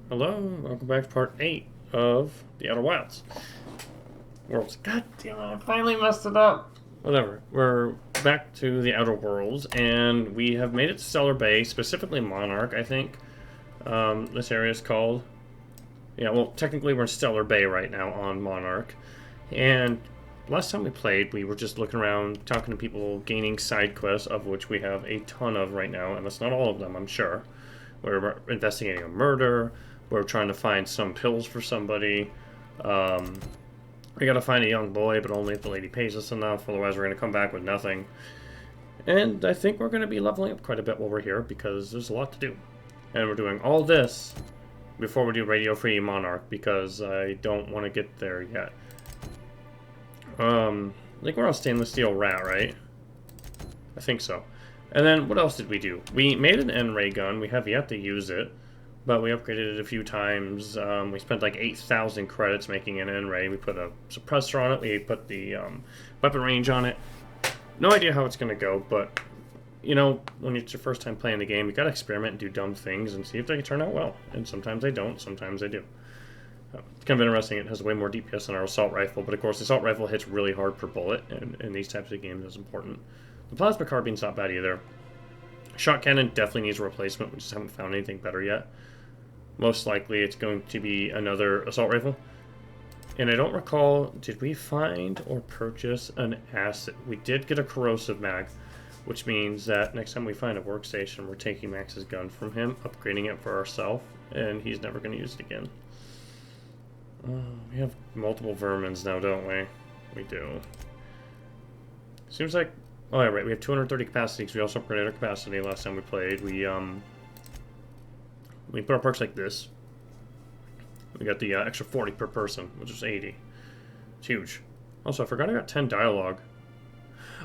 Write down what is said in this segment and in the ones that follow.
Hello, welcome back to part 8 of the Outer Wilds. Worlds. God damn it, I finally messed it up. Whatever. We're back to the Outer Worlds, and we have made it to Stellar Bay, specifically Monarch, I think. This area is called. Yeah, well, technically we're in Stellar Bay right now on Monarch. And last time we played, we were just looking around, talking to people, gaining side quests, of which we have a ton of right now, and that's not all of them, I'm sure. We're investigating a murder. We're trying to find some pills for somebody. We gotta find a young boy, but only if the lady pays us enough, otherwise we're gonna come back with nothing. And I think we're gonna be leveling up quite a bit while we're here, because there's a lot to do. And we're doing all this before we do Radio Free Monarch, because I don't want to get there yet. I think we're on Stainless Steel Rat, right? I think so. And then, what else did we do? We made an N-ray gun. We have yet to use it, but we upgraded it a few times. We spent like 8,000 credits making an N-ray. We put a suppressor on it. We put the weapon range on it. No idea how it's going to go, but, you know, when it's your first time playing the game, you got to experiment and do dumb things and see if they can turn out well. And sometimes they don't, sometimes they do. It's kind of interesting. It has way more DPS than our assault rifle, but of course the assault rifle hits really hard per bullet, and in these types of games it's important. The plasma carbine's not bad either. Shot cannon definitely needs a replacement. We just haven't found anything better yet. Most likely it's going to be another assault rifle. And I don't recall, did we find or purchase an acid? We did get a corrosive mag, which means that next time we find a workstation, we're taking Max's gun from him, upgrading it for ourselves, and he's never going to use it again. We have multiple vermins now, don't we? We do. Seems like... Oh, yeah, right. We have 230 capacity because we also upgraded our capacity last time we played. We put our perks like this. We got the extra 40 per person, which is 80. It's huge. Also, I forgot I got 10 dialogue.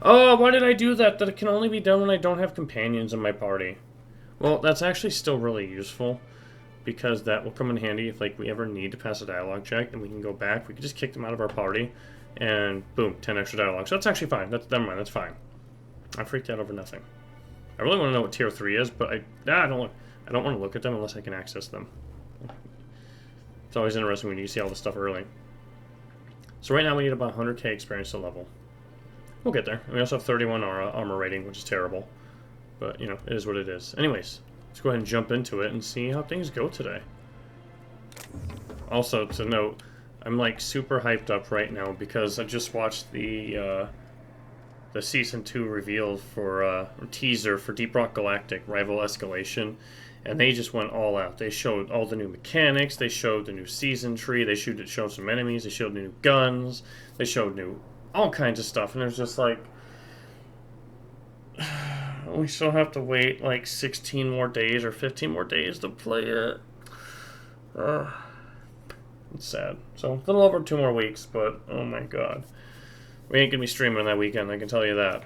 Oh, why did I do that? That it can only be done when I don't have companions in my party. Well, that's actually still really useful, because that will come in handy if like we ever need to pass a dialogue check, and we can go back. We can just kick them out of our party, and boom, 10 extra dialogue. So that's actually fine. Never mind. That's fine. I freaked out over nothing. I really want to know what tier 3 is, but I don't want to look at them unless I can access them. It's always interesting when you see all this stuff early. So right now we need about 100k experience to level. We'll get there. And we also have 31 armor rating, which is terrible. But, you know, it is what it is. Anyways, let's go ahead and jump into it and see how things go today. Also, to note, I'm like super hyped up right now because I just watched the Season 2 reveal for, teaser for Deep Rock Galactic Rival Escalation, and they just went all out. They showed all the new mechanics, they showed the new season tree, they showed some enemies, they showed new guns, they showed all kinds of stuff, and it was just like, we still have to wait like 16 more days or 15 more days to play it. It's sad. So, a little over 2 more weeks, but oh my god. We ain't gonna be streaming that weekend, I can tell you that.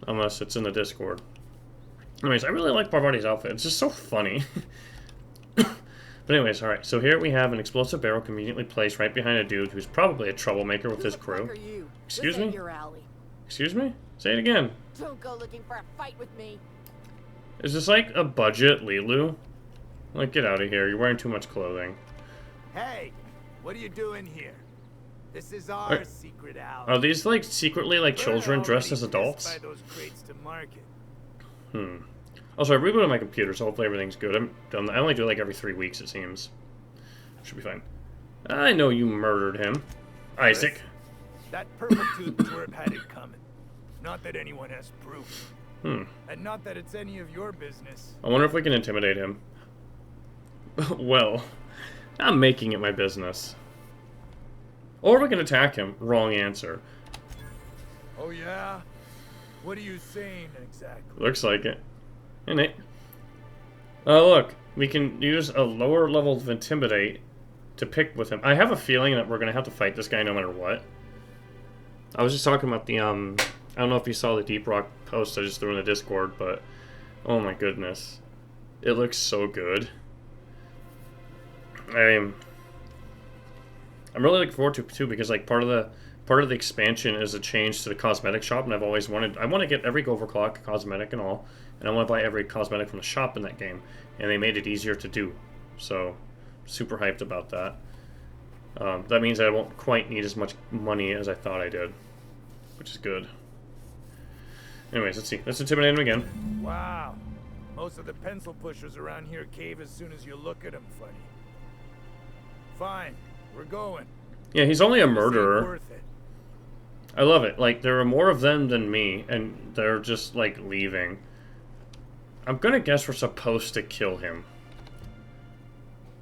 Unless it's in the Discord. Anyways, I really like Parvati's outfit. It's just so funny. But anyways, alright. So here we have an explosive barrel conveniently placed right behind a dude who's probably a troublemaker with his crew. Excuse me? Excuse me? Say it again. Don't go looking for a fight with me. Is this like a budget Lilu? Like, get out of here. You're wearing too much clothing. Hey, what are you doing here? This is our secret alley. Are these like secretly like children dressed as adults? By those crates to market. Also, I rebooted my computer, so hopefully everything's good. I only do it like every 3 weeks, it seems. Should be fine. I know you murdered him, Isaac. That purple-toothed twerp had it coming. Not that anyone has proof. And not that it's any of your business. I wonder if we can intimidate him. Well, I'm making it my business. Or we can attack him. Wrong answer. Oh yeah? What are you saying exactly? Looks like it. Isn't it? Oh, look. We can use a lower level of Intimidate to pick with him. I have a feeling that we're going to have to fight this guy no matter what. I was just talking about the, I don't know if you saw the Deep Rock post I just threw in the Discord, but oh my goodness. It looks so good. I'm really looking forward to it too, because like part of the expansion is a change to the cosmetic shop, and I want to get every overclock cosmetic and all, and I want to buy every cosmetic from the shop in that game, and they made it easier to do. So super hyped about that. That means I won't quite need as much money as I thought I did, which is good. Anyways, let's see. Let's intimidate him again. Wow. Most of the pencil pushers around here cave as soon as you look at them funny. Fine, we're going. Yeah, he's only a This ain't murderer. worth it. I love it. Like, there are more of them than me, and they're just, like, leaving. I'm gonna guess we're supposed to kill him.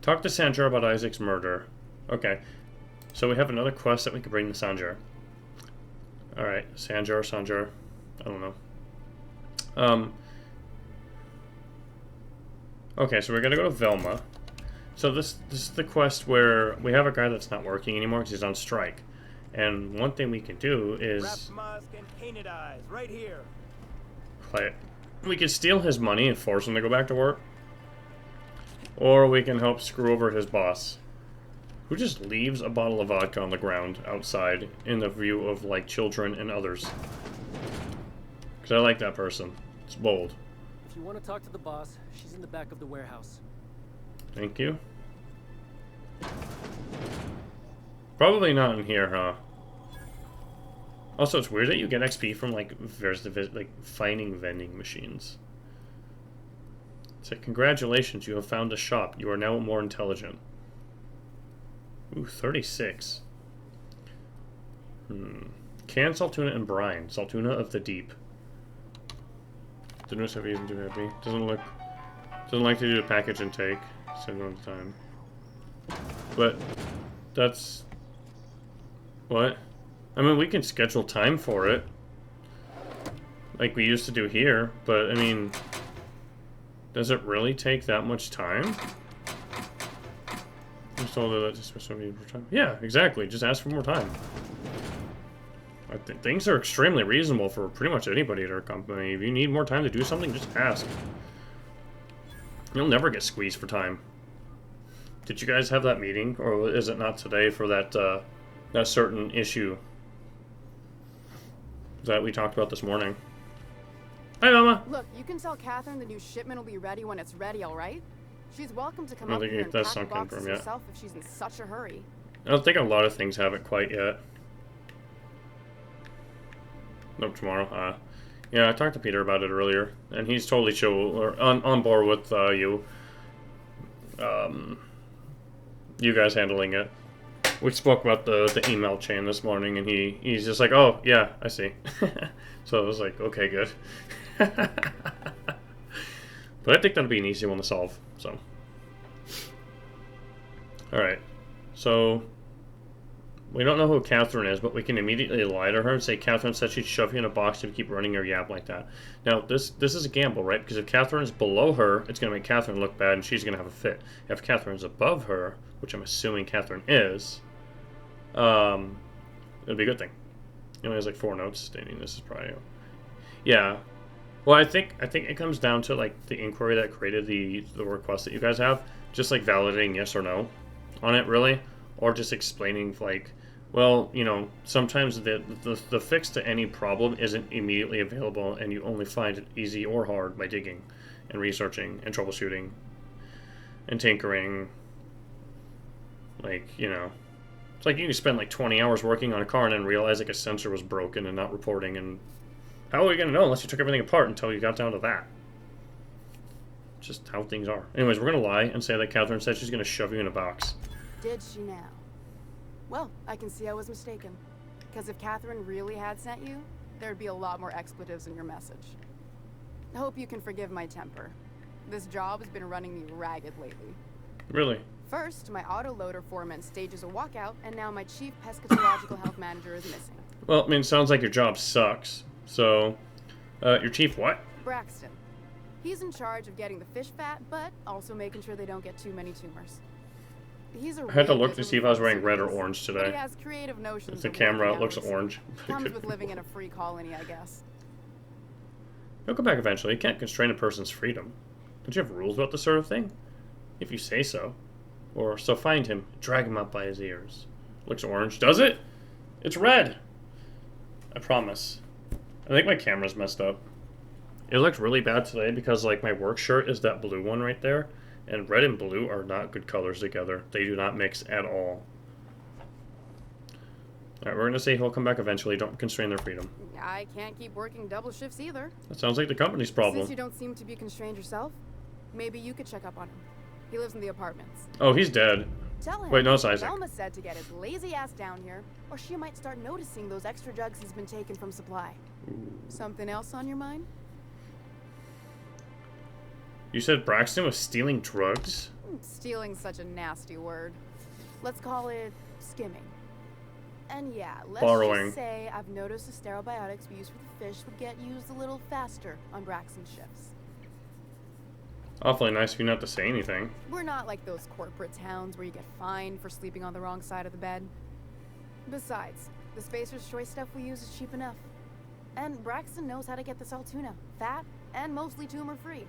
Talk to Sanjar about Isaac's murder. Okay. So we have another quest that we could bring to Sanjar. Alright, Sanjar. I don't know. Okay, so we're gonna go to Velma. So this is the quest where we have a guy that's not working anymore because he's on strike. And one thing we can do is... Wrapped musk and painted eyes, right here. Quiet. We can steal his money and force him to go back to work. Or we can help screw over his boss, who just leaves a bottle of vodka on the ground outside in the view of, like, children and others. Because I like that person. It's bold. If you want to talk to the boss, she's in the back of the warehouse. Thank you. Probably not in here, huh? Also, it's weird that you get XP from, like, finding vending machines. It's like, congratulations, you have found a shop. You are now more intelligent. Ooh, 36. Canned Saltuna and brine. Saltuna of the deep. Didn't have even too happy. Doesn't like to do the package intake. Said one time. But that's what? I mean, we can schedule time for it, like we used to do here. But I mean, does it really take that much time? I'm told that just for time. Yeah, exactly. Just ask for more time. I think things are extremely reasonable for pretty much anybody at our company. If you need more time to do something, just ask. You'll never get squeezed for time. Did you guys have that meeting, or is it not today for that that certain issue that we talked about this morning? Hi, Mama. Look, you can tell Catherine the new shipment will be ready when it's ready, all right? She's welcome to come I up don't here think and that's pack not boxes confirmed yet. herself if she's in such a hurry. I don't think a lot of things haven't quite yet. Nope, tomorrow. Yeah, I talked to Peter about it earlier, and he's totally chill or on board with you. You guys handling it. We spoke about the email chain this morning, and he's just like, oh yeah, I see. So I was like, okay, good. But I think that'll be an easy one to solve. So, all right. So we don't know who Catherine is, but we can immediately lie to her and say Catherine said she'd shove you in a box if you keep running your yap like that. Now, this is a gamble, right? Because if Catherine is below her, it's going to make Catherine look bad, and she's going to have a fit. If Catherine's above her, which I'm assuming Catherine is, it'll be a good thing. He only has like 4 notes stating this is probably... Yeah. Well, I think it comes down to like the inquiry that created the request that you guys have, just like validating yes or no on it, really, or just explaining like, well, you know, sometimes the fix to any problem isn't immediately available, and you only find it easy or hard by digging and researching and troubleshooting and tinkering. Like, you know, it's like you can spend like 20 hours working on a car and then realize like a sensor was broken and not reporting, and how are you going to know unless you took everything apart until you got down to that? Just how things are. Anyways, we're going to lie and say that Catherine said she's going to shove you in a box. Did she now? Well, I can see I was mistaken. Because if Catherine really had sent you, there'd be a lot more expletives in your message. I hope you can forgive my temper. This job has been running me ragged lately. Really? First, my autoloader foreman stages a walkout, and now my chief pescatological health manager is missing. Well, I mean, it sounds like your job sucks. So, your chief what? Braxton. He's in charge of getting the fish fat, but also making sure they don't get too many tumors. He's a I had to really look to see if I was wearing red or serious, orange but today. he has creative notions. If the of camera working looks hours. orange. Comes with living in a free colony, I guess. He'll come back eventually. You can't constrain a person's freedom. Don't you have rules about this sort of thing? If you say so. Or so find him, drag him up by his ears. Looks orange. Does it? It's red! I promise. I think my camera's messed up. It looked really bad today because like my work shirt is that blue one right there, And red and blue are not good colors together. They do not mix at all. Alright, we're going to say he'll come back eventually. Don't constrain their freedom. I can't keep working double shifts either. That sounds like the company's problem. Since you don't seem to be constrained yourself, maybe you could check up on him. He lives in the apartments. Oh, he's dead. Tell him. Wait, no, it's Isaac. Velma said to get his lazy ass down here, or she might start noticing those extra drugs he's been taking from supply. Something else on your mind? You said Braxton was stealing drugs? Stealing's such a nasty word. Let's call it skimming. And yeah, let's Borrowing. just say I've noticed the stereobiotics we use for the fish would get used a little faster on Braxton's shifts. Awfully nice of you not to say anything. We're not like those corporate towns where you get fined for sleeping on the wrong side of the bed. Besides, the Spacer's Choice stuff we use is cheap enough. And Braxton knows how to get this all tuna, fat and mostly tumor-free.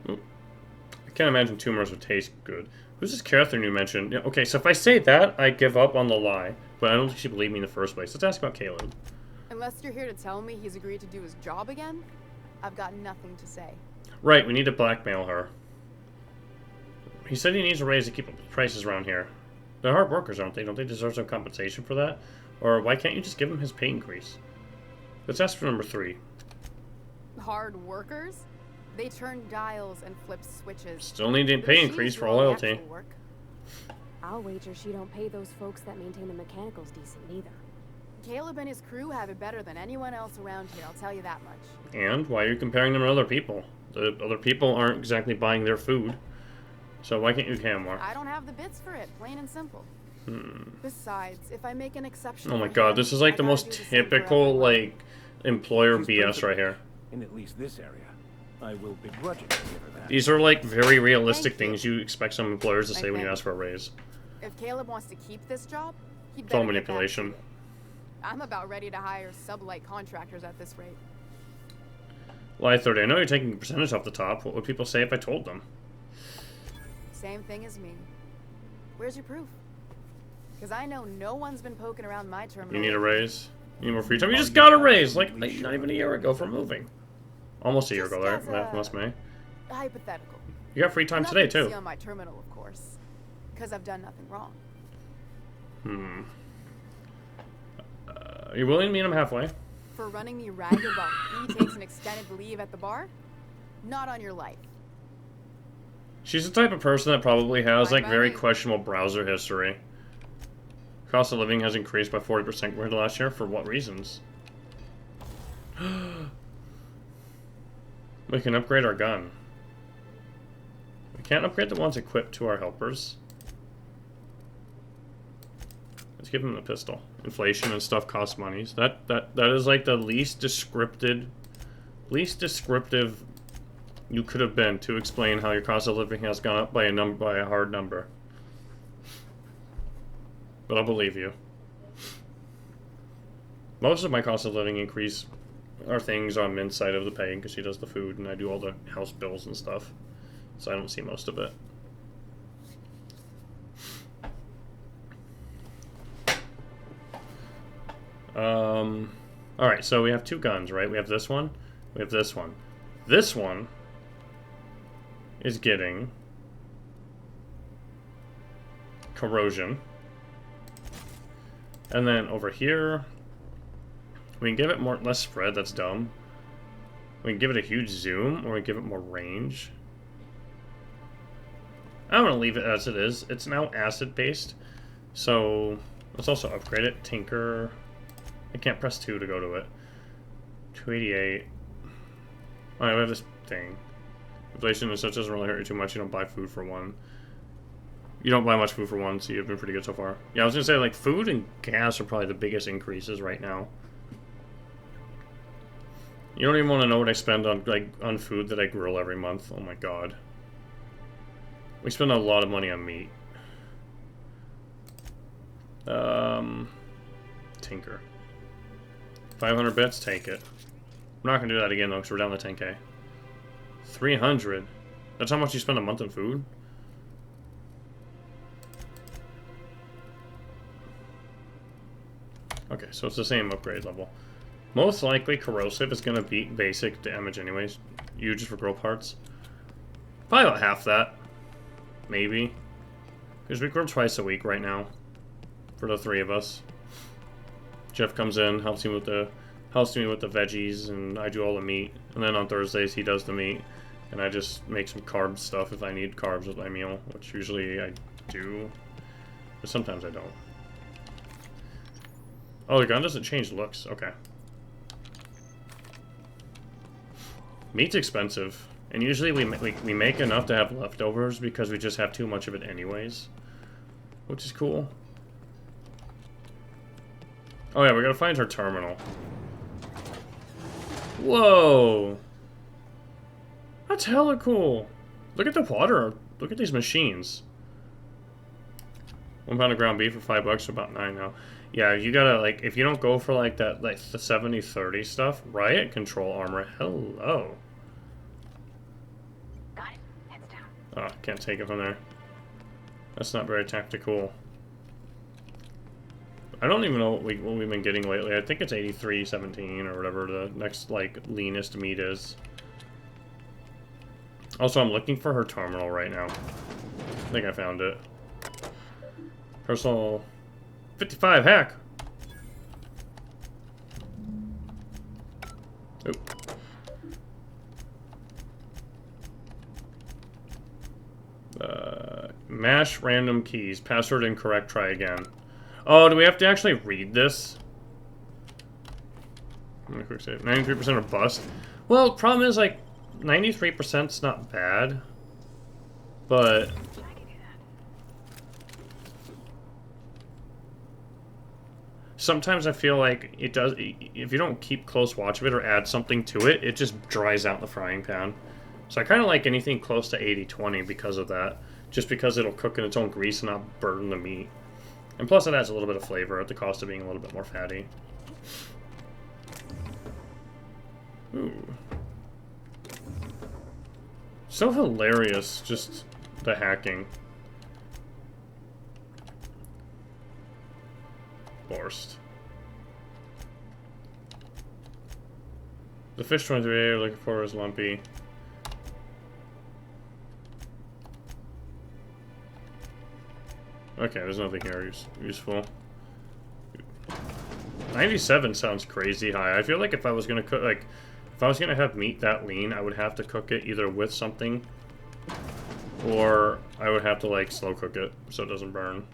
I can't imagine tumors would taste good. Who's this Catherine you mentioned? Yeah, okay, so if I say that, I give up on the lie. But I don't think she believed me in the first place. Let's ask about Caleb. Unless you're here to tell me he's agreed to do his job again, I've got nothing to say. Right, we need to blackmail her. He said he needs a raise to keep up the prices around here. They're hard workers, aren't they? Don't they deserve some compensation for that? Or why can't you just give him his pay increase? Let's ask for number 3. Hard workers? They turn dials and flip switches. Still need a pay increase for loyalty. I'll wager she don't pay those folks that maintain the mechanicals decent neither. Caleb and his crew have it better than anyone else around here, I'll tell you that much. And why are you comparing them to other people? The other people aren't exactly buying their food. So why can't you pay them more? I don't have the bits for it, plain and simple. Besides, if I make an exception... Oh my god, this is like the most typical, like, employer BS right here. In at least this area, I will begrudgingly give her that. These are like very realistic things you expect some employers to say when you ask for a raise. If Caleb wants to keep this job, he'd It's all better get manipulation. back to it. I'm about ready to hire sublight contractors at this rate. Lie 30. I know you're taking a percentage off the top. What would people say if I told them? Same thing as me. Where's your proof? Because I know no one's been poking around my terminal. You need a raise? You need more free time? You just got a raise! Like not even a year ago for moving. Almost a year ago, right? Last May. Hypothetical. You got free time today, too. See on my terminal, of course. Because I've done nothing wrong. Are you willing to meet him halfway? For running me ragged while he takes an extended leave at the bar? Not on your life. She's the type of person that probably has, like, very Bye-bye. questionable browser history. Cost of living has increased by 40% compared to last year. For what reasons? We can upgrade our gun. We can't upgrade the ones equipped to our helpers. Let's give him the pistol. Inflation and stuff costs money. So that is like the least descriptive you could have been to explain how your cost of living has gone up by a hard number. But I'll believe you. Most of my cost of living increase are things on Mint's side of the pay because she does the food and I do all the house bills and stuff. So I don't see most of it. Alright, so we have 2 guns, right? We have this one. We have this one. This one is getting corrosion. And then over here, we can give it less spread, that's dumb. We can give it a huge zoom, or we can give it more range. I'm going to leave it as it is. It's now acid-based. So, let's also upgrade it. Tinker. I can't press 2 to go to it. 288. Alright, we have this thing. Inflation and such doesn't really hurt you too much. You don't buy food for 1. You don't buy much food for 1, so you've been pretty good so far. Yeah, I was going to say, like, food and gas are probably the biggest increases right now. You don't even want to know what I spend on, like, on food that I grill every month. Oh my god. We spend a lot of money on meat. Tinker. 500 bits, take it. I'm not going to do that again, though, because we're down to 10k. 300? That's how much you spend a month on food? Okay, so it's the same upgrade level. Most likely, corrosive is going to beat basic damage anyways. Just for grill parts. Probably about half that. maybe. Because we record twice a week right now. For the 3 of us. Jeff comes in, helps me with the veggies, and I do all the meat. And then on Thursdays he does the meat. And I just make some carb stuff if I need carbs with my meal, which usually I do. But sometimes I don't. Oh, the gun doesn't change looks. Okay. Meat's expensive. And usually we make enough to have leftovers because we just have too much of it anyways. Which is cool. Oh yeah, we gotta find her terminal. Whoa! That's hella cool. Look at the water. Look at these machines. 1 pound of ground beef for $5 for about 9 now. Yeah, you gotta, like, if you don't go for, like, that, like, the 70-30 stuff, riot control armor, hello. Got it. Heads down. Oh, can't take it from there. That's not very tactical. I don't even know what we've been getting lately. I think it's 83-17 or whatever the next, like, leanest meat is. Also, I'm looking for her terminal right now. I think I found it. Personal 55 hack. Oop. Mash random keys. Password incorrect. Try again. Oh, do we have to actually read this? I'm gonna quick save. 93% are bust. Well, the problem is, like, 93%'s not bad. But sometimes I feel like it does, if you don't keep close watch of it or add something to it, it just dries out in the frying pan. So I kind of like anything close to 80-20 because of that. Just because it'll cook in its own grease and not burn the meat. And plus it adds a little bit of flavor at the cost of being a little bit more fatty. Ooh. So hilarious, just the hacking. Forced. The fish 23 you're looking for is lumpy. Okay, there's nothing here useful. 97 sounds crazy high. I feel like if I was gonna cook, like, if I was gonna have meat that lean, I would have to cook it either with something, or I would have to, like, slow cook it so it doesn't burn.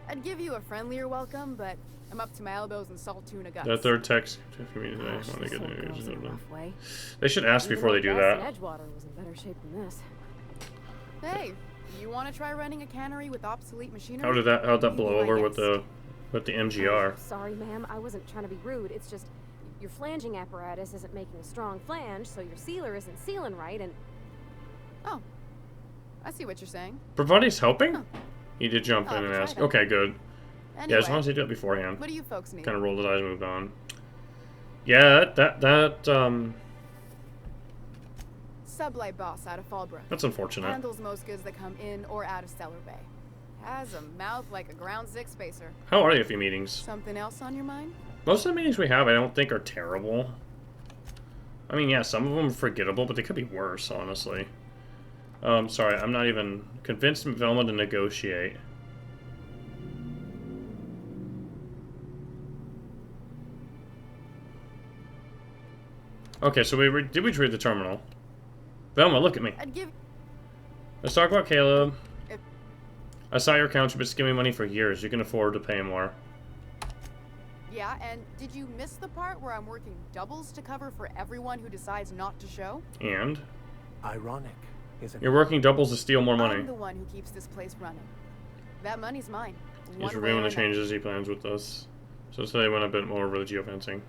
I'd give you a friendlier welcome, but I'm up to my elbows in salt tuna guts. That third text for me today. Gosh, When they this get old girl's in a news. rough way. They should ask Even before they old do Bess that. in Edgewater was in better shape than this. Hey, you want to try running a cannery with obsolete machinery? How'd that blow Maybe over my with the MGR? Oh, sorry, ma'am. I wasn't trying to be rude. It's just your flanging apparatus isn't making a strong flange, so your sealer isn't sealing right, and... Oh, I see what you're saying. Bravati's helping? Huh. He did jump I'll in have and to try ask. that. Okay, good. Anyway, Yeah, as long as they do it beforehand. what do you folks need? Kind of rolled his eyes and moved on. Yeah, Sublight boss out of Fallbrook. that's unfortunate. Handles most goods that come in or out of Stellar Bay. Has a mouth like a ground six spacer. How are the few meetings? Something else on your mind? Most of the meetings we have I don't think are terrible. I mean, yeah, some of them are forgettable, but they could be worse, honestly. Sorry, I'm not even convinced Velma to negotiate. Okay, so did we trade the terminal? Velma, look at me. I'd give... Let's talk about Caleb. If- I saw your account. You've been skimming money for years. You can afford to pay more. Yeah, and did you miss the part where I'm working doubles to cover for everyone who decides not to show? And Ironic, isn't you're it? working doubles to steal more money. I'm the one who keeps this place running. That money's mine. He's one way reviewing or the another. changes he plans with us. So today went a bit more over the geofencing.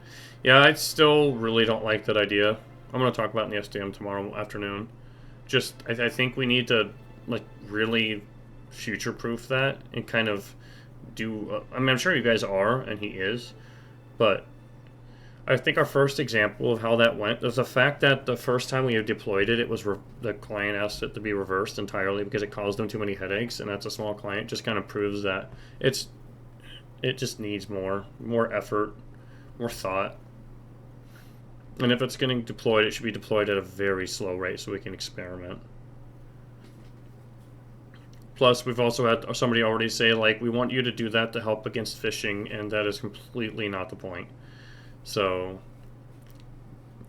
Yeah, I still really don't like that idea. I'm going to talk about it in the SDM tomorrow afternoon. Just, I think we need to, like, really future-proof that and kind of do... I mean, I'm sure you guys are, and he is, but I think our first example of how that went was the fact that the first time we deployed it, it was the client asked it to be reversed entirely because it caused them too many headaches, and that's a small client. Just kind of proves that it just needs more effort, more thought. And if it's getting deployed, it should be deployed at a very slow rate so we can experiment. Plus, we've also had somebody already say, like, we want you to do that to help against phishing, and that is completely not the point. So,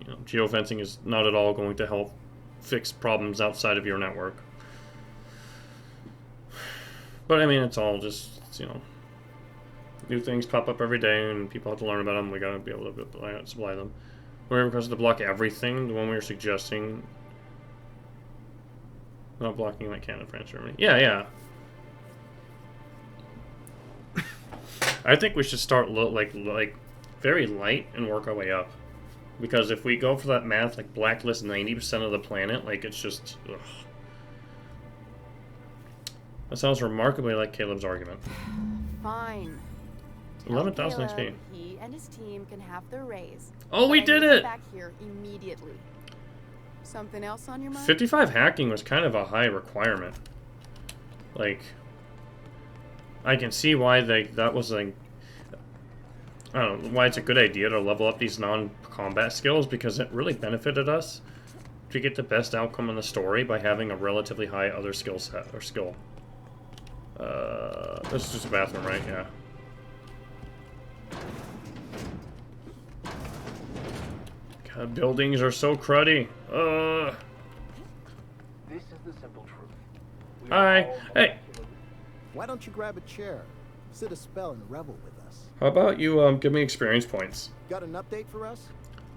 you know, geofencing is not at all going to help fix problems outside of your network. But, I mean, it's all just, you know, new things pop up every day, and people have to learn about them. We gotta be able to supply them. We're requested to block everything, the one we were suggesting. Not blocking like Canada, France, Germany. Yeah. I think we should start like very light and work our way up. Because if we go for that math, like blacklist 90% of the planet, like it's just... Ugh. That sounds remarkably like Caleb's argument. Fine. 11,000 Tell XP. Caleb he and his team can have their raise. Oh, we But I did need them it! back here immediately. Something else on your mind? 55 hacking was kind of a high requirement. Like, I can see why that was like, I don't know, why it's a good idea to level up these non-combat skills, because it really benefited us to get the best outcome in the story by having a relatively high other skill set, or skill. This is just a bathroom, right? Yeah. God, buildings are so cruddy. This is the simple truth. We Hi. all Hey. Why don't you grab a chair, sit a spell, and revel with us? How about you give me experience points? Got an update for us?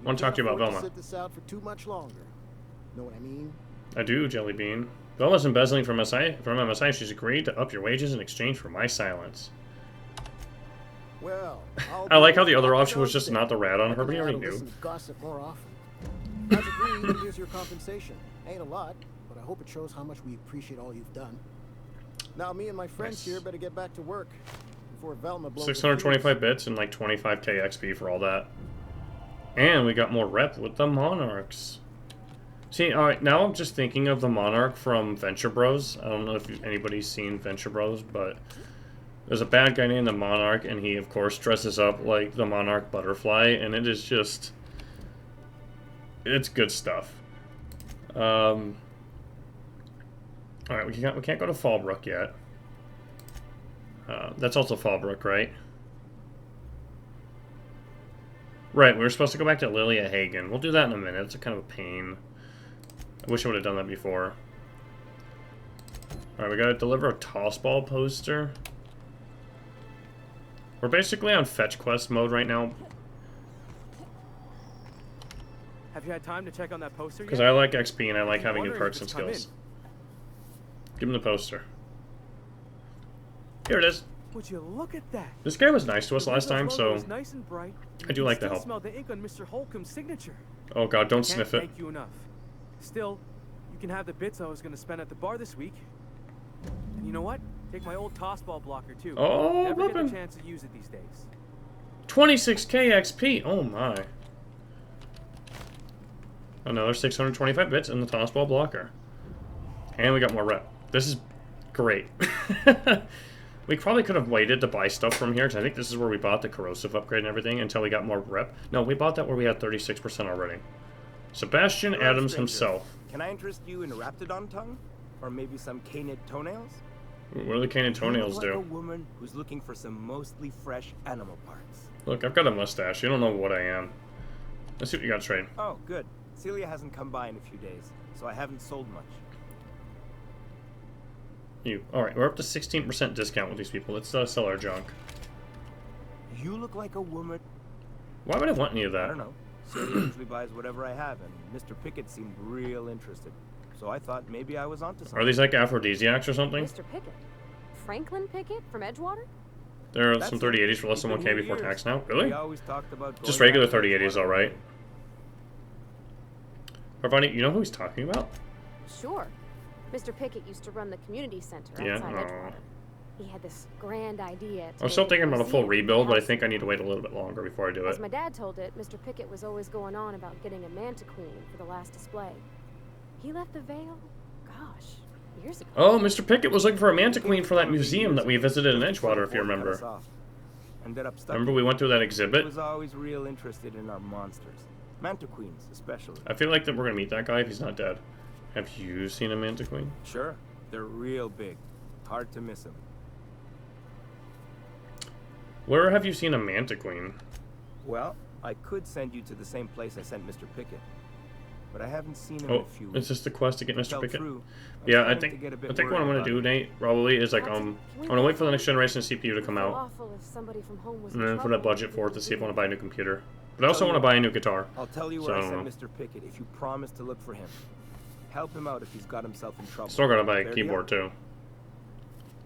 Want to talk to you about Can't Velma. afford to sit this out for too much longer. Know what I mean? I do, Jellybean. Velma's embezzling from MSI. She's agreed to up your wages in exchange for my silence. Well, I like how the other option was just not the rat on her, but he already knew. Listen to gossip more often. As agreed, here's your compensation. Ain't a lot, but I hope it shows how much we appreciate all you've done. Now, me and my friends here better get back to work before Velma blows. 625 bits and like 25k XP for all that. And we got more rep with the Monarchs. See, alright, now I'm just thinking of the Monarch from Venture Bros. I don't know if anybody's seen Venture Bros, but there's a bad guy named the Monarch, and he, of course, dresses up like the Monarch butterfly, and it is just... It's good stuff. Alright, we can't go to Fallbrook yet. That's also Fallbrook, right? Right, we were supposed to go back to Lilia Hagen. We'll do that in a minute. It's a kind of a pain. I wish I would have done that before. Alright, we gotta deliver a toss ball poster. We're basically on fetch quest mode right now. Have you had time to check on that poster yet? Because I like XP and I like having new wondering perks if and it's come skills. Give him the poster. Here it is. Would you look at that? This guy was nice to us last time, so It's nice and bright. I do like the You help. can smell the ink on Mr. Holcomb's signature. Oh god, don't Can't sniff it. thank you enough. Still, you can have the bits I was going to spend at the bar this week. And you know what? Take my old tossball blocker too. Oh, Never get weapon. a chance to use it these days. 26k XP. Oh my. Another 625 bits in the tossball blocker. And we got more rep. This is great. We probably could have waited to buy stuff from here, because I think this is where we bought the corrosive upgrade and everything until we got more rep. No, we bought that where we had 36% already. Sebastian Hello, Adams stranger. himself. Can I interest you in a raptidon tongue? Or maybe some canid toenails? What do the canid toenails You look like do? a woman who's looking for some mostly fresh animal parts. Look, I've got a mustache. You don't know what I am. Let's see what you got to trade. Oh, good. Celia hasn't come by in a few days, so I haven't sold much. Alright, we're up to 16% discount with these people. Let's sell our junk. You look like a woman... Why would I want any of I that? don't know. Celia usually buys whatever I have, and Mr. Pickett seemed real interested. So I thought maybe I was onto something. Are these like aphrodisiacs or something? Mr. Pickett. Franklin Pickett from Edgewater? There are That's some it. 3080s for less He's than been 1k here before years. tax now. We Really? always talked about Just going regular back to 3080s, Edgewater. alright. Parvani, you know who he's talking about? Sure. Mr. Pickett used to run the community center Yeah, outside aw. Edgewater. He had this grand idea. I'm still thinking about a full rebuild, but I think I need to wait a little bit longer before I do As it. my dad told it, Mr. Pickett was always going on about getting a manta queen for the last display. He left the Vale, gosh, years ago. Oh, Mr. Pickett was looking for a Manta Queen for that museum that we visited in Edgewater, if you Cut us remember. off. Ended up stuck. Remember we went through that He exhibit? was always real interested in our monsters. Mantiqueens, especially. I feel like that we're gonna meet that guy if he's not dead. Have you seen a Mantiqueen? Sure, they're real big. Hard to miss them. Where have you seen a Mantiqueen? Well, I could send you to the same place I sent Mr. Pickett, but I haven't seen him in Oh, a few is weeks. this the quest to get Mr. Fell Pickett? through. Yeah, I I'm think starting to get a what bit I'm worried gonna do, about it. Nate, probably is like I'm gonna wait for the next generation CPU to come out, Awful if somebody from home was in and then put a trouble. budget for it to see if I want to buy a new computer. But I also want to buy a new guitar. I'll tell you So where I I don't sent know. Mr. Pickett if you promise to look for him. Help him out if he's got himself in trouble. Still gotta buy a Fair keyboard deal? too.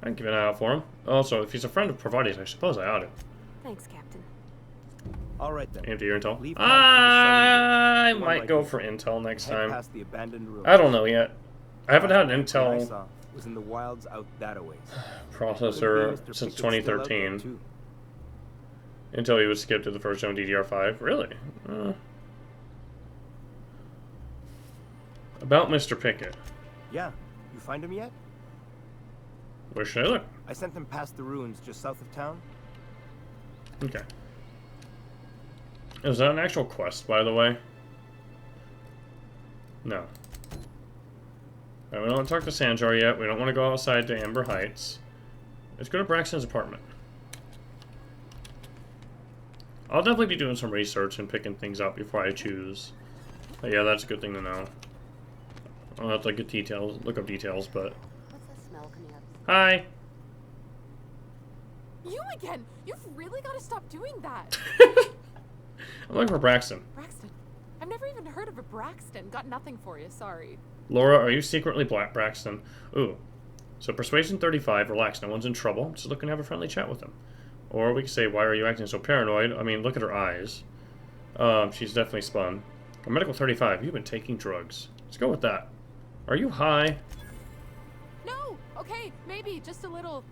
I can keep an eye out for him. Also, if he's a friend of Provides, I suppose I ought to. Thanks, Captain. All right then. Aim to your Intel. Leave I One might right go here. for Intel next Head time. past the abandoned room. I don't know yet. I haven't had an Last one I Intel saw was in the wilds out that a ways. processor Could be Mr. since Pickett's still out there, 2013. too. Until he was skipped to the first gen DDR5. Really? About Mr. Pickett. Yeah, you find him yet? Where should I look? I sent him past the ruins just south of town. Okay. Is that an actual quest, by the way? No. Alright, we don't want to talk to Sanjar yet. We don't want to go outside to Amber Heights. Let's go to Braxton's apartment. I'll definitely be doing some research and picking things up before I choose. But yeah, that's a good thing to know. I'll have to look up details, but... What's that smell coming up? Hi! You again! You've really got to stop doing that! I'm looking for Braxton. Braxton. I've never even heard of a Braxton. Got nothing for you, sorry. Laura, are you secretly Black Braxton? Ooh. So Persuasion 35, relax, no one's in trouble. I'm just looking to have a friendly chat with him. Or we could say, why are you acting so paranoid? I mean, look at her eyes. She's definitely spun. A Medical 35, you've been taking drugs. Let's go with that. Are you high? No! Okay, maybe, just a little...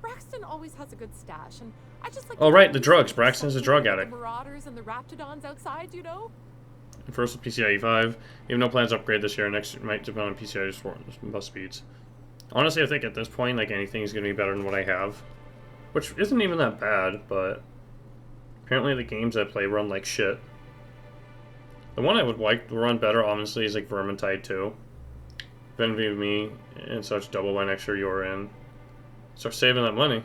Braxton always has a good stash, and I just like... Oh, right, the drugs. Braxton's a drug addict. The Marauders and the Raptidons outside, you know? First with PCIe 5. You have no plans to upgrade this year. Next might depend on PCIe bus speeds. Honestly, I think at this point, like, anything is going to be better than what I have. Which isn't even that bad, but... apparently the games I play run like shit. The one I would like to run better, honestly, is like Vermintide 2. If envy of me and such double by next year you're in. Start saving that money.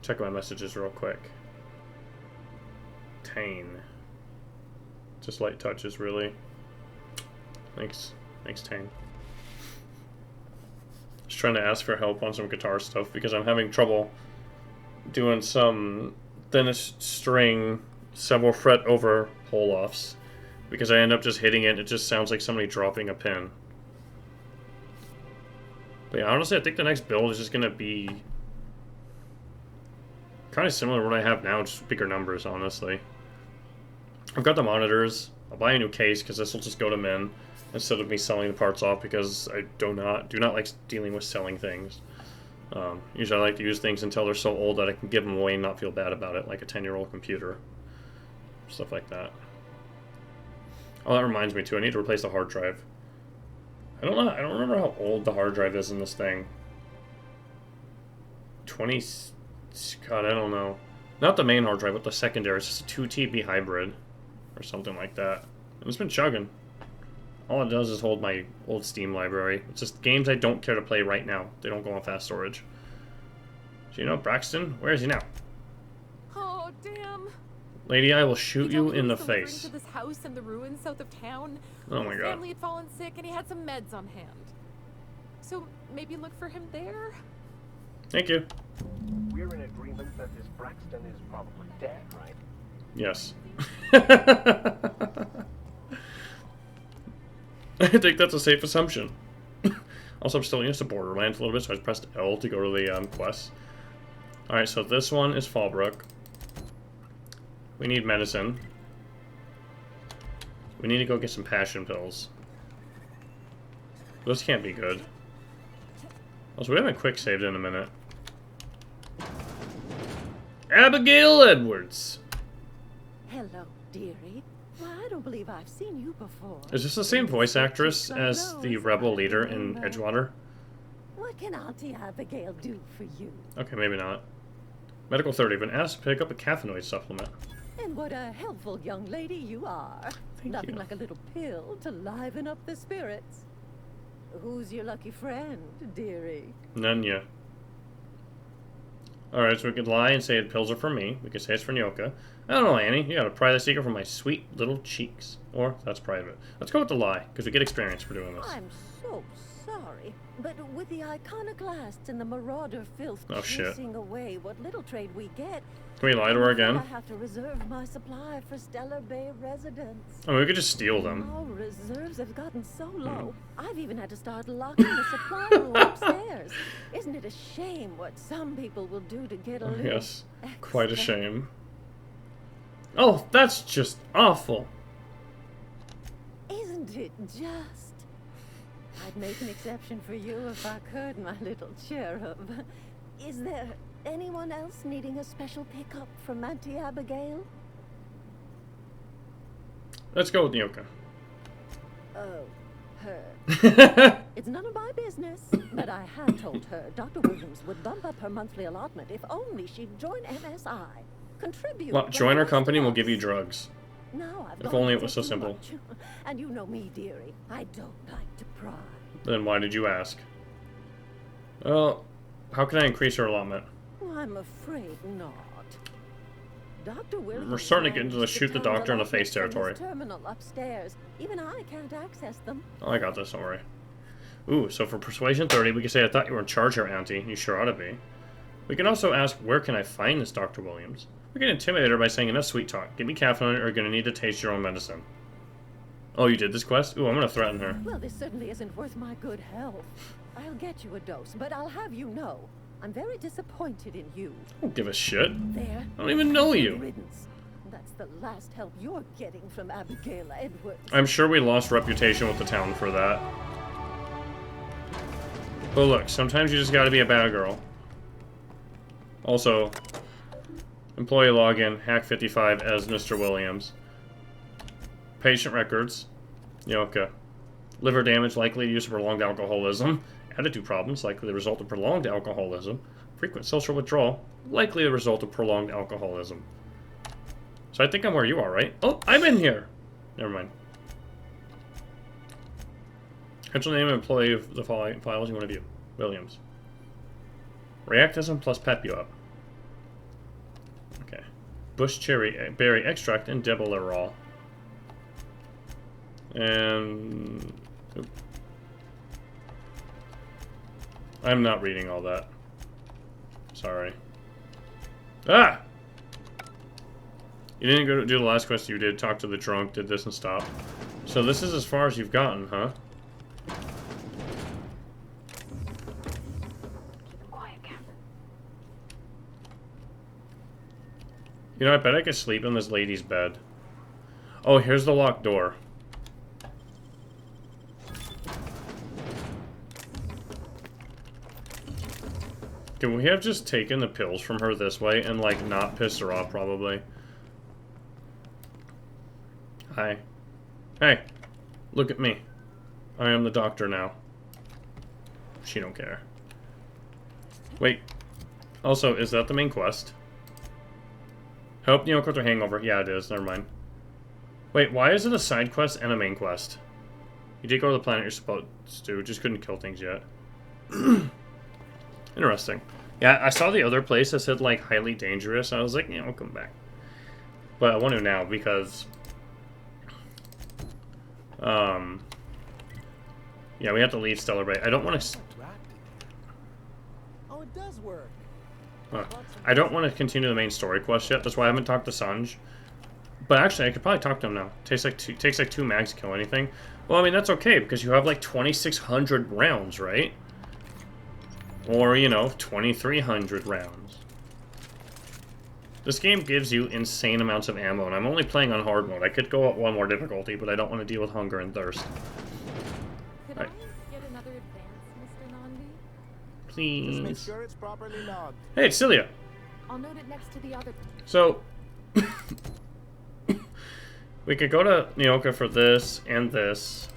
Check my messages real quick. Tane. Just light touches, really. Thanks. Thanks, Tane. Just trying to ask for help on some guitar stuff because I'm having trouble doing some thinnest string several fret over pull-offs because I end up just hitting it. It just sounds like somebody dropping a pin. But yeah, honestly, I think the next build is just going to be kind of similar to what I have now, just bigger numbers, honestly. I've got the monitors. I'll buy a new case because this will just go to Min instead of me selling the parts off because I do not like dealing with selling things. Usually I like to use things until they're so old that I can give them away and not feel bad about it, like a 10-year-old computer. Stuff like that. Oh, that reminds me too, I need to replace the hard drive. I don't know. I don't remember how old the hard drive is in this thing. 20... God, I don't know. Not the main hard drive, but the secondary. It's just a 2 TB hybrid. Or something like that. And it's been chugging. All it does is hold my old Steam library. It's just games I don't care to play right now. They don't go on fast storage. So you know, Braxton, where is he now? Oh, damn. Lady, I will shoot He you told me in he the was delivering face. to this house in the ruins south of town. Oh my His god. family had fallen sick and he had some meds on hand. So maybe look for him there? Thank you. We're in agreement that this Braxton is probably dead, right? Yes. I think that's a safe assumption. Also, I'm still used to Borderlands a little bit, so I just pressed L to go to the quest. Alright, so this one is Fallbrook. We need medicine. We need to go get some passion pills. Those can't be good. Also, we haven't quick saved in a minute. Abigail Edwards! Hello, dearie. Why, I don't believe I've seen you before. Is this the same voice actress as the rebel leader in Edgewater? What can Auntie Abigail do for you? Okay, maybe not. Medical 30, been asked to pick up a caffeinoid supplement. And what a helpful young lady you are. Nothing you. like a little pill to liven up the spirits. Who's your lucky friend, dearie? None yet. Alright, so we could lie and say the pills are for me. We could say it's for Nyoka. I don't know, Annie. You gotta pry the secret from my sweet little cheeks. Or, that's private. Let's go with the lie, because we get experience for doing this. I'm so sorry, but with the iconoclasts and the marauder filth Oh, shit. chasing away what little trade we get, Can we lie to her again? I have to reserve my supply for Stellar Bay residents. I mean, we could just steal them. Our reserves have gotten so low, I've even had to start locking the supply room upstairs. Isn't it a shame what some people will do to get a little Yes, extra? quite a shame. Oh, that's just awful. Isn't it just? I'd make an exception for you if I could, my little cherub. Is there anyone else needing a special pickup from Auntie Abigail? Let's go with Nyoka. Oh, her. It's none of my business, but I had told her Dr. Williams would bump up her monthly allotment if only she'd join MSI. Contribute. Well, join our company and we'll us. give you drugs. No, I've If gone only a it was bit so too simple. much. And you know me, dearie. I don't like to pry. Then why did you ask? Well, how can I increase her allotment? Well, I'm afraid not. Dr. Williams We're starting to get into the managed shoot the turn doctor in the face allotments from his territory. terminal upstairs. Even I can't access them. Oh, I got this, don't worry. Ooh, so for Persuasion 30, we can say, I thought you were in charge here, Auntie. You sure ought to be. We can also ask, where can I find this Dr. Williams? We can intimidate her by saying, enough sweet talk. Give me caffeine or you're going to need to taste your own medicine. Oh, you did this quest? Ooh, I'm going to threaten her. Well, this certainly isn't worth my good health. I'll get you a dose, but I'll have you know, I'm very disappointed in you. I don't give a shit. There. I don't even know you. Riddance. That's the last help you're getting from Abigail Edwards. I'm sure we lost reputation with the town for that. But look, sometimes you just gotta be a bad girl. Also, employee login, Hack55 as Mr. Williams. Patient records, Nyoka. Liver damage likely due to prolonged alcoholism. Attitude problems likely the result of prolonged alcoholism. Frequent social withdrawal likely the result of prolonged alcoholism. So I think I'm where you are, right? Oh, I'm in here! Never mind. Potential name and employee of the following files you want to view. Williams. Reactism plus pep you up. Okay. Bush cherry berry extract and debilerol. And... Oop. I'm not reading all that. Sorry. Ah! You didn't go to do the last quest you did, talk to the drunk, did this and stop. So this is as far as you've gotten, huh? You know, I bet I could sleep in this lady's bed. Oh, here's the locked door. Can we have just taken the pills from her this way and, like, not piss her off, probably? Hi. Hey. Look at me. I am the doctor now. She don't care. Wait. Also, is that the main quest? Help Nyoka with her hangover. Yeah, it is. Never mind. Wait, why is it a side quest and a main quest? You did go to the planet you're supposed to. Just couldn't kill things yet. Interesting. Yeah, I saw the other place that said, like, highly dangerous. I was like, yeah, I'll come back. But I want to now because... yeah, we have to leave Stellar Bay. I don't want to... Oh, it does work. I don't want to continue the main story quest yet. That's why I haven't talked to Sanj. But actually, I could probably talk to him now. Takes like 2 mags to kill anything. Well, I mean, that's okay, because you have like 2,600 rounds, right? Or, you know, 2,300 rounds. This game gives you insane amounts of ammo, and I'm only playing on hard mode. I could go up one more difficulty, but I don't want to deal with hunger and thirst. Could I get another advance, Mr. Nandi? Please. Just make sure it's properly logged. Hey, it's Celia. I'll note it next to the other. So, we could go to Nyoka for this and this.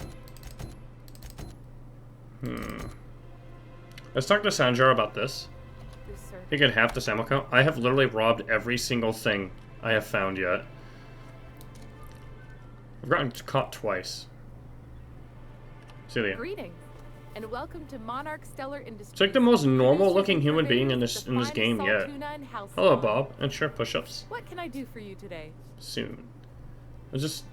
Let's talk to Sanjar about this. He could half this ammo count. I have literally robbed every single thing I have found yet. I've gotten caught twice. Celia. Greetings, and welcome to Monarch Stellar Industries. It's like the most normal-looking human being in this this game yet. Hello, Bob. And sure, push-ups. What can I do for you today? Soon. It's just...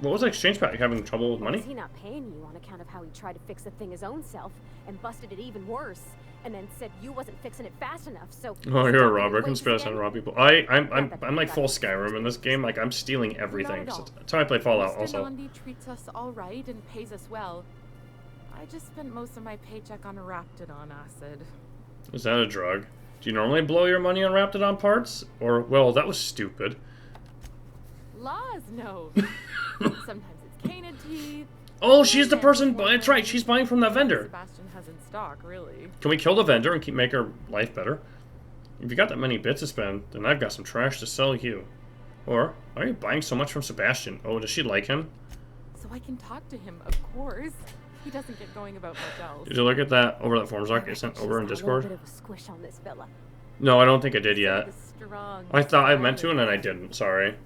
What was the exchange pack? Having trouble with money? Was he not paying you on account of how he tried to fix the thing his own self and busted it even worse, and then said you wasn't fixing it fast enough? So oh, you're a robber. Conspiracy to rob people. I'm like full Skyrim in this game. Like I'm stealing everything. That's how I play Fallout. Mr. Also. Nandi treats us all right and pays us well. I just spent most of my paycheck on Raptidon acid. Is that a drug? Do you normally blow your money on Raptidon parts? Or well, that was stupid. Laws, no. Sometimes it's canid teeth. Oh, she's the person. That's right. She's buying from that vendor. Sebastian has in stock, really. Can we kill the vendor and make her life better? If you got that many bits to spend, then I've got some trash to sell you. Or why are you buying so much from Sebastian? Oh, does she like him? So I can talk to him, of course. He doesn't get going about much else. Did you look at that over that forms doc I sent over in Discord? A bit of a squish on this fella. No, I don't think I did yet. I thought I meant to and then I didn't. Sorry.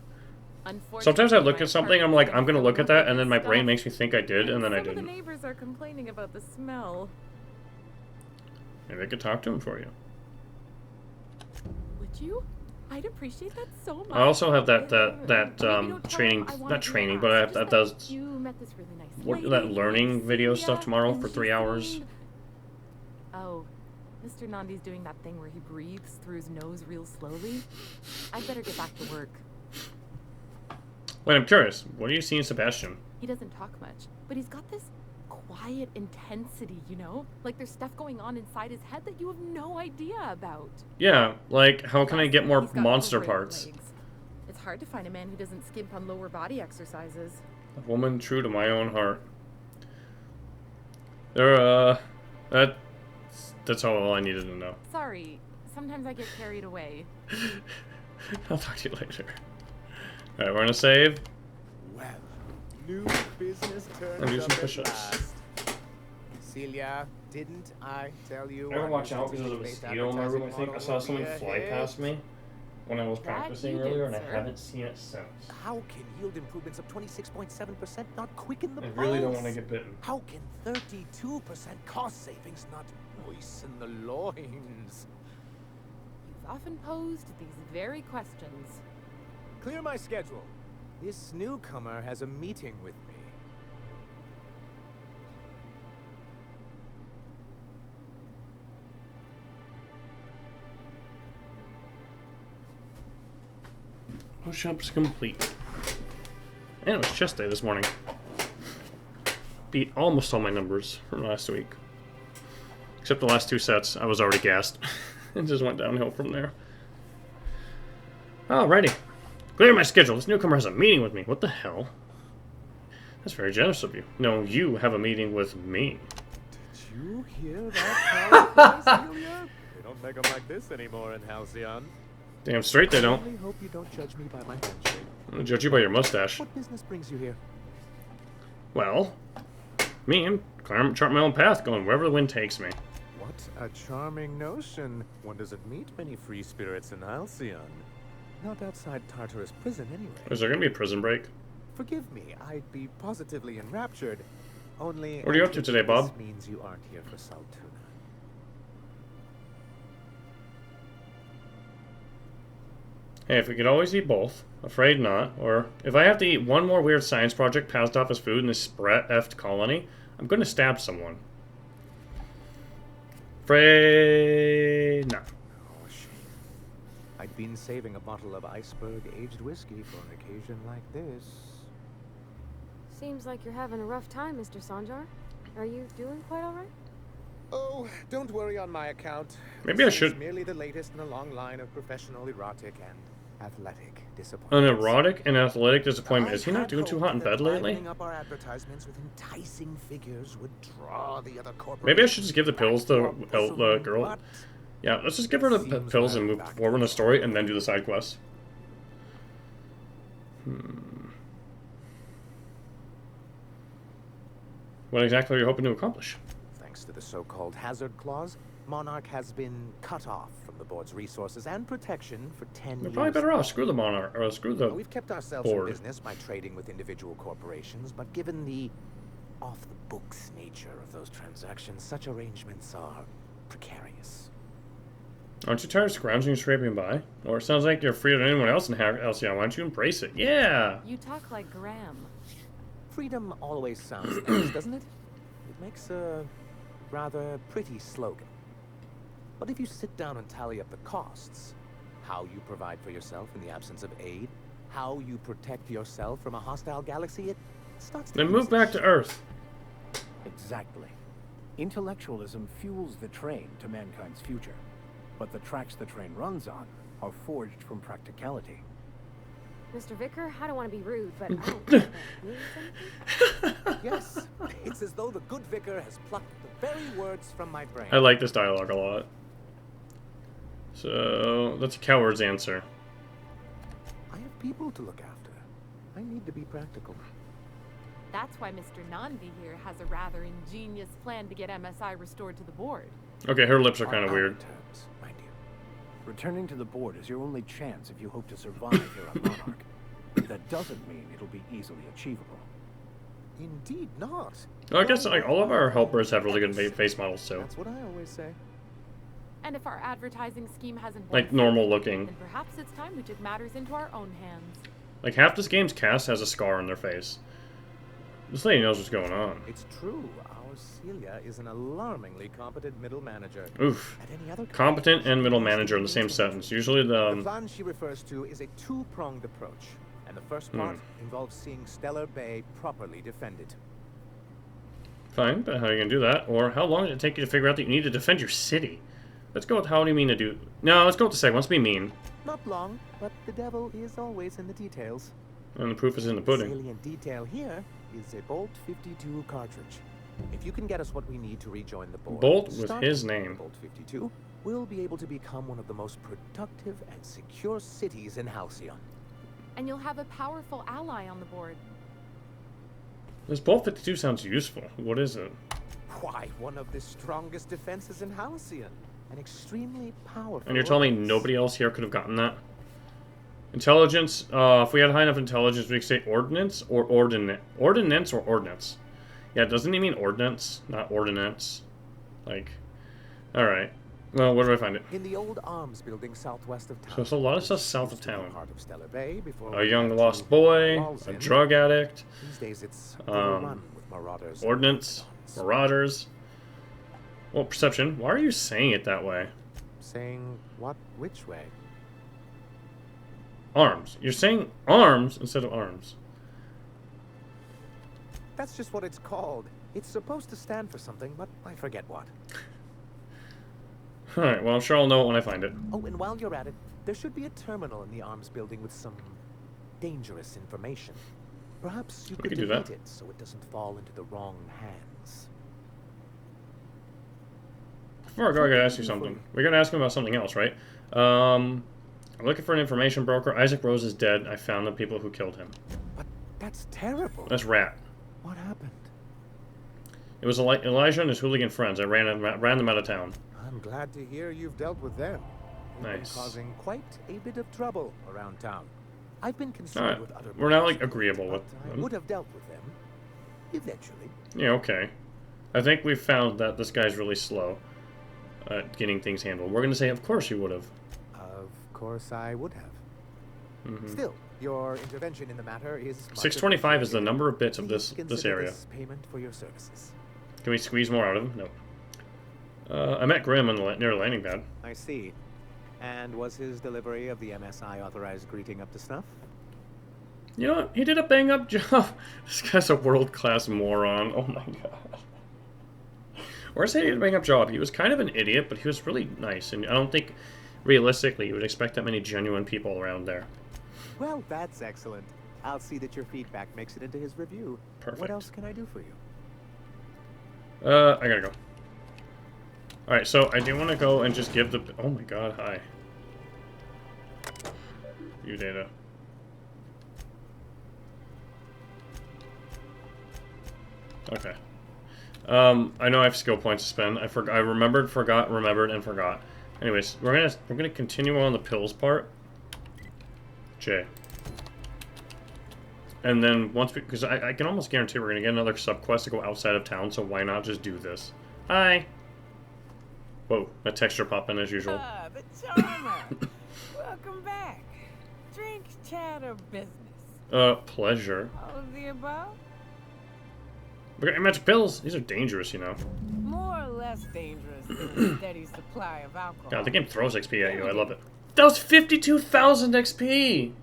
Sometimes I look at something, I'm like, I'm gonna look at that, and then my brain makes me think I did, and then I didn't. The neighbors are complaining about the smell. Maybe I could talk to him for you. Would you? I'd appreciate that so much. I also have that training, not training, but I have that does that learning video stuff tomorrow for 3 hours. Oh, Mr. Nandi's doing that thing where he breathes through his nose real slowly. I'd better get back to work. Wait, I'm curious. What do you see in Sebastian? He doesn't talk much, but he's got this quiet intensity, you know? Like there's stuff going on inside his head that you have no idea about. Yeah, like how can I get more monster parts? It's hard to find a man who doesn't skimp on lower body exercises. A woman true to my own heart. That's all I needed to know. Sorry, sometimes I get carried away. I'll talk to you later. Alright, we're gonna save. Well, new business turns and do some up push-ups. Celia, didn't I tell you? I gotta watch out because there's a mosquito in my room, I think. I saw something fly past me when I was practicing earlier, and I haven't seen it since. How can yield improvements of 26.7% not quicken the I really don't want to get bitten. How can 32% cost savings not moisten the loins? You've often posed these very questions. Clear my schedule. This newcomer has a meeting with me. Push-ups complete. And it was chest day this morning. Beat almost all my numbers from last week. Except the last 2 sets, I was already gassed. It just went downhill from there. Alrighty. Clear my schedule. This newcomer has a meeting with me. What the hell? That's very generous of you. No, you have a meeting with me. Did you hear that, Celia? They don't make them like this anymore in Halcyon. Damn straight they don't. I really hope you don't judge me by my handshake. I'm gonna judge you by your mustache. What business brings you here? Well, me, I'm charting my own path, going wherever the wind takes me. What a charming notion. One doesn't meet many free spirits in Halcyon. Not outside Tartarus prison, anyway. Is there gonna be a prison break? Forgive me, I'd be positively enraptured. Only. What are you up to today, Bob? This means you aren't here for Saltuna. Hey, if we could always eat both. Afraid not. Or if I have to eat one more weird science project passed off as food in this spread-effed colony, I'm gonna stab someone. Afraid not. Oh, shame. I'd been saving a bottle of iceberg-aged whiskey for an occasion like this. Seems like you're having a rough time, Mr. Sanjar. Are you doing quite all right? Oh, don't worry on my account. Maybe I should. It's merely the latest in a long line of professional erotic and athletic disappointments. An erotic and athletic disappointment. Is he not doing too hot in bed lately? Up our advertisements with enticing figures would draw the other Maybe I should just give the pills to the girl. Yeah, let's just give her the pills and move forward in the story, and then do the side quests. What exactly are you hoping to accomplish? Thanks to the so-called hazard clause, Monarch has been cut off from the board's resources and protection for 10 We're years. probably better off. Screw the Monarch, or screw the We've kept ourselves board. in business by trading with individual corporations, but given the off-the-books nature of those transactions, such arrangements are precarious. Aren't you tired of scrounging and scraping by? Or it sounds like you're freer than anyone else in Halcyon. Why don't you embrace it? Yeah! You talk like Graham. Freedom always sounds nice, doesn't it? It makes a rather pretty slogan. But if you sit down and tally up the costs, how you provide for yourself in the absence of aid, how you protect yourself from a hostile galaxy, it starts to... Then move back to Earth. Exactly. Intellectualism fuels the train to mankind's future, but the tracks the train runs on are forged from practicality. Mr. Vicar, I don't want to be rude, but I don't think that means anything. Yes, it's as though the good vicar has plucked the very words from my brain. I like this dialogue a lot. So, that's a coward's answer. I have people to look after. I need to be practical. That's why Mr. Nanvi here has a rather ingenious plan to get MSI restored to the board. Okay, her lips are kind of On our weird. terms, mind you. Returning to the board is your only chance if you hope to survive here on Monarch. That doesn't mean it'll be easily achievable. Indeed not. Well, I guess like all of our helpers have really good face models too. That's what I always say. And if our advertising scheme hasn't Like been normal looking. then perhaps it's time we took matters into our own hands. Like half this game's cast has a scar on their face. This lady knows what's going on. It's true. Our Celia is an alarmingly competent middle manager. Oof. At any other Competent and middle manager in the same sentence. Usually The the... plan she refers to is a two-pronged approach, and the first part involves seeing Stellar Bay properly defended. Fine, but how are you going to do that? Or how long did it take you to figure out that you need to defend your city? Let's go with how do you mean to do... No, let's go with the second. Let's be mean. Not long, but the devil is always in the details. And the proof is in the The pudding. salient detail here is a Bolt 52 cartridge. If you can get us what we need to rejoin the board, Bolt with starting his name. Bolt 52, we'll be able to become one of the most productive and secure cities in Halcyon. And you'll have a powerful ally on the board. This Bolt 52 sounds useful. What is it? Why, one of the strongest defenses in Halcyon. An extremely powerful... And you're telling me nobody else here could have gotten that? Intelligence, if we had high enough intelligence, we could say ordnance or ordinance. Ordinance or ordnance? Yeah, doesn't he mean ordnance, not ordinance? Like, alright. Well, where do I find it? In the old arms building southwest of town. So there's a lot of stuff south of Used to be town. part of Stellar Bay before A we young had lost to boy, walls a in. drug addict, These days it's overrun with marauders. and ordnance, marathons. marauders. Well, perception. Why are you saying it that way? Saying what? Which way? Arms. You're saying arms instead of arms. That's just what it's called. It's supposed to stand for something, but I forget what. Alright, well, I'm sure I'll know it when I find it. Oh, and while you're at it, there should be a terminal in the arms building with some dangerous information. Perhaps you We could could do delete that. it so it doesn't fall into the wrong hands. Before I go, I gotta ask you something. We're gonna ask him about something else, right? I'm looking for an information broker. Isaac Rose is dead. I found the people who killed him. But that's terrible. That's Rat. What happened? It was Elijah and his hooligan friends. I ran them out of town. I'm glad to hear you've dealt with them. They've Nice. been causing quite a bit of trouble around town. I've been concerned Alright, with other we're not, matters like, agreeable too, with but I them. would have dealt with them eventually. Yeah, okay. I think we found that this guy's really slow at getting things handled. We're gonna say, of course you would have. Of course I would have. Mm-hmm. Still, your intervention in the matter is much 625 is the appreciated. number of bits of Please this consider area. this payment for your services. Can we squeeze more out of him? No. I met Grim on the near the landing pad. I see. And was his delivery of the MSI authorized greeting up to snuff? You know what? He did a bang-up job. This guy's a world-class moron. Oh my god. Or I say he did a bang-up job. He was kind of an idiot, but he was really nice. And I don't think, realistically, you would expect that many genuine people around there. Well, that's excellent. I'll see that your feedback makes it into his review. Perfect. What else can I do for you? I gotta go. Alright, so I do want to go and just give the... Oh my god, hi. You data. Okay. I know I have skill points to spend. I remembered, forgot, remembered, and forgot. Anyways, we're gonna continue on the pills part. J. And then once because I can almost guarantee we're gonna get another subquest to go outside of town, so why not just do this? Hi. Whoa, a texture pop in as usual. Ah, the charmer. Welcome back. Drink, chat, or business? Pleasure. All of the above? We're gonna magic pills. These are dangerous, you know. More or less dangerous than a steady supply of alcohol. God, the game throws XP at you. I love it. That was 52,000 XP.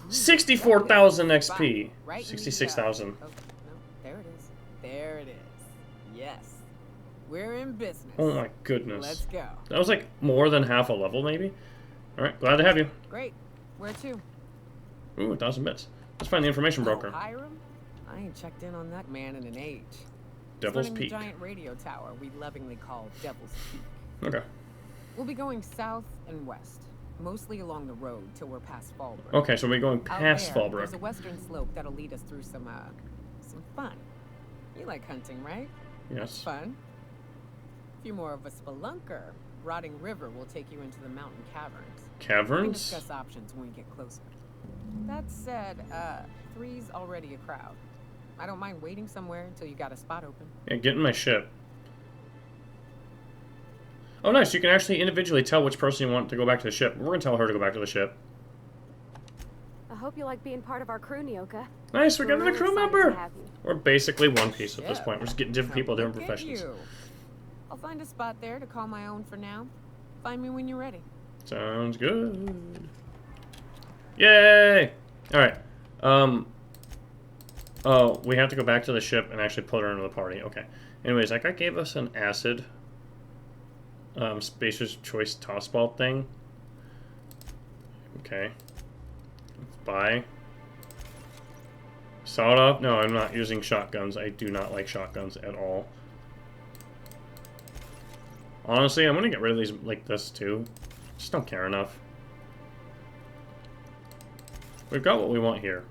64,000 XP. Right 66,000. Oh, no, there it is. There it is. Yes. We're in business. Oh my goodness. Let's go. That was like more than half a level, maybe. All right, glad to have you. Great. Where to? Ooh, 1,000 bits. Let's find the information broker. Hiram? I ain't checked in on that man in an age. Devil's He's running Peak. the giant radio tower we lovingly call Devil's Peak. Okay. We'll be going south and west, mostly along the road till we're past Fallbrook. Okay, so we're going past Out there, Fallbrook. There's a western slope that'll lead us through some fun. You like hunting, right? Yes. Fun. If you're more of a spelunker, Rotting River will take you into the mountain caverns. We can Caverns? discuss options when we get closer. That said, 3's already a crowd. I don't mind waiting somewhere until you got a spot open. Yeah, get in my ship. Oh, nice. You can actually individually tell which person you want to go back to the ship. We're going to tell her to go back to the ship. I hope you like being part of our crew, Nyoka. Nice, we got another really crew excited to member. have you. We're basically One Piece at this Ship. point. We're just getting different people, different Look at professions. you. I'll find a spot there to call my own for now. Find me when you're ready. Sounds good. Yay! Alright. Oh, we have to go back to the ship and actually put her into the party. Okay. Anyways, that guy gave us an acid Spacer's Choice toss ball thing. Okay. Let's buy. Sawed off? No, I'm not using shotguns. I do not like shotguns at all. Honestly, I'm gonna get rid of these like this too. Just don't care enough. We've got what we want here.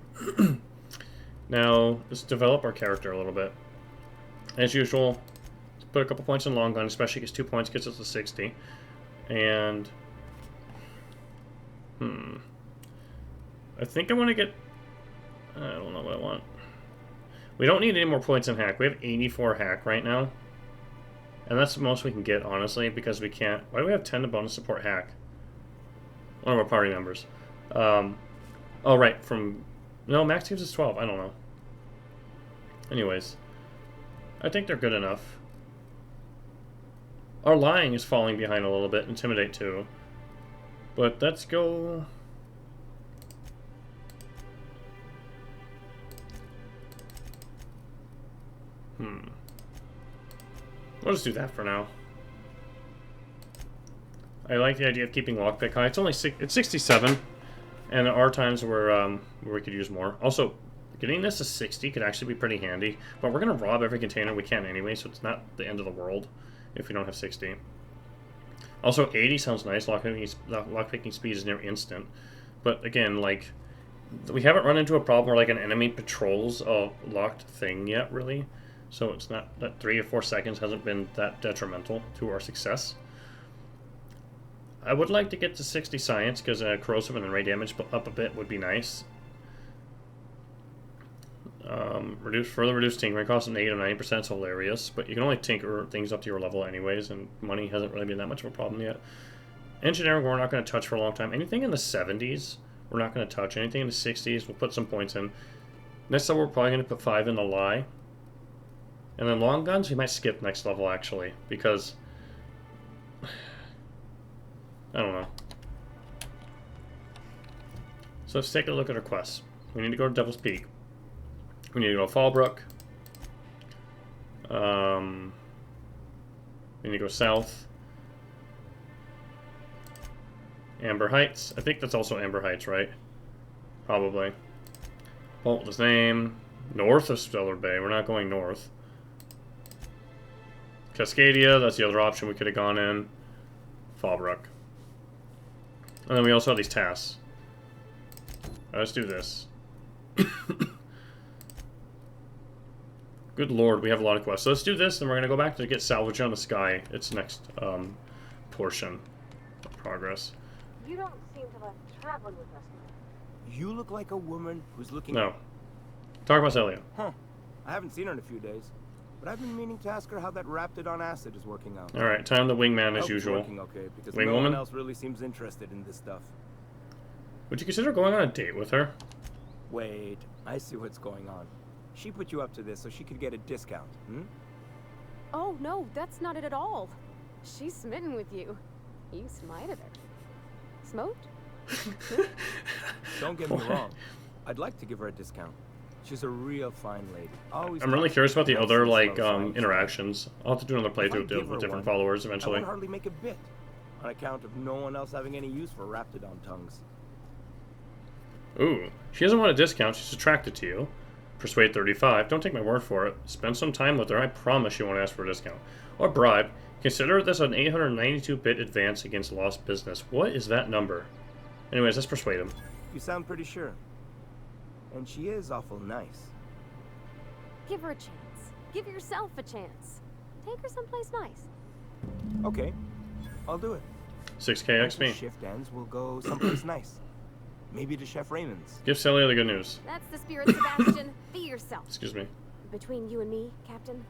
Now, let's develop our character a little bit. As usual, let's put a couple points in long gun, especially because 2 points gets us to 60. And I think I want to get. I don't know what I want. We don't need any more points in hack. We have 84 hack right now. And that's the most we can get, honestly, because we can't... Why do we have 10 to bonus support hack? One of our party members. Oh, right, from... No, max gives us 12. I don't know. Anyways. I think they're good enough. Our lying is falling behind a little bit. Intimidate, too. But let's go... We'll just do that for now. I like the idea of keeping lockpick high. It's only it's 67, and there are times where we could use more. Also, getting this to 60 could actually be pretty handy. But we're gonna rob every container we can anyway, so it's not the end of the world if we don't have 60. Also, 80 sounds nice. Lockpicking speed is near instant. But again, like, we haven't run into a problem where like an enemy patrols a locked thing yet, really. So it's not that 3 or 4 seconds hasn't been that detrimental to our success. I would like to get to 60 science because corrosive and then ray damage up a bit would be nice. Further reduce tinkering cost of negative 90% is hilarious, but you can only tinker things up to your level anyways, and money hasn't really been that much of a problem yet. Engineering we're not going to touch for a long time. Anything in the 70s we're not going to touch. Anything in the 60s we'll put some points in. Next level we're probably going to put 5 in the lie. And then long guns, we might skip next level, actually, because... I don't know. So let's take a look at our quests. We need to go to Devil's Peak. We need to go to Fallbrook. We need to go south. Amber Heights. I think that's also Amber Heights, right? Probably. Faultless Name. North of Stellar Bay. We're not going north. Cascadia, that's the other option we could have gone in. Fallbrook. And then we also have these tasks. Let's do this. Good lord, we have a lot of quests. So let's do this, and we're gonna go back to get Salvage on the Sky. It's next portion of progress. You don't seem to like traveling with us. You look like a woman who's looking... No. Talk about Celia. Huh. I haven't seen her in a few days, but I've been meaning to ask her how that Raptidon acid is working out. Alright, time the wingman as Hope it's usual. working okay, because Wing no woman? one else really seems interested in this stuff. Would you consider going on a date with her? Wait, I see what's going on. She put you up to this so she could get a discount, hmm? Oh, no, that's not it at all. She's smitten with you. You smited her. Smoked? Don't get me wrong. I'd like to give her a discount. She's a real fine lady. Always I'm really curious about the nice other, and like, slow fine interactions. I'll have to do another If I playthrough give her with different one, followers I eventually. won't hardly make a bit, on account of no one else having any use for Raptidon tongues. Ooh, she doesn't want a discount, she's attracted to you. Persuade 35, don't take my word for it. Spend some time with her, I promise she won't ask for a discount. Or bribe. Consider this an 892-bit advance against lost business. What is that number? Anyways, let's persuade him. You sound pretty sure. And she is awful nice. Give her a chance. Give yourself a chance. Take her someplace nice. Okay, I'll do it. 6k Once the XP. shift ends, we'll go someplace nice. Maybe to Chef Raymond's. Give Celia the good news. That's the spirit, Sebastian. Be yourself. Excuse me. Between you and me, Captain,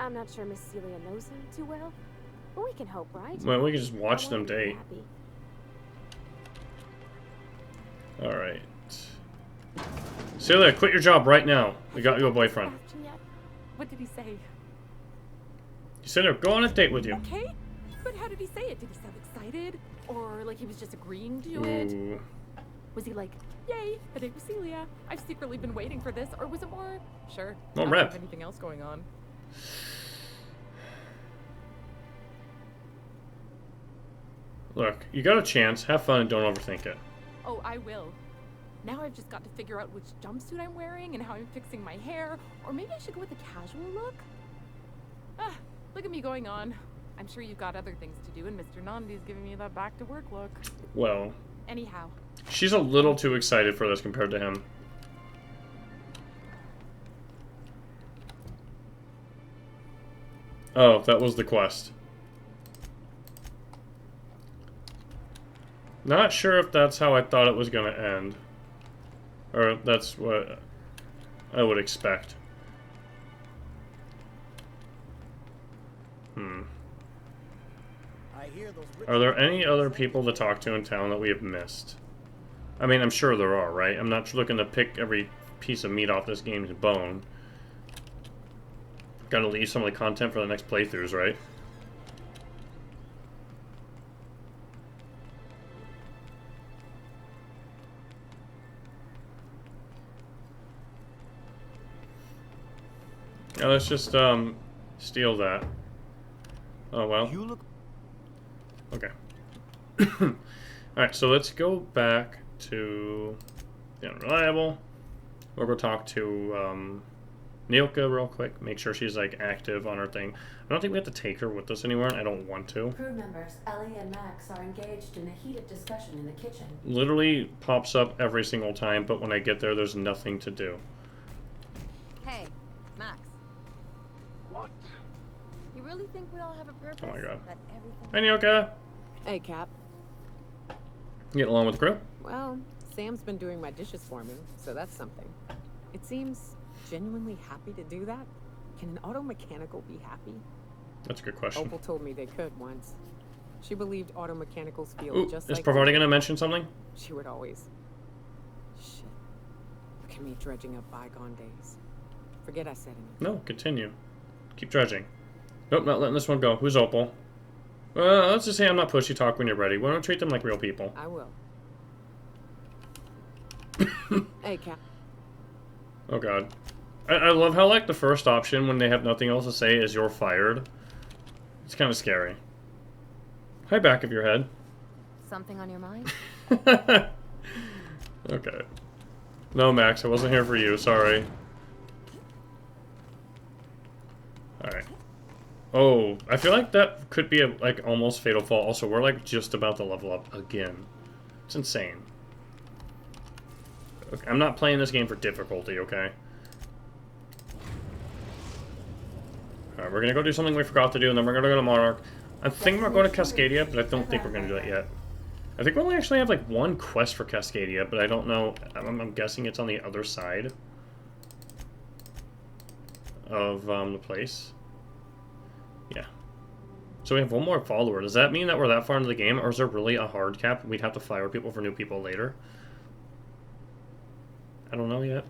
I'm not sure Miss Celia knows him too well, but we can hope, right? Well, we can just watch I them want her to be date. happy. Alright. Celia, quit your job right now. We got you a boyfriend. Sebastian yet? What did he say? You said he'll go on a date with you. Okay, but how did he say it? Did he sound excited? Or like he was just agreeing to it? Ooh. Was he like, yay, a date with Celia? I've secretly been waiting for this. Or was it more, sure, More I don't rep. have anything else going on? Look, you got a chance. Have fun and don't overthink it. Oh, I will. Now I've just got to figure out which jumpsuit I'm wearing and how I'm fixing my hair. Or maybe I should go with a casual look? Ah, look at me going on. I'm sure you've got other things to do, and Mr. Nandi's giving me that back-to-work look. Well, Anyhow. she's a little too excited for this compared to him. Oh, that was the quest. Not sure if that's how I thought it was going to end. Or that's what I would expect. I hear those Are there any other people to talk to in town that we have missed? I mean, I'm sure there are, right? I'm not looking to pick every piece of meat off this game's bone. Gotta leave some of the content for the next playthroughs, right? Yeah, let's just, steal that. Oh, well. You look... Okay. Alright, so let's go back to the Unreliable. We'll go talk to, Nilka real quick. Make sure she's, like, active on her thing. I don't think we have to take her with us anywhere, and I don't want to. Crew members Ellie and Max are engaged in a heated discussion in the kitchen. Literally pops up every single time, but when I get there, there's nothing to do. Hey, Max. What? You really think we all have a purpose? Oh my god. That everything... Hi, Nilka! Hey, Cap. Get along with the crew? Well, Sam's been doing my dishes for me, so that's something. It seems genuinely happy to do that. Can an auto mechanical be happy? That's a good question. Opal told me they could once. She believed auto mechanicals feel Ooh, just is like... Parvati gonna mention something? She would always... Shit. Look at me dredging up bygone days. Forget I said anything. No, continue. Keep dredging. Nope, not letting this one go. Who's Opal? Let's just say I'm not pushy talk when you're ready. Why don't treat them like real people? I will. Hey, Cap. Oh god. I love how, like, the first option when they have nothing else to say is you're fired. It's kind of scary. Hi, back of your head. Something on your mind? Okay. No, Max, I wasn't here for you. Sorry. Alright. Oh, I feel like that could be a, like, almost fatal fall. Also, we're, like, just about to level up again. It's insane. Okay, I'm not playing this game for difficulty, okay? Alright, we're gonna go do something we forgot to do, and then we're gonna go to Monarch. I'm thinking about going to Cascadia, but I don't think we're gonna do that yet. I think we only actually have like one quest for Cascadia, but I don't know. I'm guessing it's on the other side of the place. Yeah. So we have one more follower. Does that mean that we're that far into the game, or is there really a hard cap? We'd have to fire people for new people later. I don't know yet.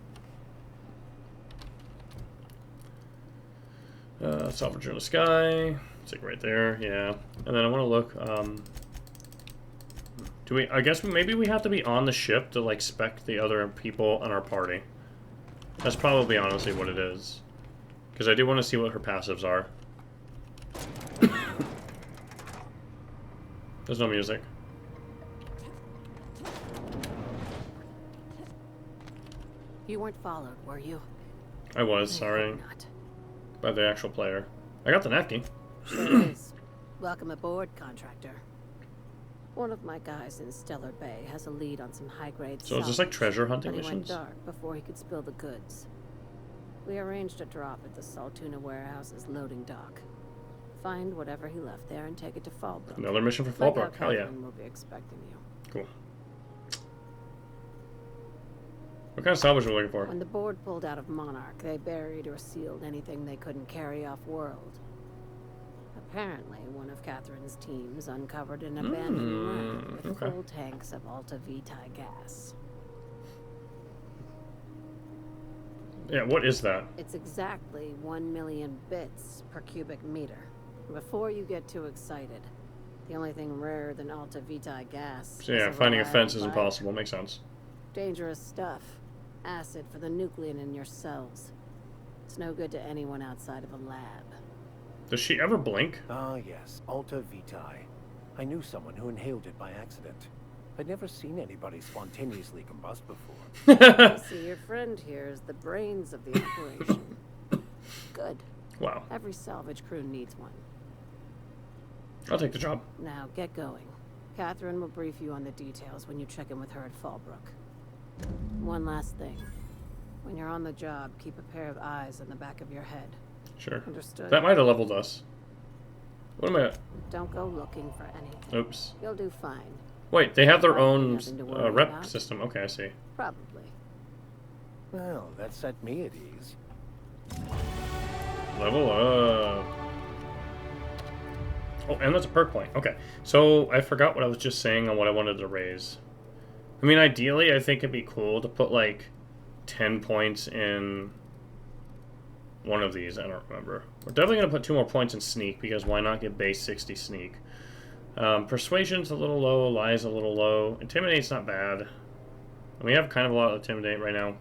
Salvage in the sky. It's like right there, yeah. And then I want to look. Do we? I guess maybe we have to be on the ship to like spec the other people on our party. That's probably honestly what it is. Because I do want to see what her passives are. There's no music. You weren't followed, were you? I was, sorry. Not. By the actual player. I got the napkin. Sure is. Welcome aboard, contractor. One of my guys in Stellar Bay has a lead on some high-grade So is this like treasure hunting but he went missions? dark before he could spill the goods. We arranged a drop at the Saltuna warehouse's loading dock. Find whatever he left there and take it to Fallbrook. Another mission for Like Fallbrook, hell yeah. Catherine will be expecting you. Cool. What kind of salvage are we looking for? When the board pulled out of Monarch, they buried or sealed anything they couldn't carry off-world. Apparently, one of Catherine's teams uncovered an abandoned lab with full tanks of Alta Vitae gas. Yeah, what is that? It's exactly 1 million bits per cubic meter. Before you get too excited, the only thing rarer than Alta Vitae gas So yeah, is finding a fence is reliable impossible. Makes sense. dangerous stuff. Acid for the nuclein in your cells. It's no good to anyone outside of a lab. Does she ever blink? Ah, yes. Alta Vitae. I knew someone who inhaled it by accident. I'd never seen anybody spontaneously combust before. I see your friend here is the brains of the operation. Good. Wow. Every salvage crew needs one. I'll take the job. Now, get going. Catherine will brief you on the details when you check in with her at Fallbrook. One last thing. When you're on the job, keep a pair of eyes on the back of your head. Sure. Understood? That might have leveled us. What am I at? Don't go looking for anything. Oops. You'll do fine. Wait, they have their own Nothing to worry rep about. system. Okay, I see. Probably. Well, that set me at ease. Level up. Oh, and that's a perk point. Okay. So, I forgot what I was just saying on what I wanted to raise. I mean, ideally, I think it'd be cool to put, like, 10 points in one of these. I don't remember. We're definitely going to put 2 more points in Sneak, because why not get base 60 Sneak? Persuasion's a little low, Lie's a little low. Intimidate's not bad. And we have kind of a lot of Intimidate right now.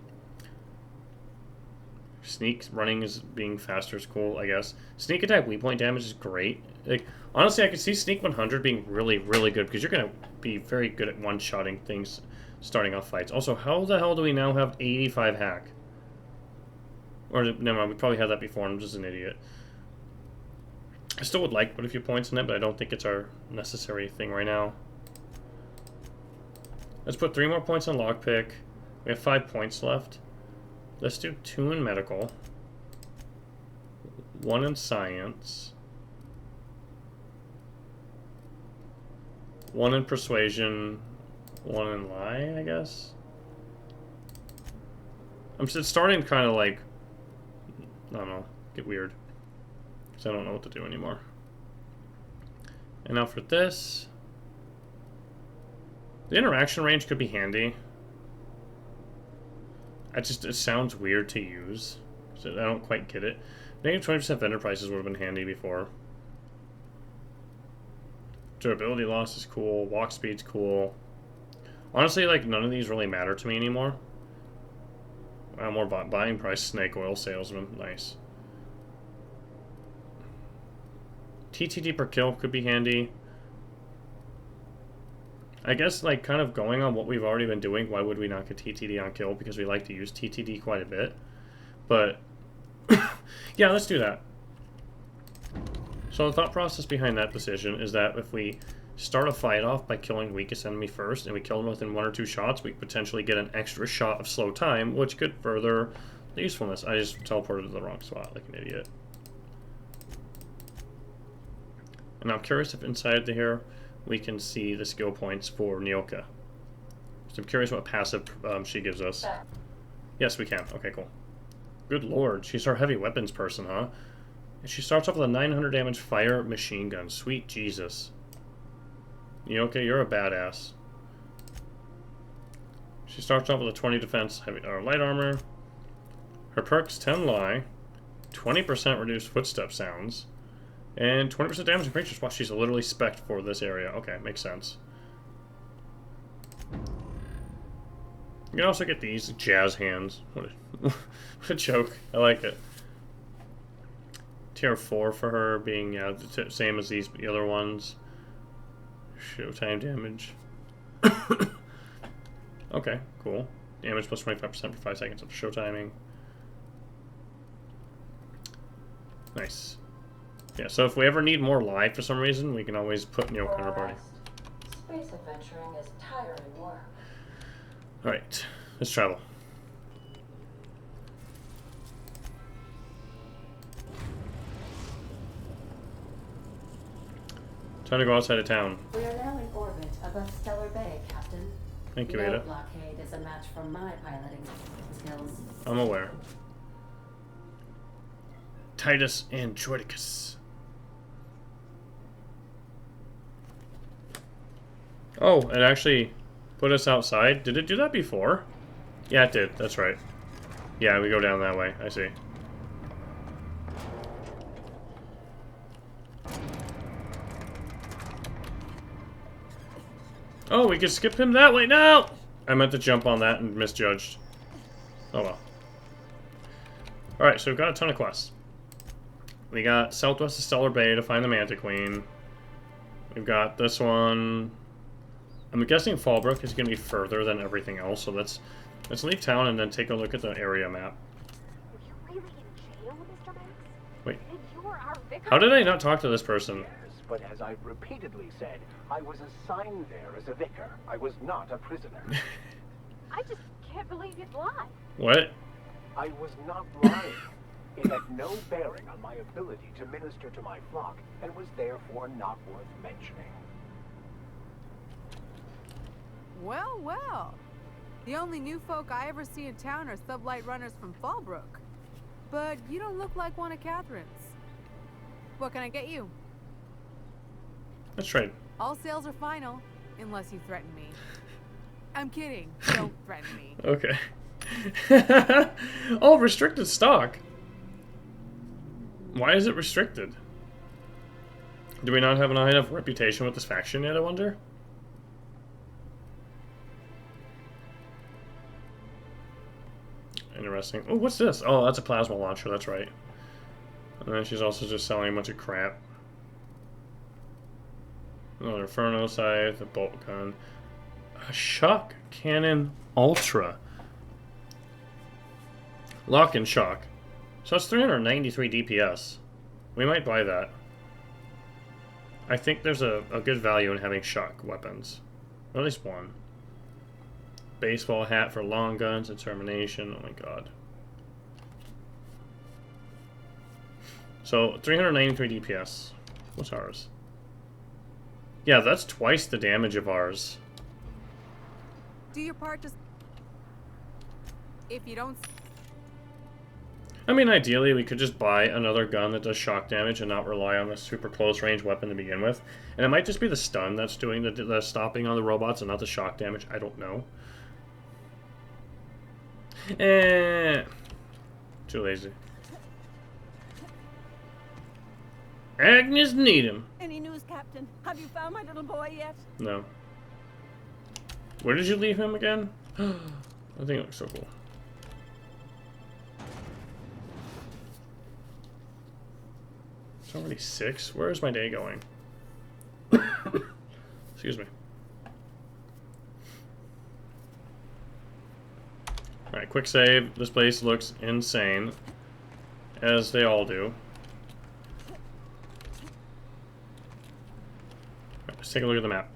Sneak running is being faster is cool, I guess. Sneak attack weak point damage is great. Like, honestly, I could see Sneak 100 being really, really good, because you're going to be very good at one-shotting things starting off fights. Also, how the hell do we now have 85 hack? Or, never mind, we probably had that before, and I'm just an idiot. I still would like to put a few points in it, but I don't think it's our necessary thing right now. Let's put 3 more points on Lockpick. We have 5 points left. Let's do 2 in Medical. 1 in Science. 1 in Persuasion. 1 in Lie, I guess. I'm starting kind of like, I don't know, get weird. Because I don't know what to do anymore. And now for this. The interaction range could be handy. It sounds weird to use. So I don't quite get it. Negative 20% vendor prices would have been handy before. Durability loss is cool. Walk speed's cool. Honestly, like, none of these really matter to me anymore. More buying price, snake oil salesman. Nice. TTD per kill could be handy. I guess, like, kind of going on what we've already been doing, why would we not get TTD on kill? Because we like to use TTD quite a bit. But, yeah, let's do that. So the thought process behind that decision is that if we start a fight off by killing the weakest enemy first, and we kill them within 1 or 2 shots, we potentially get an extra shot of slow time, which could further the usefulness. I just teleported to the wrong spot like an idiot. And I'm curious if inside here we can see the skill points for Nyoka. So I'm curious what passive she gives us. Yes, we can. Okay, cool. Good lord, she's our heavy weapons person, huh? And she starts off with a 900 damage fire machine gun. Sweet Jesus. Nyoka, you're a badass. She starts off with a 20 defense heavy or light armor. Her perks 10 lie, 20% reduced footstep sounds, and 20% damage to creatures. Wow, she's literally spec'd for this area. Okay, makes sense. You can also get these jazz hands. What a joke. I like it. Tier 4 for her, being the same as the other ones. Showtime damage. Okay, cool. Damage plus 25% for 5 seconds of show timing. Nice. Yeah, so if we ever need more live for some reason, we can always put Nyoka in our party. Space adventuring is tiring work. Alright, let's travel. Time to go outside of town. We are now in orbit above Stellar Bay, Captain. Thank you, No Ada. blockade is a match for my piloting skills. I'm aware. Titus Andronicus. Oh, it actually put us outside. Did it do that before? Yeah, it did. That's right. Yeah, we go down that way. I see. Oh, we could skip him that way. No! I meant to jump on that and misjudged. Oh well. Alright, so we've got a ton of quests. We got southwest of Stellar Bay to find the Manta Queen. We've got this one. I'm guessing Fallbrook is going to be further than everything else, so let's leave town and then take a look at the area map. Were you really in jail, Mr. Max? Wait. And you were our vicar? How did I not talk to this person? Yes, but as I've repeatedly said, I was assigned there as a vicar. I was not a prisoner. I just can't believe you'd lie. What? I was not lying. It had no bearing on my ability to minister to my flock, and was therefore not worth mentioning. Well, well. The only new folk I ever see in town are sublight runners from Fallbrook. But you don't look like one of Catherine's. What can I get you? Let's trade. All sales are final, unless you threaten me. I'm kidding. Don't threaten me. Okay. Oh, restricted stock. Why is it restricted? Do we not have an enough reputation with this faction yet, I wonder? Interesting. Oh, what's this? Oh, that's a plasma launcher, that's right. And then she's also just selling a bunch of crap. Another Inferno Scythe, a bolt gun. A Shock Cannon Ultra. Lock and Shock. So it's 393 DPS. We might buy that. I think there's a good value in having shock weapons. Or at least one. Baseball hat for long guns and termination. Oh my god. So 393 DPS. What's ours? Yeah, that's twice the damage of ours. Do your part just... If you don't... I mean, ideally, we could just buy another gun that does shock damage and not rely on a super close range weapon to begin with. And it might just be the stun that's doing the stopping on the robots and not the shock damage. I don't know. Too lazy. Agnes Needham. Any news, Captain? Have you found my little boy yet? No. Where did you leave him again? I think it looks so cool. It's already 6? Where is my day going? Excuse me. Alright, quick save. This place looks insane. As they all do. Alright, let's take a look at the map.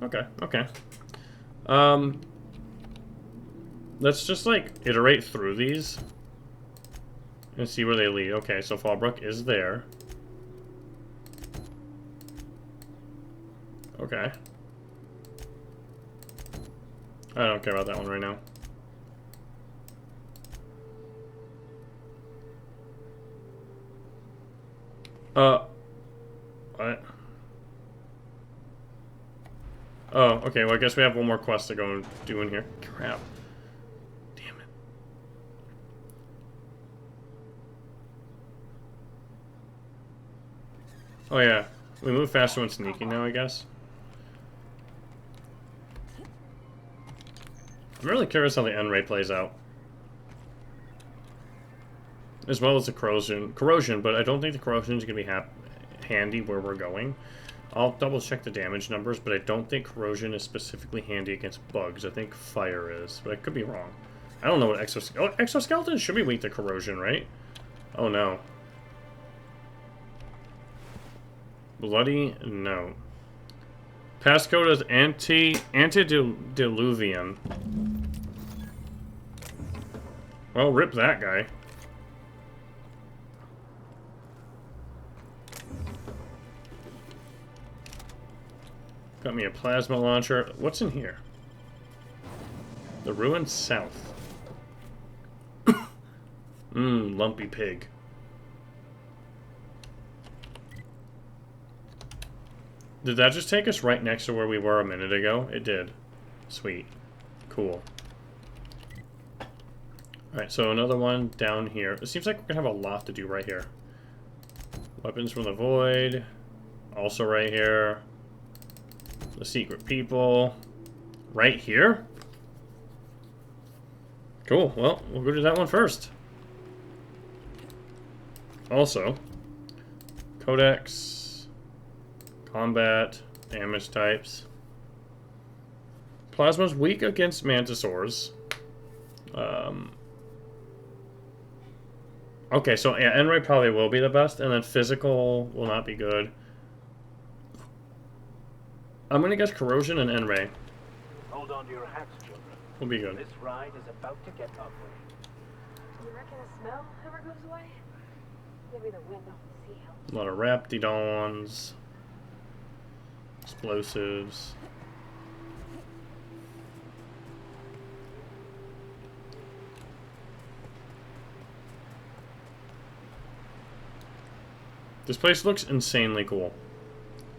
Okay, okay. Let's just, like, iterate through these. And see where they lead. Okay, so Fallbrook is there. Okay. I don't care about that one right now. What? Oh, okay, well I guess we have one more quest to go and do in here. Crap. Damn it. Oh yeah, we move faster when sneaking now, I guess. I'm really curious how the end rate plays out. As well as the corrosion, but I don't think the corrosion is going to be handy where we're going. I'll double check the damage numbers, but I don't think corrosion is specifically handy against bugs. I think fire is, but I could be wrong. I don't know what exoskeletons should be weak to corrosion, right? Oh no. Bloody no. Passcode is antediluvian. Well, rip that guy. Got me a plasma launcher. What's in here? The ruined south. Lumpy pig. Did that just take us right next to where we were a minute ago? It did. Sweet. Cool. Alright, so another one down here. It seems like we're gonna have a lot to do right here. Weapons from the void. Also right here. The secret people. Right here? Cool. Well, we'll go do that one first. Also, codex, combat, damage types. Plasma's weak against mantisaurs. Okay, so yeah, N-ray probably will be the best, and then physical will not be good. I'm gonna guess corrosion and N-ray. Hold on to your hats, children. Will be good. This ride is about to get ugly. Do you reckon the smell ever goes away? Maybe the wind off the sea helps. A lot of raptidons. Explosives. This place looks insanely cool.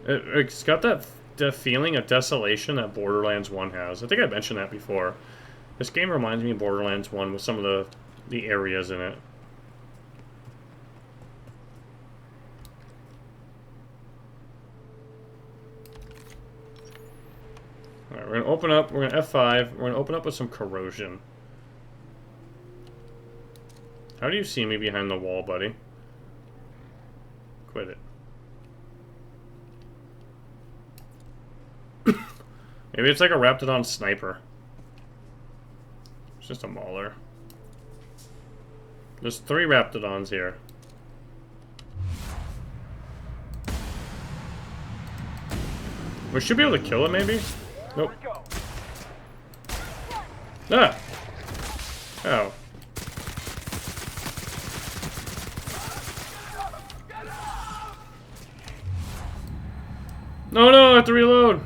It's got that feeling of desolation that Borderlands 1 has. I think I mentioned that before. This game reminds me of Borderlands 1 with some of the areas in it. Alright, we're gonna open up, we're gonna F5, we're gonna open up with some corrosion. How do you see me behind the wall, buddy? Quit it. Maybe it's like a Raptidon sniper. It's just a mauler. There's 3 Raptidons here. We should be able to kill it, maybe? Nope. Ah! Oh. No, I have to reload!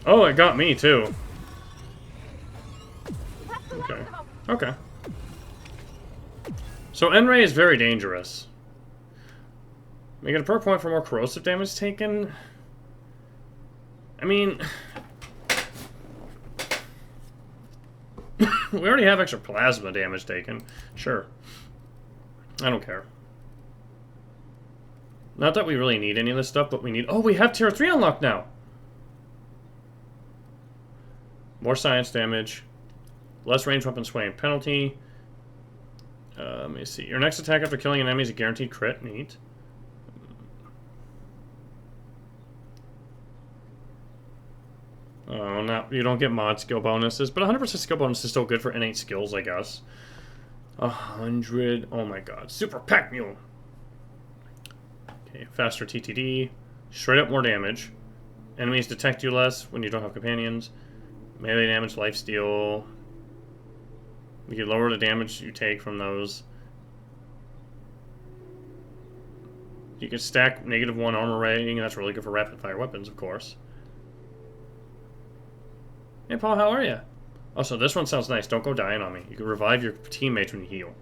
Oh, it got me, too. Okay. Okay. So, N-ray is very dangerous. We get a perk point for more corrosive damage taken. I mean... we already have extra plasma damage taken. Sure. I don't care. Not that we really need any of this stuff, but we need... Oh, we have tier 3 unlocked now! More science damage. Less range weapon swaying penalty. Let me see. Your next attack after killing an enemy is a guaranteed crit. Neat. Oh, no. You don't get mod skill bonuses, but 100% skill bonus is still good for innate skills, I guess. 100. Oh my god. Super Pack Mule. Okay, faster TTD. Straight up more damage. Enemies detect you less when you don't have companions. Melee damage, lifesteal. You can lower the damage you take from those. You can stack -1 armor rating, and that's really good for rapid-fire weapons, of course. Hey, Paul, how are you? Also, this one sounds nice. Don't go dying on me. You can revive your teammates when you heal.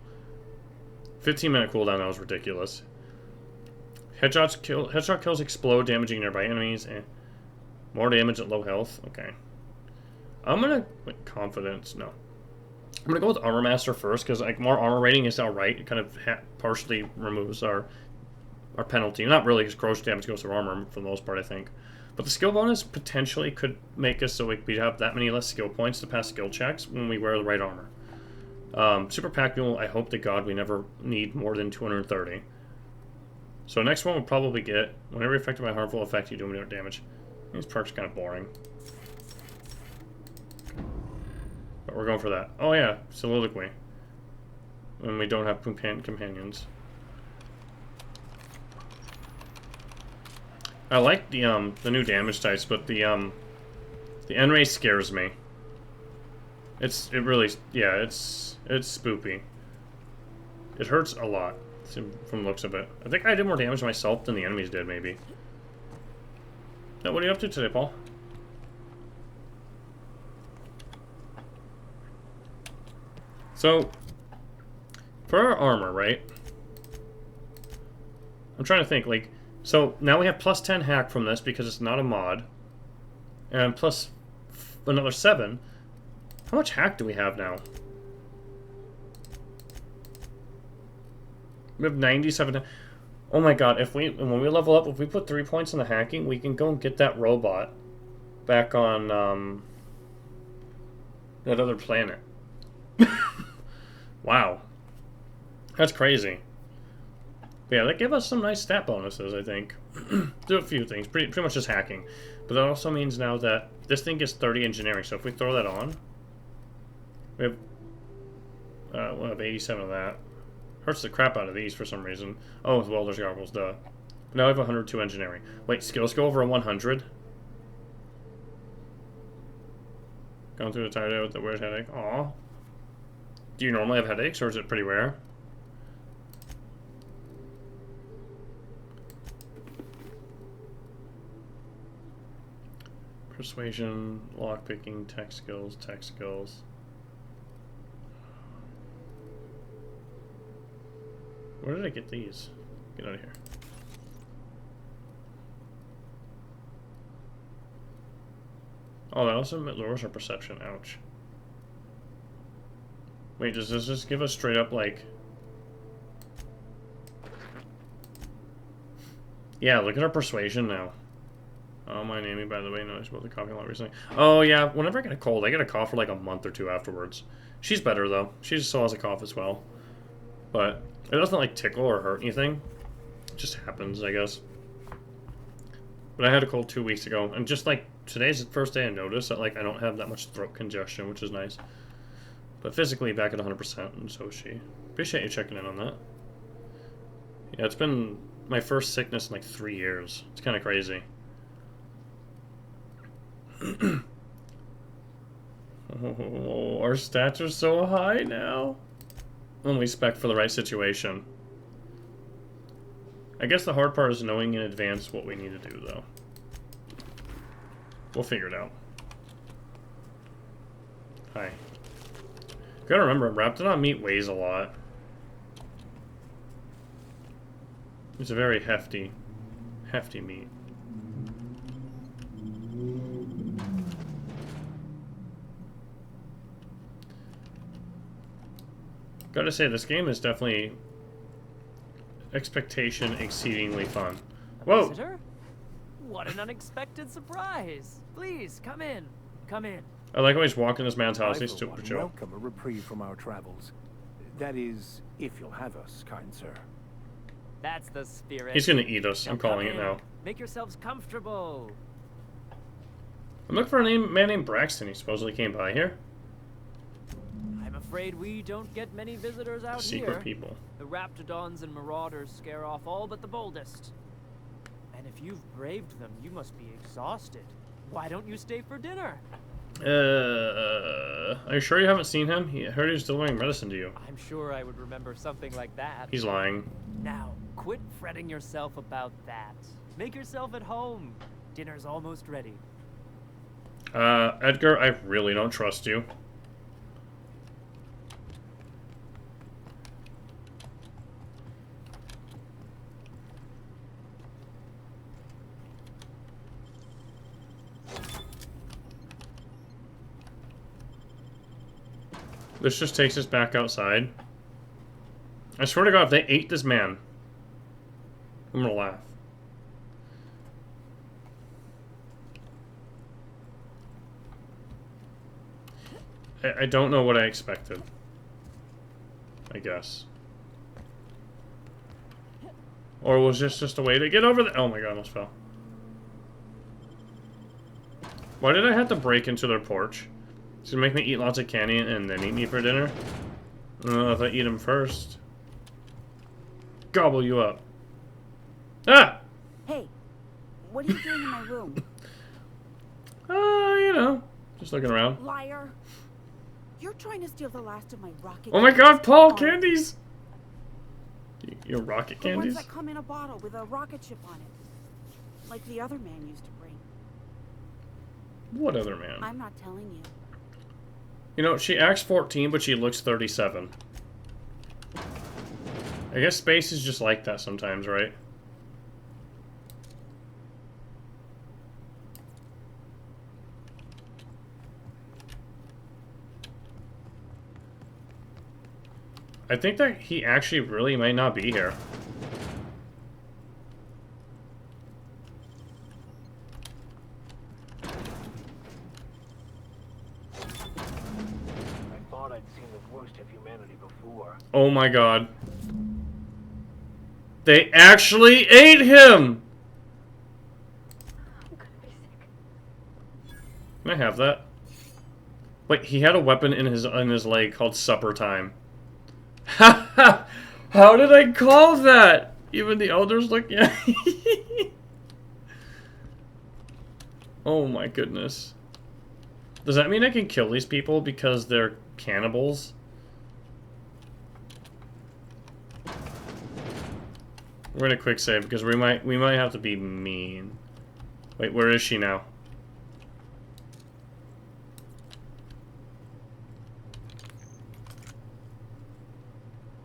15-minute cooldown, that was ridiculous. Headshot kills explode, damaging nearby enemies. More damage at low health. Okay. I'm gonna... Wait, confidence. No. I'm gonna go with Armor Master first, because like more armor rating is alright. It kind of partially removes our penalty. Not really, because corrosion damage goes through armor for the most part, I think. But the skill bonus potentially could make us so we have that many less skill points to pass skill checks when we wear the right armor. Super Pack Mule, I hope to God we never need more than 230. So next one we'll probably get, whenever you're affected by a harmful effect, you do more damage. These perks are kind of boring. But we're going for that. Oh yeah, Soliloquy. When we don't have companions. I like the new damage types, but the N-Ray scares me. It's spoopy. It hurts a lot from the looks of it. I think I did more damage to myself than the enemies did, maybe. Now, what are you up to today, Paul? So, for our armor, right? I'm trying to think, like, so now we have plus 10 hack from this because it's not a mod. And plus another 7. How much hack do we have now? We have 97. Oh my god, when we level up, if we put 3 points in the hacking, we can go and get that robot back on that other planet. Wow. That's crazy. But yeah, that gave us some nice stat bonuses, I think. Do a few things, pretty much just hacking. But that also means now that this thing gets 30 engineering, so if we throw that on, we'll have 87 of that. Hurts the crap out of these for some reason. Oh, with welder's goggles, duh. But now we have 102 engineering. Wait, skills go over a 100? Going through the tire day with the weird headache. Aw. Do you normally have headaches, or is it pretty rare? Persuasion, lockpicking, tech skills, tech skills. Where did I get these? Get out of here. Oh, that also lowers our perception. Ouch. Wait, does this just give us straight up, like... Yeah, look at our persuasion now. Oh, my Amy, by the way, knows about the coughing a lot recently. Oh, yeah, whenever I get a cold, I get a cough for like a month or two afterwards. She's better, though. She still has a cough as well. But it doesn't, like, tickle or hurt anything. It just happens, I guess. But I had a cold 2 weeks ago, and just, like, today's the first day I noticed that, like, I don't have that much throat congestion, which is nice. But physically back at 100%, and so is she. Appreciate you checking in on that. Yeah, it's been my first sickness in, like, 3 years. It's kind of crazy. Oh, our stats are so high now. When we spec for the right situation. I guess the hard part is knowing in advance what we need to do, though. We'll figure it out. Hi. Gotta remember, Raptidon meat weighs a lot. It's a very hefty meat. Gotta say, this game is definitely expectation exceedingly fun. Whoa! Visitor? What an unexpected surprise! Please, come in. Come in. I like how he's walking this man's house. I, He's for super one, chill. welcome a reprieve from our travels. That is, if you'll have us, kind sir. That's the spirit. He's gonna eat us. I'm Come calling it in. now. Make yourselves comfortable. I'm looking for a man named Braxton. He supposedly came by here. I'm afraid we don't get many visitors out Secret here. people. The Raptidons and Marauders scare off all but the boldest. And if you've braved them, you must be exhausted. Why don't you stay for dinner? Are you sure you haven't seen him? I heard he was delivering medicine to you. I'm sure I would remember something like that. He's lying. Now, quit fretting yourself about that. Make yourself at home. Dinner's almost ready. Edgar, I really don't trust you. This just takes us back outside. I swear to God, if they ate this man, I'm gonna laugh. I don't know what I expected. I guess. Or was this just a way to get over the— oh my God, I almost fell. Why did I have to break into their porch? To make me eat lots of candy and then eat me for dinner? I don't know if I eat them first. Gobble you up. Ah! Hey, what are you doing in my room? You know, just looking around. Liar. You're trying to steal the last of my rocket Oh my God, Paul, candies! Your rocket the candies? ones that come in a bottle with a rocket ship on it. Like the other man used to bring. What other man? I'm not telling you. You know, she acts 14, but she looks 37. I guess space is just like that sometimes, right? I think that he actually really might not be here. Oh my God. They actually ate him! Can I have that? Wait, he had a weapon in his leg called supper time. Ha ha! How did I call that? Even the elders look at me. Oh my goodness. Does that mean I can kill these people because they're cannibals? We're gonna quick save because we might have to be mean. Wait, where is she now?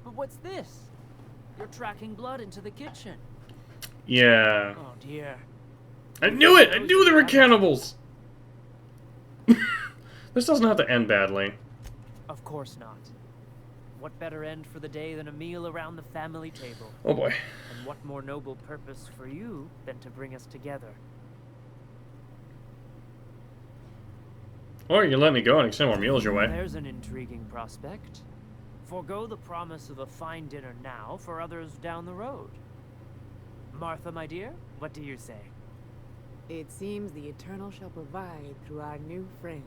But what's this? You're tracking blood into the kitchen. Yeah. Oh dear. I knew it! I knew they were cannibals! This doesn't have to end badly. Of course not. What better end for the day than a meal around the family table? Oh boy. And what more noble purpose for you than to bring us together? Or you can let me go and extend more meals your way. There's an intriguing prospect. Forgo the promise of a fine dinner now for others down the road. Martha, my dear, what do you say? It seems the Eternal shall provide through our new friend.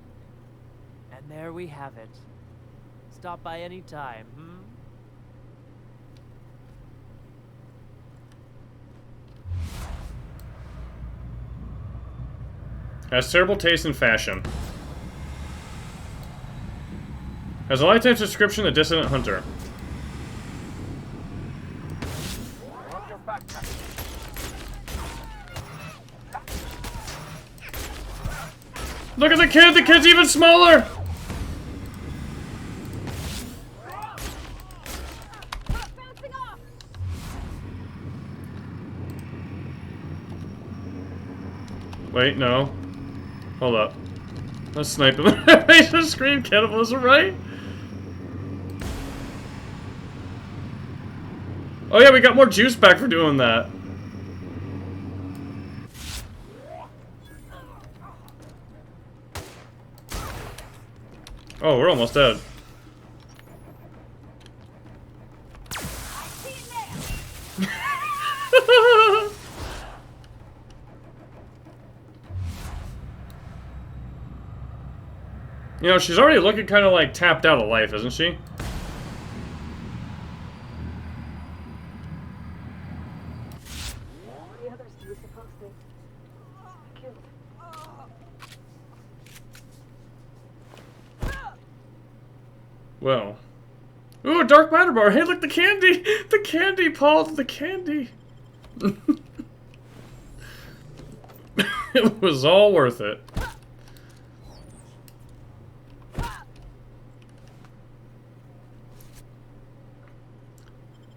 And there we have it. Stop by any time, Has terrible taste in fashion. Has a lifetime subscription to Dissident Hunter. Look at the kid! The kid's even smaller! Wait, no. Hold up. Let's snipe him. They just scream cannibalism, right? Oh yeah, we got more juice back for doing that. Oh, we're almost dead. You know, she's already looking kind of like tapped out of life, isn't she? Well. Ooh, dark matter bar. Hey, look, the candy! The candy, Paul, the candy! It was all worth it.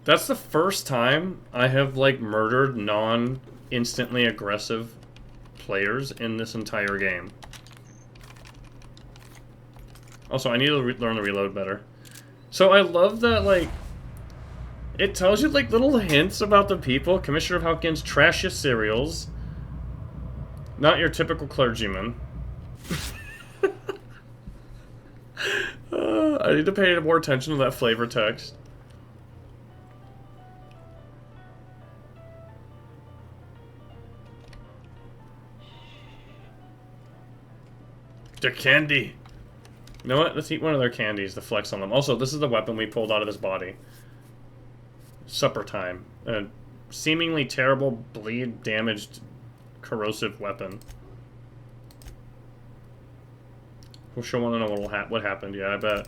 That's the first time I have, like, murdered non-instantly aggressive players in this entire game. Also, I need to learn to reload better. So I love that, like, it tells you, like, little hints about the people. Commissioner of Hawkins, trash your cereals. Not your typical clergyman. I need to pay more attention to that flavor text. Their candy. You know what? Let's eat one of their candies to flex on them. Also, this is the weapon we pulled out of his body. Supper time. A seemingly terrible, bleed, damaged, corrosive weapon. We'll sure want to know what happened. Yeah, I bet.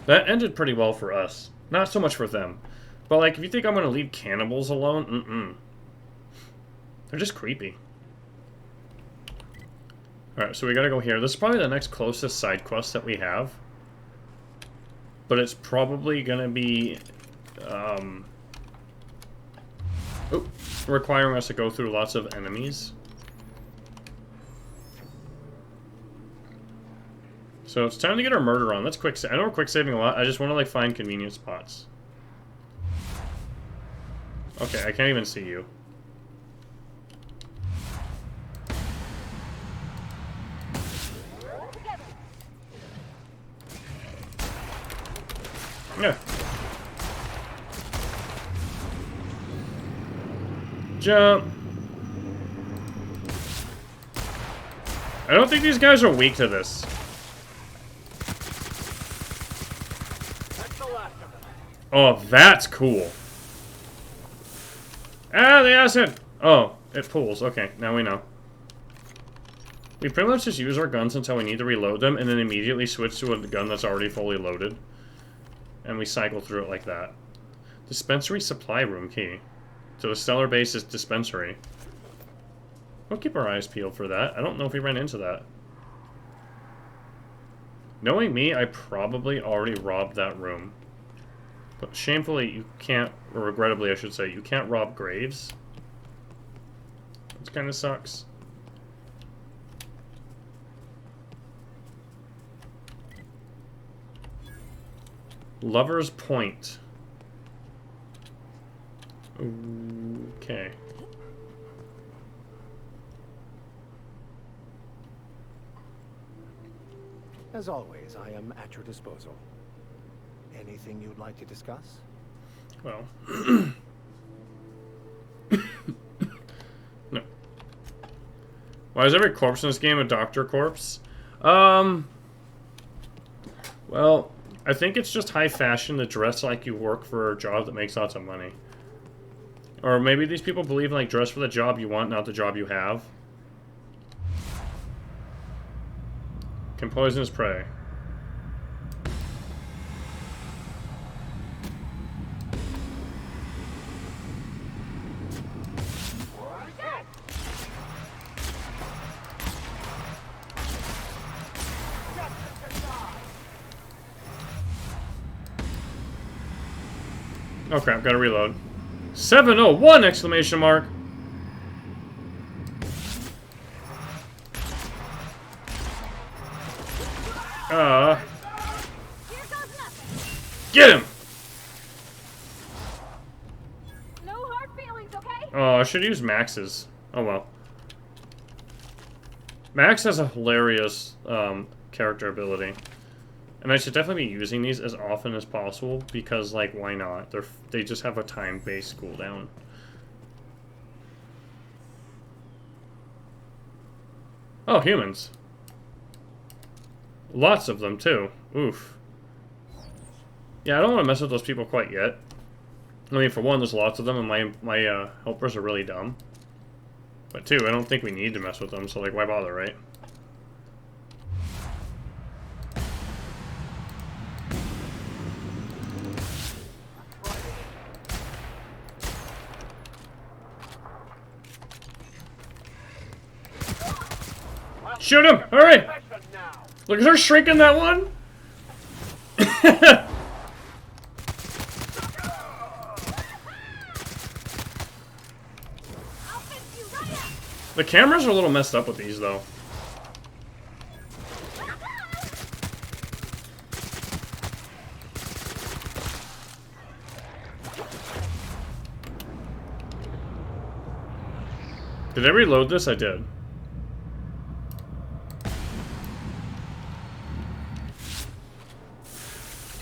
That ended pretty well for us. Not so much for them. But, like, if you think I'm going to leave cannibals alone, they're just creepy. Alright, so we gotta go here. This is probably the next closest side quest that we have. But it's probably gonna be, requiring us to go through lots of enemies. So it's time to get our murder on. Let's quick I know we're quick saving a lot. I just want to, like, find convenient spots. Okay, I can't even see you. Yeah. Jump. I don't think these guys are weak to this. Oh, that's cool. Ah, the acid! Oh, it pulls. Okay, now we know. We pretty much just use our guns until we need to reload them, and then immediately switch to a gun that's already fully loaded. And we cycle through it like that. Dispensary supply room key. So the stellar base is dispensary. We'll keep our eyes peeled for that. I don't know if we ran into that. Knowing me, I probably already robbed that room. But shamefully, you can't, or regrettably I should say, you can't rob graves. Which kind of sucks. Lover's Point. Okay. As always, I am at your disposal. Anything you'd like to discuss? Well. No. Why is every corpse in this game a doctor corpse? Well, I think it's just high fashion to dress like you work for a job that makes lots of money. Or maybe these people believe in, like, dress for the job you want, not the job you have. Can poisonous prey. Oh crap, gotta reload. 701 exclamation mark. Get him! No hard feelings, okay? Oh, I should use Max's. Oh well. Max has a hilarious character ability. And I should definitely be using these as often as possible because, like, why not? They just have a time-based cooldown. Oh, humans. Lots of them, too. Oof. Yeah, I don't want to mess with those people quite yet. I mean, for one, there's lots of them, and my helpers are really dumb. But two, I don't think we need to mess with them, so, like, why bother, right? Shoot him! Hurry! Look at her shrinking that one! The cameras are a little messed up with these, though. Did I reload this? I did.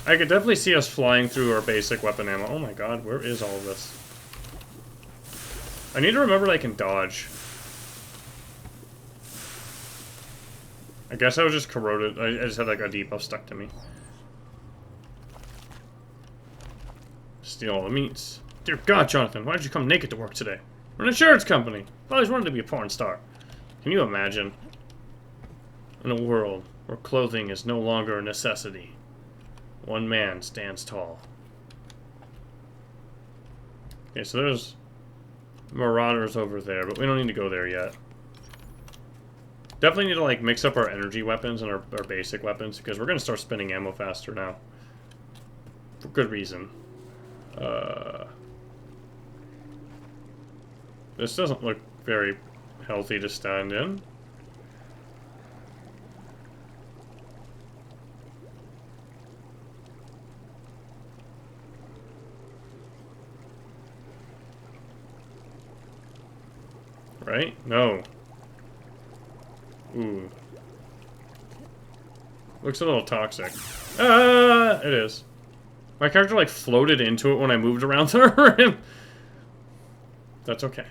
I could definitely see us flying through our basic weapon ammo. Oh my god, where is all of this? I need to remember that I can dodge. I guess I was just corroded. I just had like a debuff stuck to me. Steal all the meats. Dear God, Jonathan, why did you come naked to work today? We're an insurance company. I've always wanted to be a porn star. Can you imagine? In a world where clothing is no longer a necessity, one man stands tall. Okay, so there's marauders over there, but we don't need to go there yet. Definitely need to like mix up our energy weapons and our basic weapons, because we're going to start spinning ammo faster now. For good reason. This doesn't look very healthy to stand in. Right? No. Ooh. Looks a little toxic. Ah! It is. My character like floated into it when I moved around her. That's okay.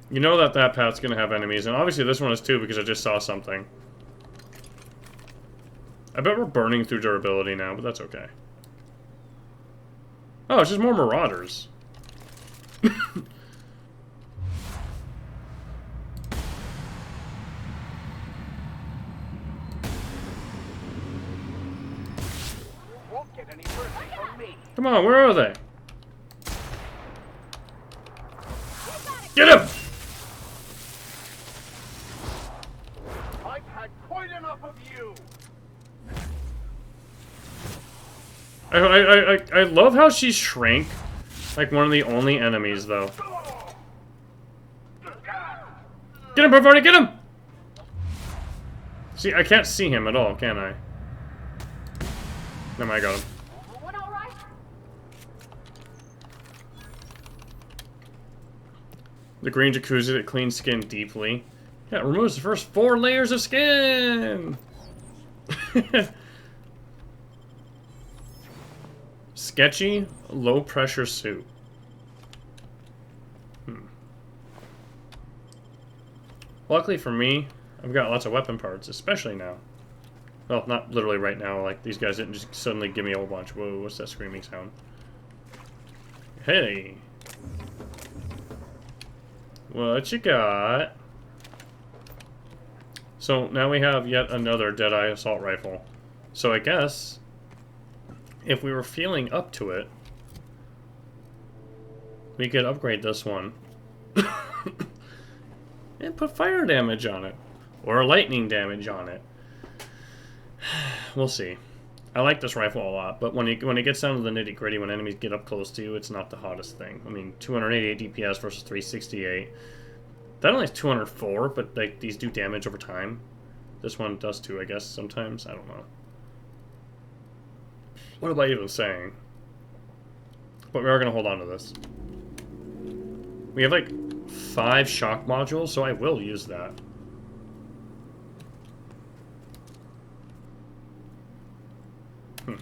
You know that path's gonna have enemies, and obviously this one is too because I just saw something. I bet we're burning through durability now, but that's okay. Oh, it's just more marauders. Come on, where are they? Get him! I've had quite enough of you. I love how she shrank like one of the only enemies, though. Get him, Bavard, get him! See, I can't see him at all, can I? No, I got him. The green jacuzzi that cleans skin deeply. Yeah, it removes the first 4 layers of skin! Sketchy, low-pressure suit. Luckily for me, I've got lots of weapon parts, especially now. Well, not literally right now, like, these guys didn't just suddenly give me a whole bunch. Whoa, what's that screaming sound? Hey! What you got? So, now we have yet another Deadeye assault rifle. So I guess, if we were feeling up to it, we could upgrade this one. And put fire damage on it. Or lightning damage on it. We'll see. I like this rifle a lot, but when it gets down to the nitty-gritty, when enemies get up close to you, it's not the hottest thing. I mean, 288 DPS versus 368. That only has 204, but like these do damage over time. This one does too, I guess, sometimes. I don't know. What am I even saying? But we are going to hold on to this. We have like 5 shock modules, so I will use that. Hmm.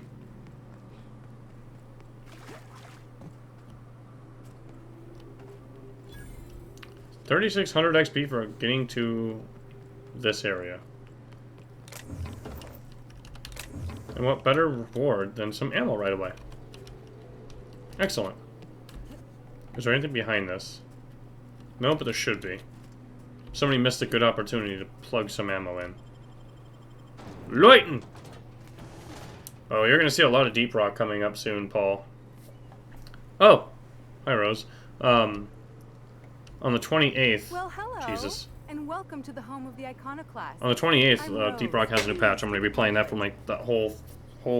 3,600 XP for getting to this area. And what better reward than some ammo right away? Excellent. Is there anything behind this? No, but there should be. Somebody missed a good opportunity to plug some ammo in. Lighten! Oh, you're going to see a lot of deep rock coming up soon, Paul. Oh, hi, Rose. On the 28th... Well, hello, Jesus. and welcome to the home of the Iconoclast. On the 28th, Deep Rock has a new patch. I'm going to be playing that for, like, that whole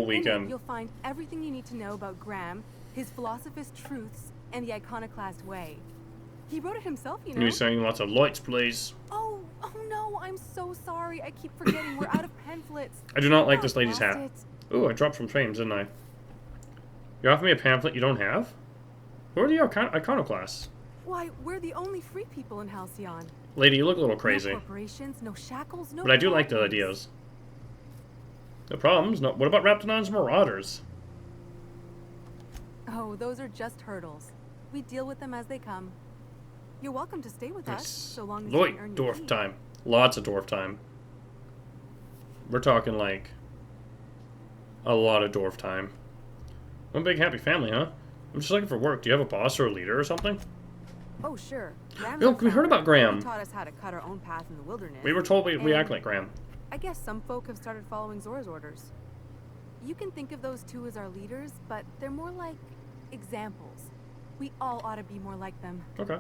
weekend. In it, you'll find everything you need to know about Graham, his philosophist truths, and the Iconoclast way. He wrote it himself, you know. You're saying lots of lights, please. Oh no, I'm so sorry. I keep forgetting we're out of pamphlets. I do not like this lady's hat. Ooh, I dropped some frames, didn't I? You offer me a pamphlet you don't have? Who are the Iconoclasts? Why, we're the only free people in Halcyon. Lady, you look a little crazy. No corporations, no shackles, no but I do like the problems. ideas. The problems? No. What about Raptidon's Marauders? Oh, those are just hurdles. We deal with them as they come. You're welcome to stay with us, so long as you can earn your Dwarf keep. time. Lots of dwarf time. We're talking like a lot of dwarf time. One big happy family, huh? I'm just looking for work. Do you have a boss or a leader or something? Oh, sure. Look, we heard about Graham. He taught us how to cut our own path in the wilderness. We were told we act like Graham. I guess some folk have started following Zora's orders. You can think of those two as our leaders, but they're more like examples. We all ought to be more like them. Okay.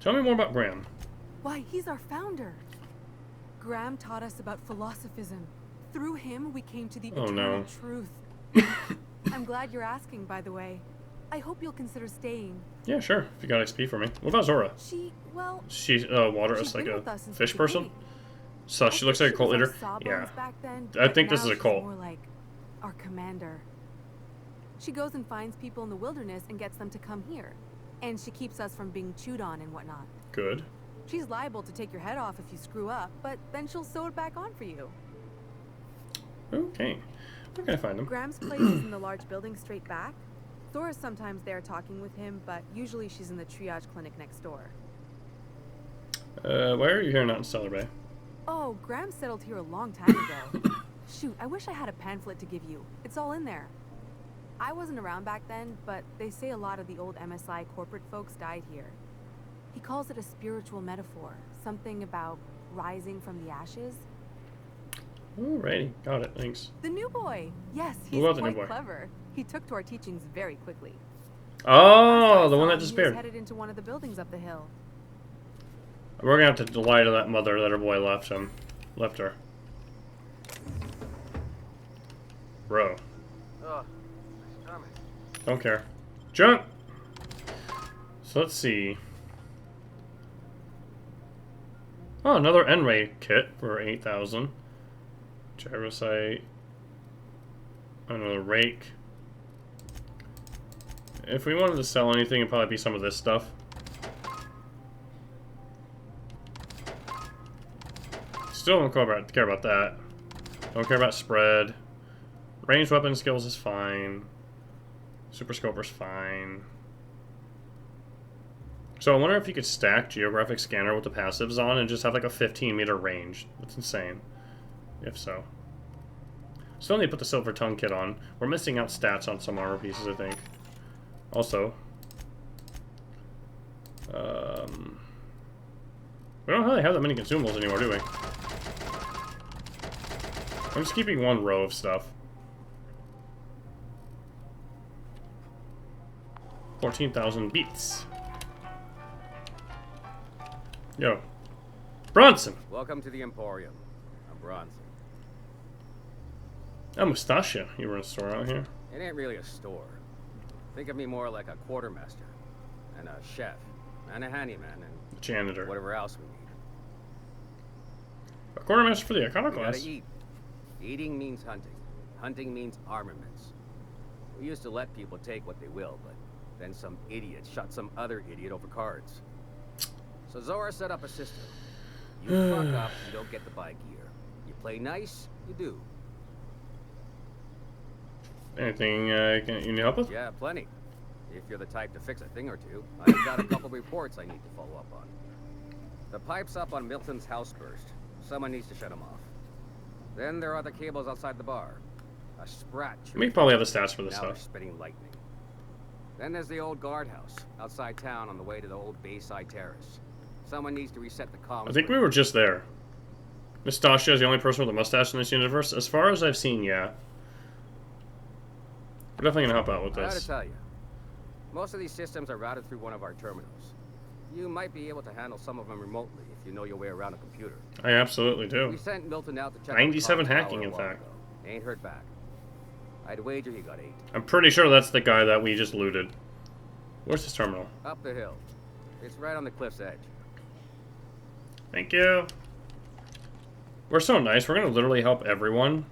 Tell me more about Graham. Why, he's our founder. Graham taught us about philosophism. Through him, we came to the eternal truth. I'm glad you're asking, by the way. I hope you'll consider staying. Yeah, sure. If you got XP for me. What about Zora? She's water us like a fish person? So she looks like a cult leader? Yeah. I think this is a cult. More like our commander. She goes and finds people in the wilderness and gets them to come here. And she keeps us from being chewed on and whatnot. Good. She's liable to take your head off if you screw up, but then she'll sew it back on for you. Okay. Where can I find them? Graham's place is in the large building straight back. Zora's sometimes there talking with him, but usually she's in the triage clinic next door. Why are you here, not in Stellar Bay? Oh, Graham settled here a long time ago. Shoot, I wish I had a pamphlet to give you. It's all in there. I wasn't around back then, but they say a lot of the old MSI corporate folks died here. He calls it a spiritual metaphor, something about rising from the ashes. Alrighty, got it, thanks. The new boy! Yes, he's quite clever. He took to our teachings very quickly. Oh, the one that He was disappeared. headed into one of the buildings up the hill. We're gonna have to lie to that mother that her boy left her. Bro. Don't care. Jump! So let's see. Oh, another N-Ray kit for 8,000. Gyrosite. Another rake. If we wanted to sell anything, it'd probably be some of this stuff. Still don't care about that. Don't care about spread. Ranged weapon skills is fine. Super Scoper's fine. So I wonder if you could stack Geographic Scanner with the passives on and just have like a 15-meter range. That's insane. If so. Still need to put the Silver Tongue kit on. We're missing out stats on some armor pieces, I think. Also, we don't really have that many consumables anymore, do we? I'm just keeping one row of stuff. 14,000 beats. Yo. Bronson! Welcome to the Emporium. I'm Bronson. I'm Mustache. You run a store out here? It ain't really a store. Think of me more like a quartermaster, and a chef, and a handyman, and janitor. Whatever else we need. A quartermaster for the We Iconoclast. gotta eat. Eating means hunting. Hunting means armaments. We used to let people take what they will, but then some idiot shot some other idiot over cards. So Zora set up a system. You fuck up, you don't get to buy gear. You play nice, you do. Anything you need help with? Yeah, plenty. If you're the type to fix a thing or two, I've got a couple reports I need to follow up on. The pipes up on Milton's house burst. Someone needs to shut them off. Then there are the cables outside the bar. A sprat. We probably have the stats for this now stuff. they're spitting lightning. Then there's the old guardhouse outside town on the way to the old Bayside Terrace. Someone needs to reset the comms. I think we were just there. Mustache is the only person with a mustache in this universe. As far as I've seen, yeah. We're definitely gonna help out with I gotta this. tell you, most of these systems are routed through one of our terminals. You might be able to handle some of them remotely if you know your way around a computer. I absolutely We do. sent Milton out to check 97 the comms hacking, tower in a while fact. ago. Ain't heard back. I'd wager he got 8. I'm pretty sure that's the guy that we just looted. Where's his terminal? Up the hill. It's right on the cliff's edge. Thank you. We're so nice. We're gonna literally help everyone.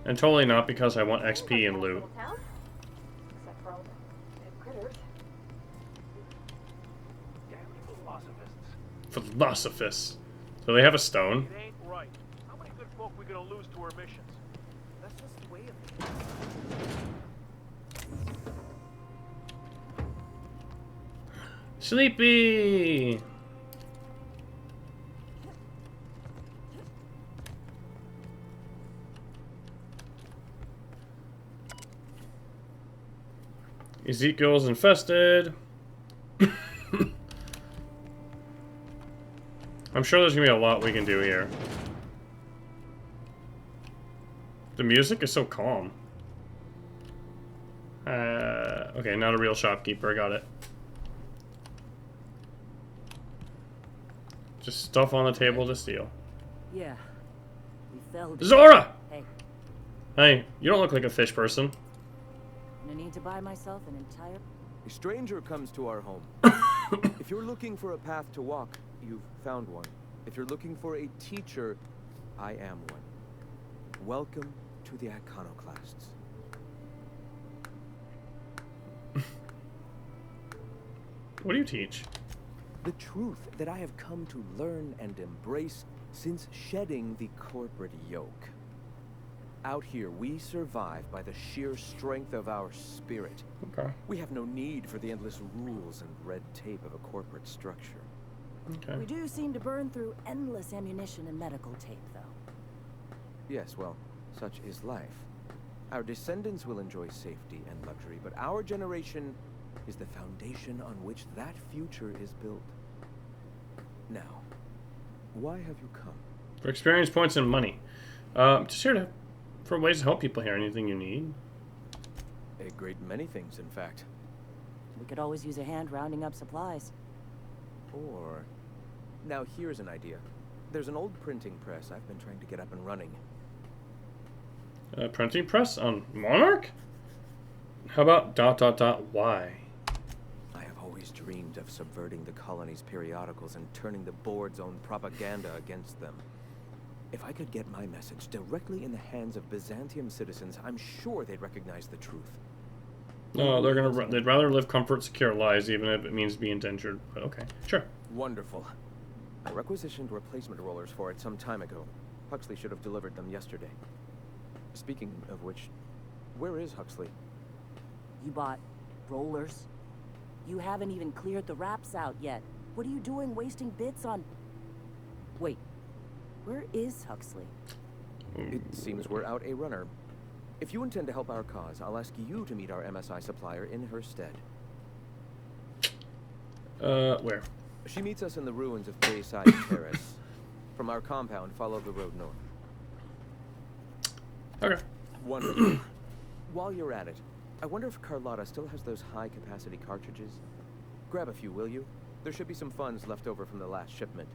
And totally not because I want XP and loot. Except for all the dead critters. Philosophists. So they have a stone. It ain't right. How many good folk we gonna lose to our missions? That's just the way of it. Sleepy! Ezekiel's infested. I'm sure there's gonna be a lot we can do here. The music is so calm. Okay, not a real shopkeeper, got it. Just stuff on the table to steal. Yeah. We fell. Zora! Hey, Hey, you don't look like a fish person. no need to buy myself an entire. A stranger comes to our home. If you're looking for a path to walk, you've found one. If you're looking for a teacher, I am one. Welcome to the Iconoclasts. What do you teach? The truth that I have come to learn and embrace since shedding the corporate yoke. Out here, we survive by the sheer strength of our spirit. Okay. We have no need for the endless rules and red tape of a corporate structure. Okay. We do seem to burn through endless ammunition and medical tape, though. Yes, well, such is life. Our descendants will enjoy safety and luxury, but our generation is the foundation on which that future is built. Now, why have you come? For experience points and money. Just here to, for ways to help people here. Anything you need? A great many things, in fact. We could always use a hand rounding up supplies. Or... Now here's an idea. There's an old printing press I've been trying to get up and running. Printing press on Monarch? How about ... why? I have always dreamed of subverting the colony's periodicals and turning the board's own propaganda against them. If I could get my message directly in the hands of Byzantium citizens, I'm sure they'd recognize the truth. No, they'd rather live comfort, secure lives, even if it means be indentured. But okay, sure. Wonderful. I requisitioned replacement rollers for it some time ago. Huxley should have delivered them yesterday. Speaking of which, where is Huxley? You bought rollers? You haven't even cleared the wraps out yet. What are you doing wasting bits on... Wait, where is Huxley? It seems we're out a runner. If you intend to help our cause, I'll ask you to meet our MSI supplier in her stead. Where? She meets us in the ruins of Bayside Terrace. From our compound, follow the road north. Okay. Wonderful. While you're at it, I wonder if Carlotta still has those high-capacity cartridges? Grab a few, will you? There should be some funds left over from the last shipment.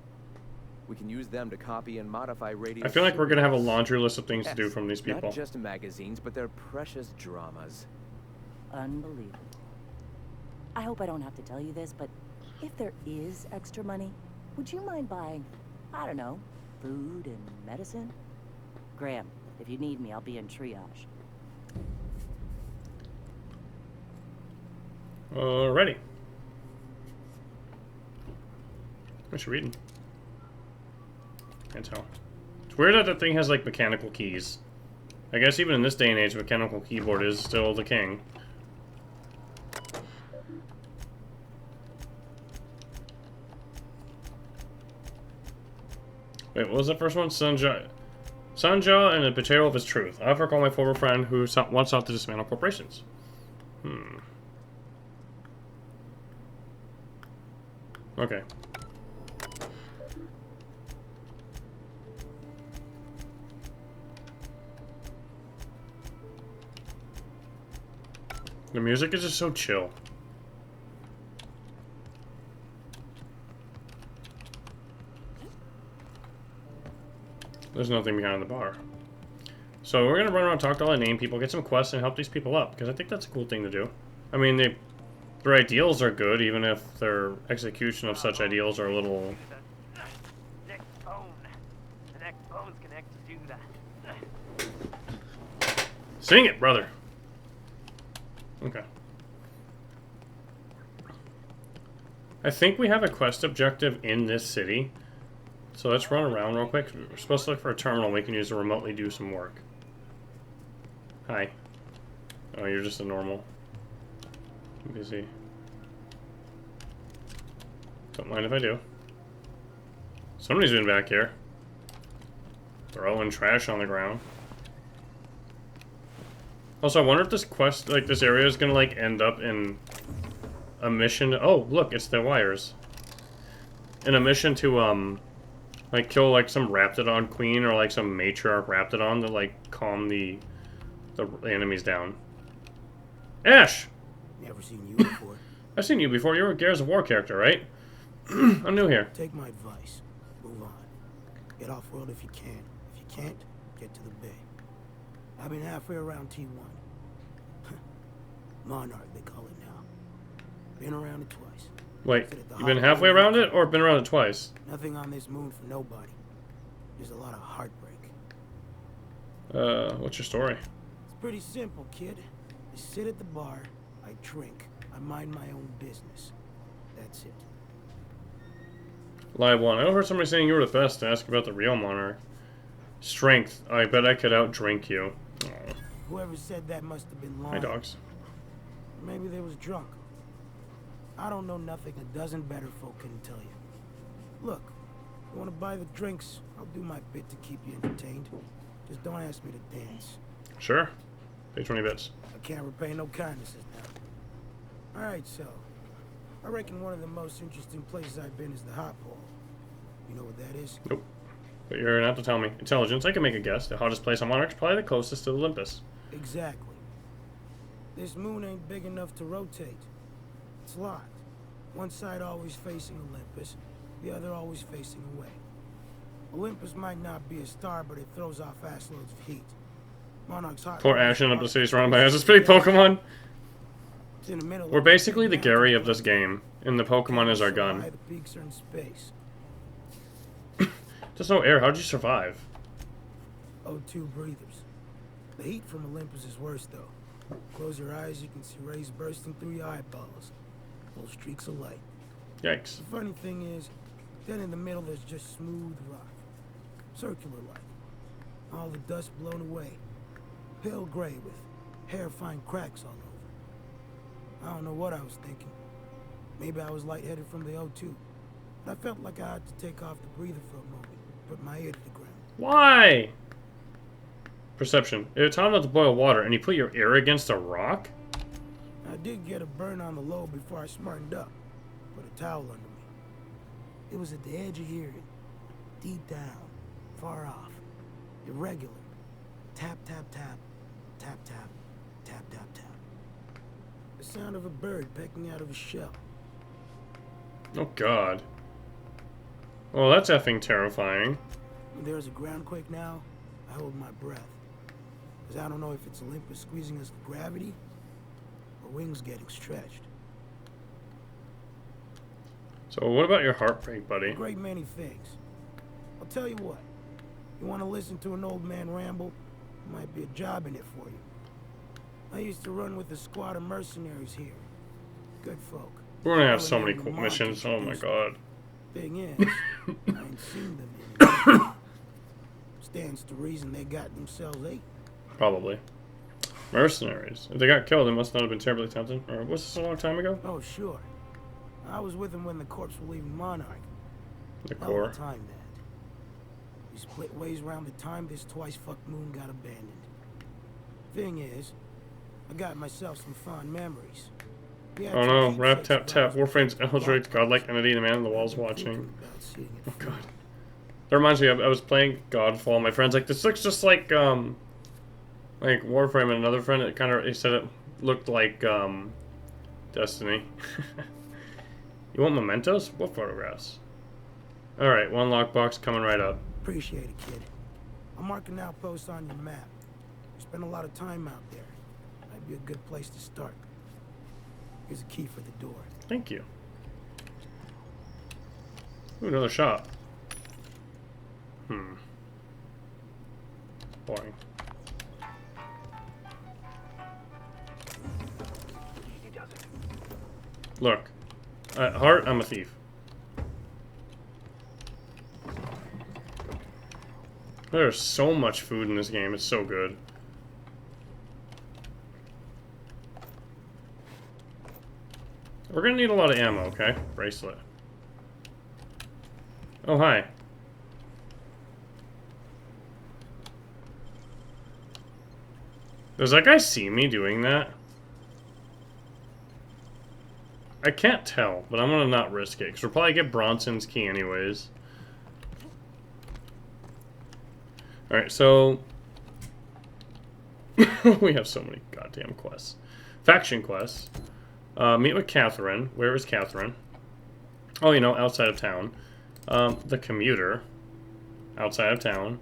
We can use them to copy and modify radio. I feel like we're gonna have a laundry list of things to do from these people. Not just magazines, but their precious dramas. Unbelievable. I hope I don't have to tell you this, but if there is extra money, would you mind buying, I don't know, food and medicine? Graham, if you need me, I'll be in triage. Alrighty. What's she reading? Can't tell. It's weird that the thing has like mechanical keys. I guess even in this day and age, mechanical keyboard is still the king. Wait, what was the first one? Sanja and the betrayal of his truth. I offer call my former friend who once sought to dismantle corporations. Okay. The music is just so chill. There's nothing behind the bar. So we're gonna run around, talk to all the name people, get some quests, and help these people up, because I think that's a cool thing to do. I mean, their ideals are good, even if their execution of such ideals are a little... Next bone. The next bone's connected to that. Sing it, brother! Okay. I think we have a quest objective in this city. So let's run around real quick. We're supposed to look for a terminal we can use to remotely do some work. Hi. Oh, you're just a normal. I'm busy. Don't mind if I do. Somebody's been back here. Throwing trash on the ground. Also, I wonder if this quest, like this area is gonna like end up in a mission. Oh, look, it's the wires. In a mission to like kill like some Raptidon queen or like some matriarch Raptidon to like calm the enemies down. Ash! Never seen you before. I've seen you before. You're a Gears of War character, right? I'm new here. Take my advice. Move on. Get off world if you can. If you can't, get to the bay. I've been halfway around T1. Monarch, they call it now. Been around it twice. Wait, you've been halfway around it or been around it twice? Nothing on this moon for nobody. There's a lot of heartbreak. What's your story? It's pretty simple, kid. I sit at the bar, I drink, I mind my own business. That's it. Live one. I overheard somebody saying you were the best to ask about the real Monarch. Strength. I bet I could outdrink you. Aww. Whoever said that must have been lying. Hi, dogs. Maybe they was drunk. I don't know nothing a dozen better folk can tell you. Look, you want to buy the drinks, I'll do my bit to keep you entertained. Just don't ask me to dance. Sure. Pay 20 bits. I can't repay no kindnesses now. Alright, so. I reckon one of the most interesting places I've been is the Hot Pole. You know what that is? Nope. But you're gonna have to tell me. Intelligence, I can make a guess. The hottest place on Monarch is probably the closest to Olympus. Exactly. This moon ain't big enough to rotate. It's locked. One side always facing Olympus, the other always facing away. Olympus might not be a star, but it throws off assloads of heat. Monarch's hot. Poor Ashen up the city surrounded by us. Pretty Pokemon. It's in the middle. We're basically the Gary of this game, and the Pokemon is our gun. The peaks are in space. There's no air. How'd you survive? O2 breathers. The heat from Olympus is worse, though. Close your eyes, you can see rays bursting through your eyeballs. Little streaks of light. Yikes. The funny thing is, then in the middle there's just smooth rock. Circular light. All the dust blown away. Pale gray with hair-fine cracks all over. I don't know what I was thinking. Maybe I was lightheaded from the O2. But I felt like I had to take off the breather for a moment. Put my ear to the ground. Why? Perception. It's hot enough to boil water, and you put your ear against a rock? I did get a burn on the low before I smartened up. Put a towel under me. It was at the edge of hearing. Deep down. Far off. Irregular. Tap, tap, tap. Tap, tap. Tap, tap, tap. The sound of a bird pecking out of a shell. Oh, God. Well, that's effing terrifying. When there's a groundquake now, I hold my breath. Because I don't know if it's Olympus squeezing us with gravity or wings getting stretched. So what about your heartbreak, buddy? A great many things. I'll tell you what. You want to listen to an old man ramble? There might be a job in it for you. I used to run with a squad of mercenaries here. Good folk. We're gonna have so many cool missions. Oh my God. Thing is, I ain't seen them anymore. Stands to reason they got themselves ate. Probably. Mercenaries. If they got killed, it must not have been terribly tempting. Or was this a long time ago? Oh, sure. I was with them when the corps were leaving Monarch. The Corps. Time that. We split ways around the time this twice-fucked moon got abandoned. Thing is, I got myself some fond memories. Oh no, rap tap tap. Warframe's Eldritch, godlike entity, the man on the wall's watching. Oh God. That reminds me, I was playing Godfall, my friend's like, this looks just like Warframe, and another friend, he said it looked like Destiny. You want mementos? What photographs? Alright, one lockbox coming right up. Appreciate it, kid. I'm marking outposts on your map. You spend a lot of time out there. Might be a good place to start. Here's a key for the door. Thank you. Ooh, another shop. Boring. Look. At heart, I'm a thief. There's so much food in this game. It's so good. We're gonna need a lot of ammo, okay? Bracelet. Oh, hi. Does that guy see me doing that? I can't tell, but I'm gonna not risk it, because we'll probably get Bronson's key anyways. Alright, so... we have so many goddamn quests. Faction quests. Meet with Catherine. Where is Catherine? Oh, you know, outside of town. The Commuter. Outside of town.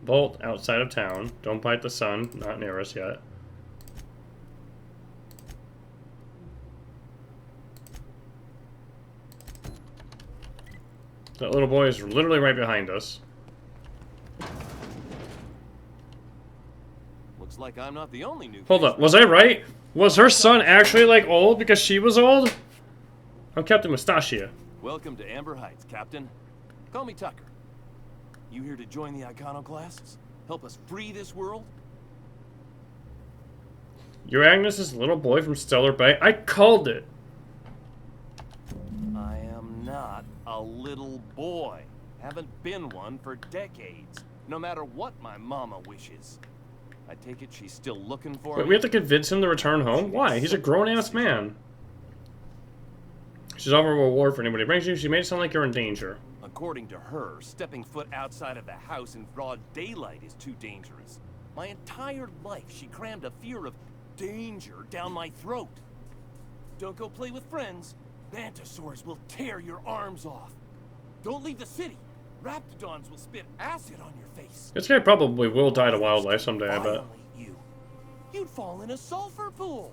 Bolt, outside of town. Don't bite the sun. Not near us yet. That little boy is literally right behind us. Looks like I'm not the only new. Hold up, was I right? Was her son actually like old because she was old? I'm Captain Mustachia. Welcome to Amber Heights, Captain. Call me Tucker. You here to join the Iconoclasts? Help us free this world? You're Agnes's little boy from Stellar Bay. I called it. I am not a little boy. Haven't been one for decades. No matter what my mama wishes. I take it she's still looking for me. Wait, we have to convince him to return home? Why? He's a grown-ass man. She's offering a reward for anybody who brings you. She made it sound like you're in danger. According to her, stepping foot outside of the house in broad daylight is too dangerous. My entire life, she crammed a fear of danger down my throat. Don't go play with friends. Mantisaurs will tear your arms off. Don't leave the city. Raptidons will spit acid on your face. This guy probably will die to wildlife someday, I bet. You'd fall in a sulfur pool.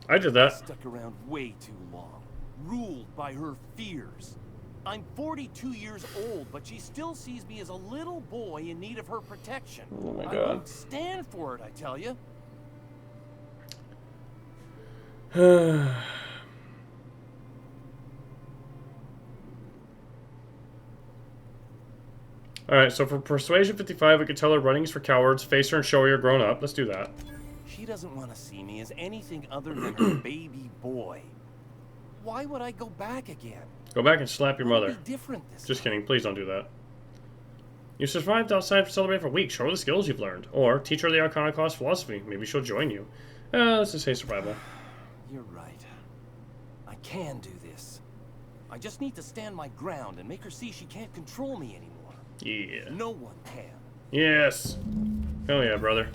I did that. Stuck around way too long, ruled by her fears. I'm 42 years old, but she still sees me as a little boy in need of her protection. Oh my God. I won't stand for it, I tell you. Alright, so for Persuasion 55, we could tell her running's for cowards, face her and show her you're grown up. Let's do that. She doesn't want to see me as anything other than her baby boy. Why would I go back again? Go back and slap your mother. Different this Just kidding, please don't do that. You survived outside Celebrate for weeks. Show her the skills you've learned. Or teach her the Iconoclast philosophy. Maybe she'll join you. Let's just say survival. You're right. I can do this. I just need to stand my ground and make her see she can't control me anymore. Yeah. No one can. Yes. Hell yeah, brother.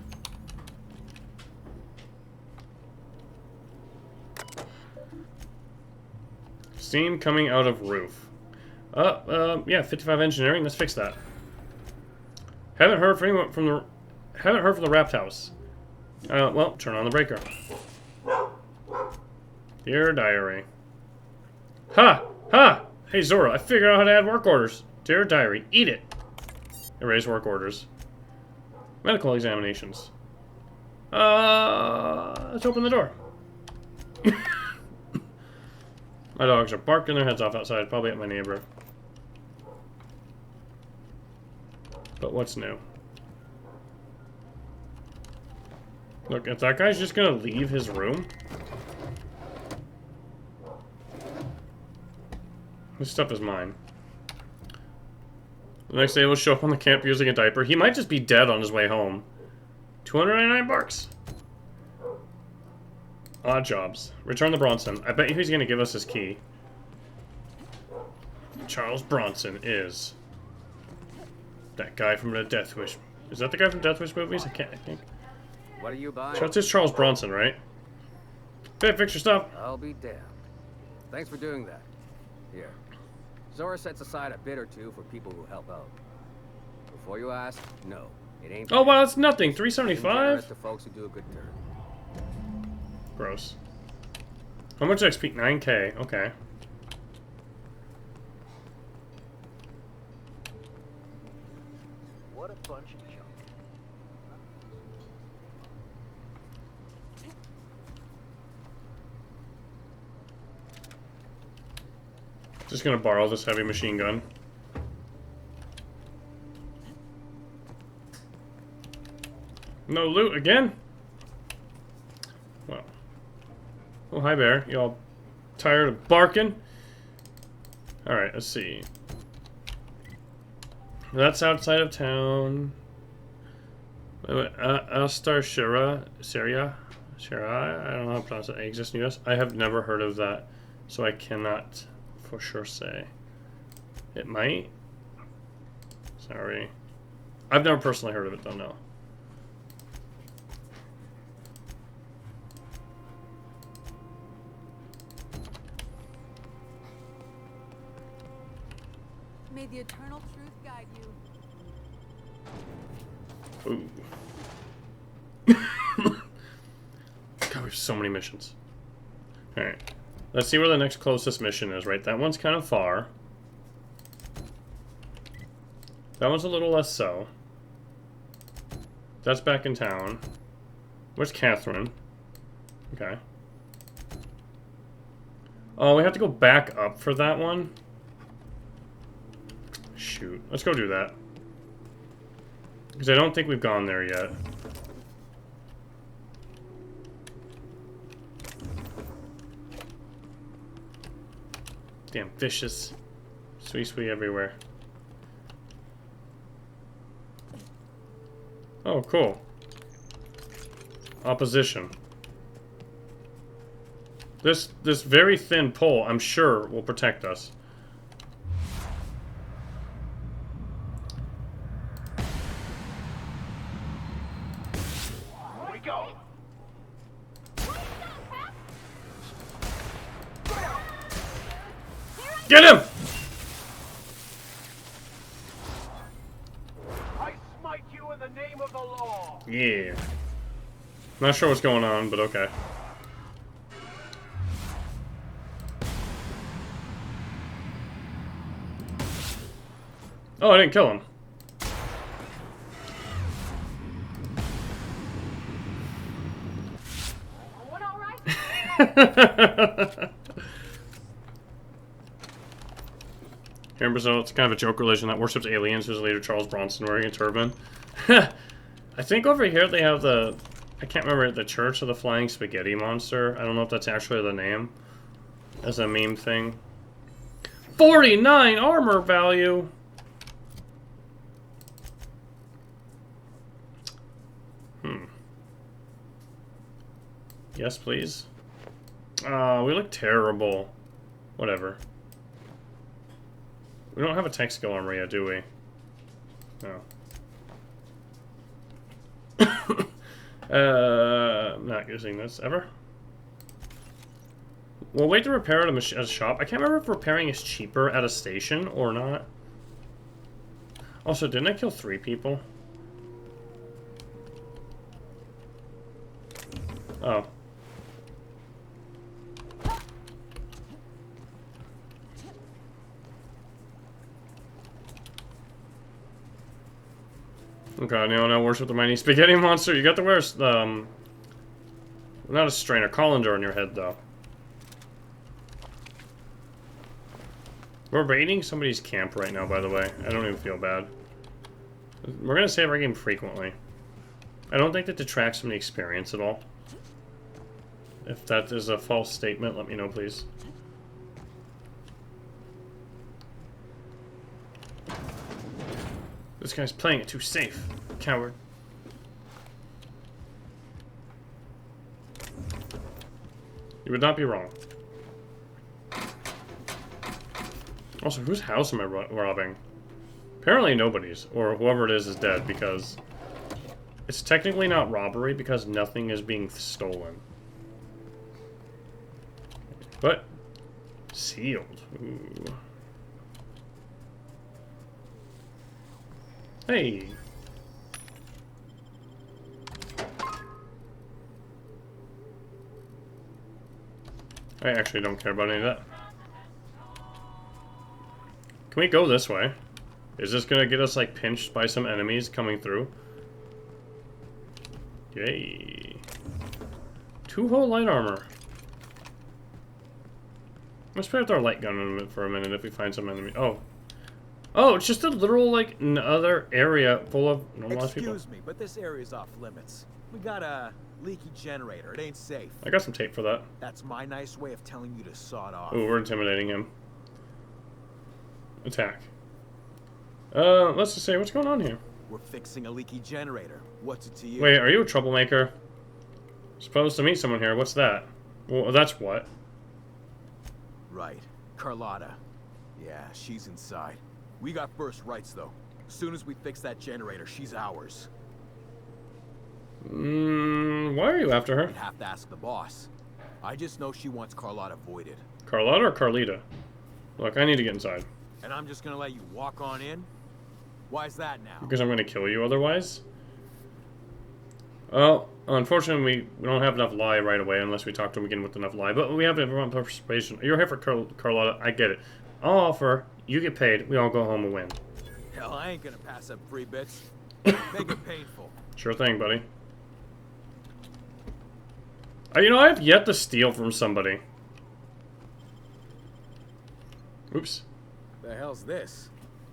Steam coming out of roof. Yeah, 55 engineering. Let's fix that. Haven't heard from anyone from the Rapt House. Well, turn on the breaker. Dear diary. Ha! Ha! Hey Zora, I figured out how to add work orders. Dear diary, eat it. Erase work orders. Medical examinations. Let's open the door. My dogs are barking their heads off outside, probably at my neighbor. But what's new? Look, if that guy's just gonna leave his room... This stuff is mine. The next day he'll show up on the camp using a diaper. He might just be dead on his way home. 299 bucks. Odd jobs. Return the Bronson. I bet you he's gonna give us his key. Charles Bronson is that guy from the Death Wish. Is that the guy from Death Wish movies? I think. What are you buying? So it's just Charles Bronson, right? Okay, fix your stuff. I'll be damned. Thanks for doing that. Here. Zora sets aside a bit or two for people who help out. Before you ask, no, it ain't. Oh wow, that's nothing. Being generous $375. to folks who do a good turn. Gross. How much XP? 9K. Okay. What a bunch of junk. Just gonna borrow this heavy machine gun. No loot again? Well. Oh, hi, Bear. You all tired of barking? Alright, let's see. That's outside of town. Astar Shira? Syria? Shira? I don't know how to pronounce it. It exists in the US. I have never heard of that, so I cannot for sure say. It might? Sorry. I've never personally heard of it, though, no. May the eternal truth guide you. Ooh. God, we have so many missions. Alright. Let's see where the next closest mission is, right? That one's kind of far. That one's a little less so. That's back in town. Where's Catherine? Okay. Oh, we have to go back up for that one? Shoot. Let's go do that. Because I don't think we've gone there yet. Damn fishes. Sweet everywhere. Oh, cool. Opposition. This very thin pole, I'm sure, will protect us. Here we go. Get him! I smite you in the name of the law. Yeah. Not sure what's going on, but okay. Oh, I didn't kill him. What, all right? Here in Brazil, it's kind of a joke religion that worships aliens, whose leader Charles Bronson wearing a turban. I think over here they have the... I can't remember, the Church of the Flying Spaghetti Monster. I don't know if that's actually the name. As a meme thing. 49 armor value! Yes, please. We look terrible. Whatever. We don't have a tech skill armor yet, do we? No. I'm not using this ever. We'll wait to repair at a shop. I can't remember if repairing is cheaper at a station or not. Also, didn't I kill 3 people? Oh. Okay, now worship the mighty spaghetti monster. You got to wear not a strainer, colander on your head though. We're raiding somebody's camp right now, by the way. I don't even feel bad. We're gonna save our game frequently. I don't think that detracts from the experience at all. If that is a false statement, let me know, please. This guy's playing it too safe. Coward. You would not be wrong. Also, whose house am I robbing? Apparently nobody's, or whoever it is dead, because it's technically not robbery because nothing is being stolen. But sealed. Ooh. Hey. I actually don't care about any of that. Can we go this way? Is this gonna get us like pinched by some enemies coming through? Yay. 2-hole light armor. Let's put out our light gun for a minute if we find some enemy. Oh. Oh, it's just a literal, like, another area full of normal people. Excuse me, but this area's off limits. We got a leaky generator. It ain't safe. I got some tape for that. That's my nice way of telling you to saw it off. Ooh, we're intimidating him. Attack. Let's just say, what's going on here? We're fixing a leaky generator. What's it to you? Wait, are you a troublemaker? Supposed to meet someone here. What's that? Well, that's what. Right. Carlotta. Yeah, she's inside. We got first rights, though. As soon as we fix that generator, she's ours. Why are you after her? You'd have to ask the boss. I just know she wants Carlotta voided. Carlotta or Carlita? Look, I need to get inside. And I'm just gonna let you walk on in? Why's that now? Because I'm gonna kill you otherwise? Well, unfortunately, we don't have enough lie right away unless we talk to him again with enough lie. But we have everyone persuasion. You're here for Carlotta. I get it. I'll offer. You get paid. We all go home and win. Hell, I ain't gonna pass up free bits. Make it painful. Sure thing, buddy. You know, I have yet to steal from somebody. Oops. The hell's this?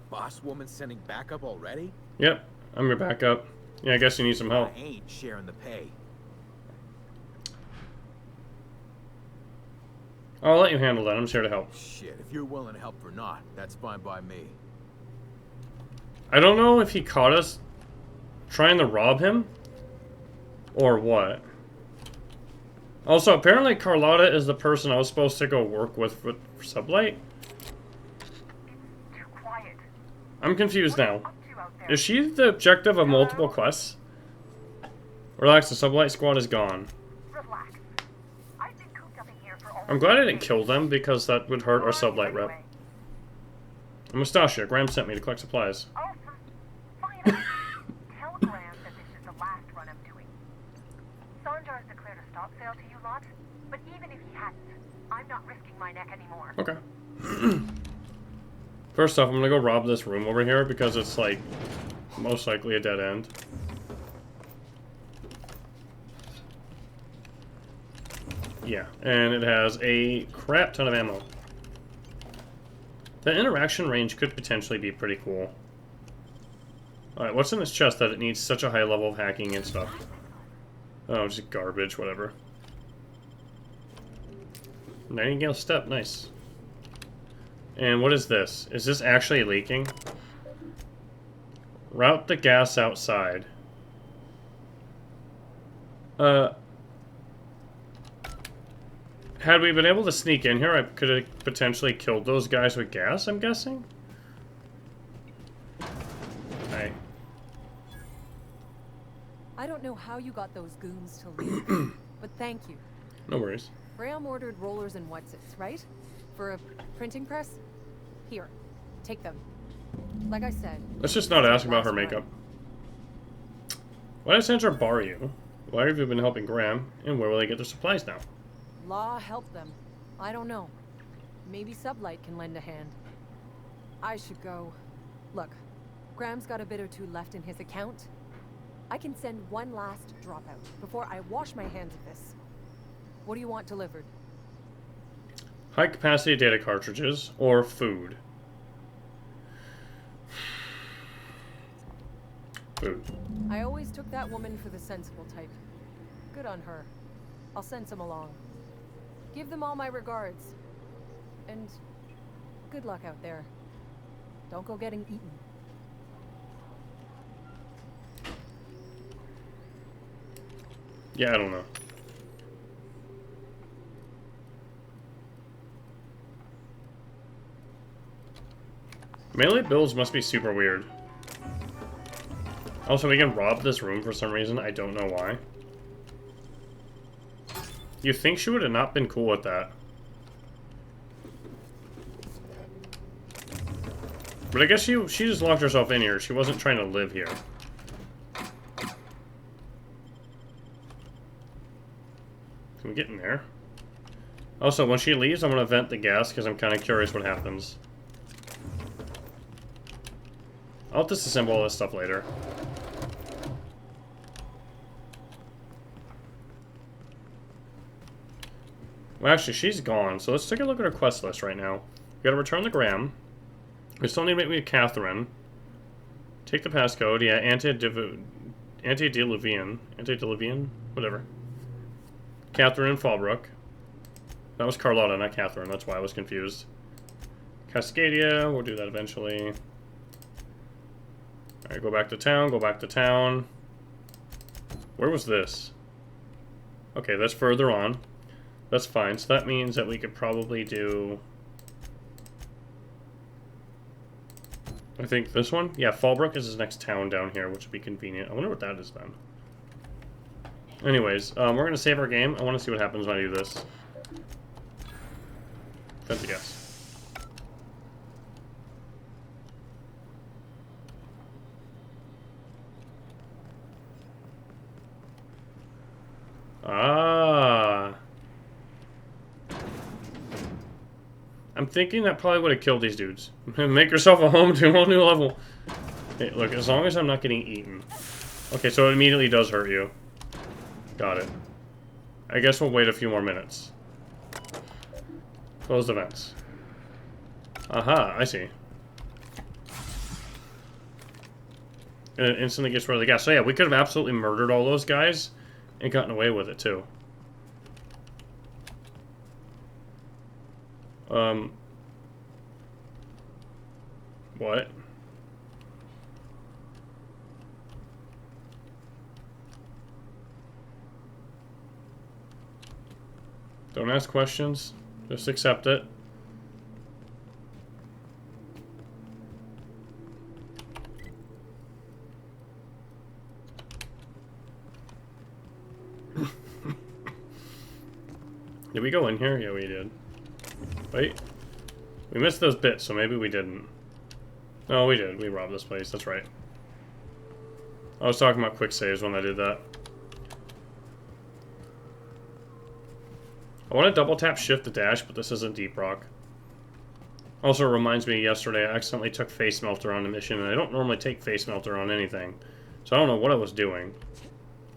Boss woman sending backup already? Yep, I'm your backup. Yeah, I guess you need some help. I ain't sharing the pay. I'll let you handle that. I'm just here to help. Shit, if you're willing to help or not, that's fine by me. I don't know if he caught us trying to rob him or what. Also, apparently Carlotta is the person I was supposed to go work with for Sublight. I'm confused now. Is she the objective of multiple quests? Relax, the Sublight squad is gone. I'm glad I didn't kill them because that would hurt our Sublight rep. I'm Mustache. Graham sent me to collect supplies. Tell Graham that this is the last run I'm doing. Sanjar's declared a stop sale to you lot, but even if he hadn't, I'm not risking my neck anymore. Okay. First off, I'm gonna go rob this room over here because it's like most likely a dead end. Yeah, and it has a crap ton of ammo. The interaction range could potentially be pretty cool. Alright, what's in this chest that it needs such a high level of hacking and stuff? Oh, just garbage, whatever. Nightingale step, nice. And what is this? Is this actually leaking? Route the gas outside. Had we been able to sneak in here, I could have potentially killed those guys with gas, I'm guessing? Hey. I don't know how you got those goons to leave, but thank you. No worries. Graham ordered rollers and whatsits, right? For a printing press? Here, take them. Like I said... Let's just not ask about her makeup. Why did Sandra bar you? Why have you been helping Graham? And where will they get their supplies now? Law help them. I don't know. Maybe Sublight can lend a hand. I should go. Look, Graham's got a bit or two left in his account. I can send one last dropout before I wash my hands of this. What do you want delivered? High capacity data cartridges or food? Food. I always took that woman for the sensible type. Good on her. I'll send some along. Give them all my regards. And good luck out there. Don't go getting eaten. Yeah, I don't know. Melee builds must be super weird. Also, we can rob this room for some reason. I don't know why. You think she would have not been cool with that? But I guess she just locked herself in here. She wasn't trying to live here. Can we get in there? Also, when she leaves, I'm gonna vent the gas because I'm kind of curious what happens. I'll disassemble all this stuff later. Well, actually, she's gone, so let's take a look at her quest list right now. We gotta return the Graham. We still need to meet Catherine. Take the passcode, yeah, Antediluvian? Whatever. Catherine and Fallbrook. That was Carlotta, not Catherine, that's why I was confused. Cascadia, we'll do that eventually. Alright, go back to town, go back to town. Where was this? Okay, that's further on. That's fine, so that means that we could probably do... I think this one? Yeah, Fallbrook is his next town down here, which would be convenient. I wonder what that is then. Anyways, we're going to save our game. I want to see what happens when I do this. That's a guess. Ah. I'm thinking that probably would have killed these dudes. Make yourself a home to a whole new level. Hey, look, as long as I'm not getting eaten. Okay, so it immediately does hurt you. Got it. I guess we'll wait a few more minutes. Close the vents. Aha, I see. And it instantly gets rid of the gas. So yeah, we could have absolutely murdered all those guys and gotten away with it too. What? Don't ask questions. Just accept it. Did we go in here? Yeah, we did. Wait. We missed those bits, so maybe we didn't. No, we did. We robbed this place. That's right. I was talking about quick saves when I did that. I want to double tap shift to dash, but this isn't Deep Rock. Also reminds me, yesterday I accidentally took Face Melter on a mission, and I don't normally take Face Melter on anything. So I don't know what I was doing.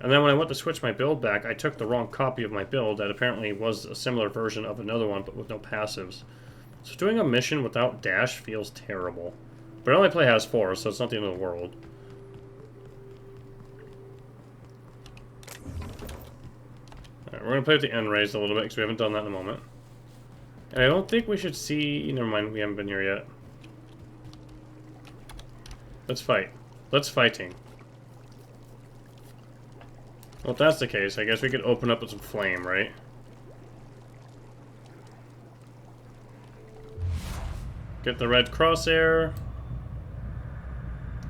And then when I went to switch my build back, I took the wrong copy of my build that apparently was a similar version of another one, but with no passives. So doing a mission without dash feels terrible. But I only play Has 4, so it's not the end of the world. Alright, we're going to play with the end raised a little bit, because we haven't done that in a moment. And I don't think we should see... Never mind, we haven't been here yet. Let's fight. Let's fighting. Well, if that's the case, I guess we could open up with some flame, right? Get the red crosshair.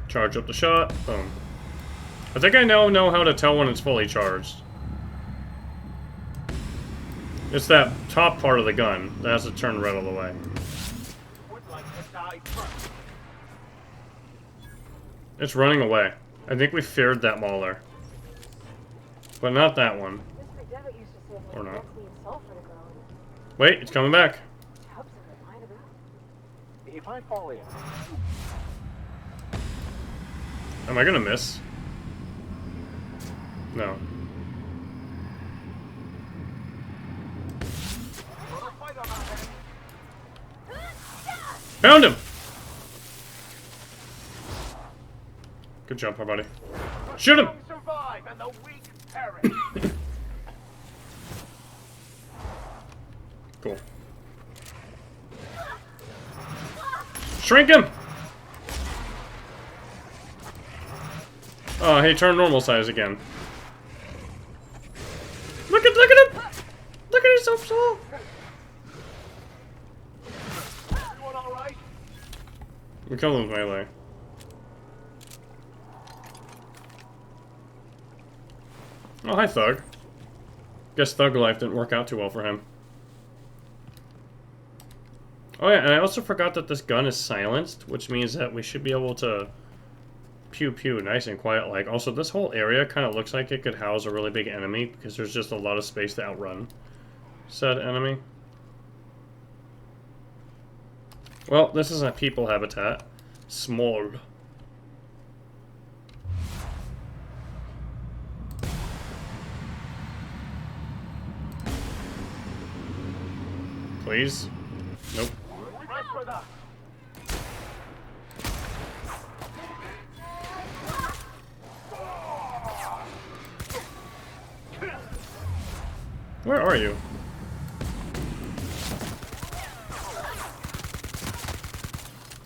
Charge up the shot. Boom. I think I now know how to tell when it's fully charged. It's that top part of the gun that has to turn red all the way. It's running away. I think we feared that mauler. But not that one. Or not. Wait, it's coming back. If I fall in. Am I gonna miss? No. Found him! Good job, my buddy. Shoot him! Survive and the weak perish. Cool. Shrink him! Oh, hey, turn normal size again. Look at him! Look at himself so. Everyone all right? We killed him with melee. Oh, hi, Thug. Guess Thug life didn't work out too well for him. Oh yeah, and I also forgot that this gun is silenced, which means that we should be able to pew pew nice and quiet like. Also, this whole area kind of looks like it could house a really big enemy because there's just a lot of space to outrun said enemy. Well, this is a people habitat. Small. Please? Nope. Where are you?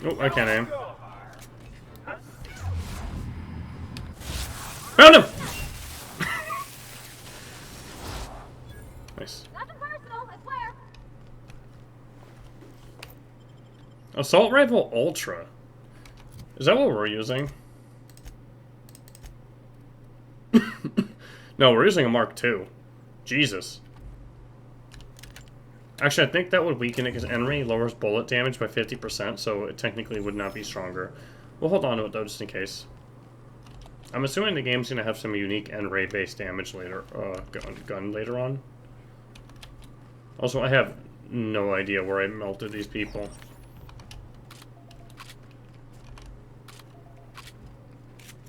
Oh, I can't aim. Found him! Nice. Nothing personal, I swear. Assault Rifle Ultra. Is that what we're using? No, we're using a Mark II. Jesus. Actually, I think that would weaken it because Enry lowers bullet damage by 50%, so it technically would not be stronger. We'll hold on to it though, just in case. I'm assuming the game's gonna have some unique Enray based damage later, gun later on. Also, I have no idea where I melted these people.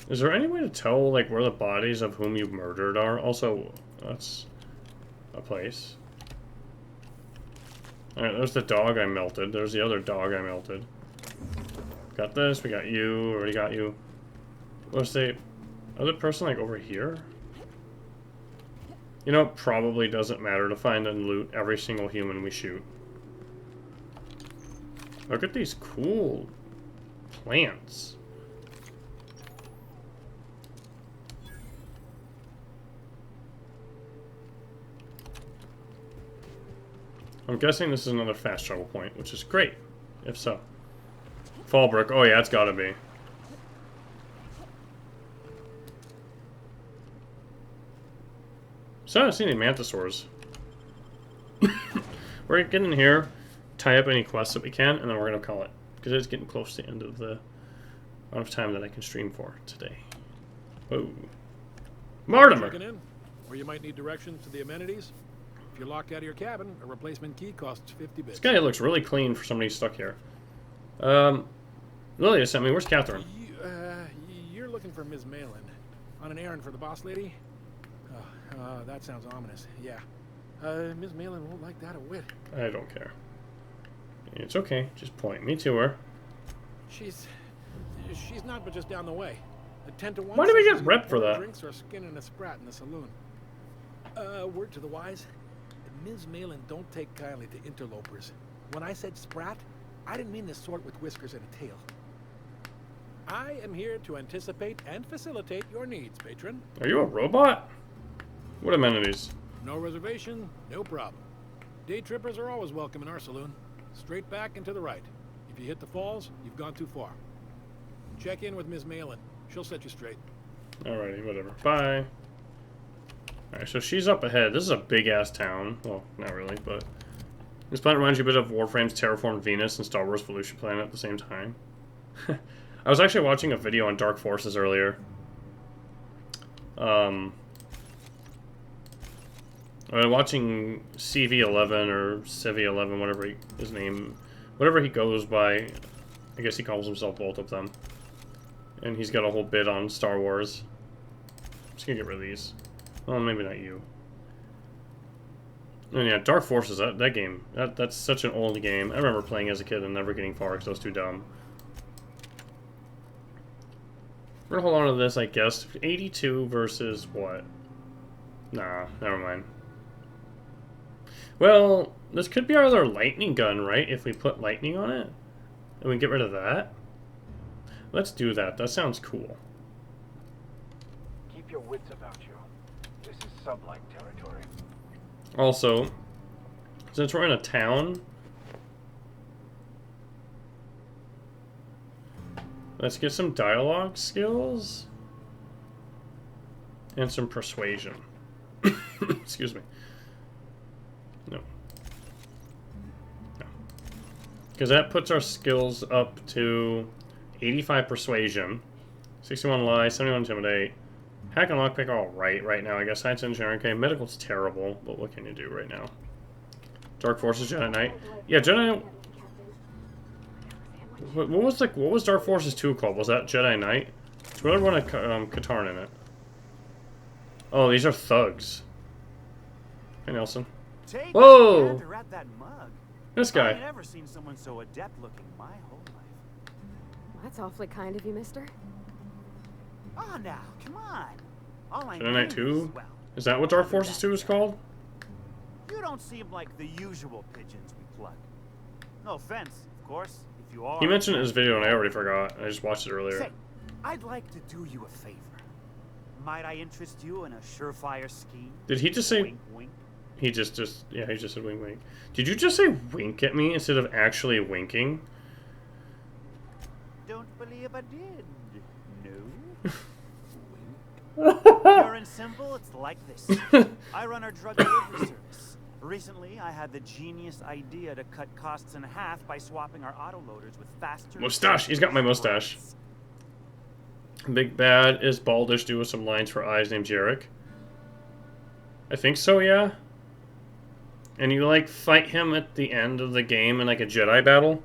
Is there any way to tell, like, where the bodies of whom you murdered are? Also, that's a place. Alright, there's the dog I melted. There's the other dog I melted. Got this, we got you, already got you. Was the other person, like, over here? You know, it probably doesn't matter to find and loot every single human we shoot. Look at these cool plants. I'm guessing this is another fast travel point, which is great, if so. Fallbrook, oh yeah, it's gotta be. So I haven't seen any mantisaurs. We're gonna get in here, tie up any quests that we can, and then we're gonna call it. Because it's getting close to the end of the amount of time that I can stream for today. Whoa. Mortimer! Checking in, or you might need directions to the amenities. If you're locked out of your cabin, a replacement key costs 50 bits. This guy looks really clean for somebody stuck here. Lilia sent me. Where's Catherine? You're looking for Ms. Malin. On an errand for the boss lady? That sounds ominous. Yeah. Ms. Malin won't like that a whit. I don't care. It's okay. Just point me to her. She's not but just down the way. A 10 to 1. Why did we get rep for that? Drinks or skinning a sprat in the saloon. Word to the wise. Ms. Malin don't take kindly to interlopers. When I said sprat, I didn't mean the sort with whiskers and a tail. I am here to anticipate and facilitate your needs, patron. Are you a robot? What amenities? No reservation, no problem. Day trippers are always welcome in our saloon. Straight back and to the right. If you hit the falls, you've gone too far. Check in with Ms. Malin. She'll set you straight. Alrighty, whatever. Bye. Alright, so she's up ahead. This is a big-ass town. Well, not really, but... This planet reminds you a bit of Warframe's Terraform Venus and Star Wars Evolution Planet at the same time. I was actually watching a video on Dark Forces earlier. I was watching CV11 or Civi11, whatever his name... Whatever he goes by. I guess he calls himself both of them. And he's got a whole bit on Star Wars. I'm just gonna get rid of these. Well, maybe not you. And yeah, Dark Forces, that game, that's such an old game. I remember playing as a kid and never getting far because I was too dumb. We're gonna hold on to this, I guess. 82 versus what? Nah, never mind. Well, this could be our other lightning gun, right? If we put lightning on it? And we get rid of that? Let's do that. That sounds cool. Keep your wits about you. This is sublight territory. Also, since we're in a town, let's get some dialogue skills and some persuasion. Excuse me. No. No. Because that puts our skills up to 85 persuasion, 61 lie, 71 intimidate. Hack and lockpick all right now. I guess science engineering. Okay, medical's terrible, but what can you do right now? Dark Forces, Jedi Knight. Yeah, Jedi. What was Dark Forces 2 called? Was that Jedi Knight? It's really one of Katarn in it. Oh, these are thugs. Hey, Nelson. Whoa! At that mug. This guy. I've never seen someone so adept looking my whole life. That's awfully kind of you, mister. Oh, now, come on. All I Jedi Knight need 2? well, Is that what Dark Forces 2 is called? You don't seem like the usual pigeons we pluck. No offense, of course, if you are. He mentioned it in his video and I already forgot. I just watched it earlier. Say, I'd like to do you a favor. Might I interest you in a surefire scheme? Did he just say... Wink, wink. He just said wink wink. Did you just say wink at me instead of actually winking? Don't believe I did. No. Pure and simple, it's like this. I run our drug delivery service. Recently, I had the genius idea to cut costs in half by swapping our autoloaders with faster... Mustache! He's got my mustache. Big Bad is baldish due with some lines for eyes named Jarek. I think so, yeah. And you, like, fight him at the end of the game in, like, a Jedi battle.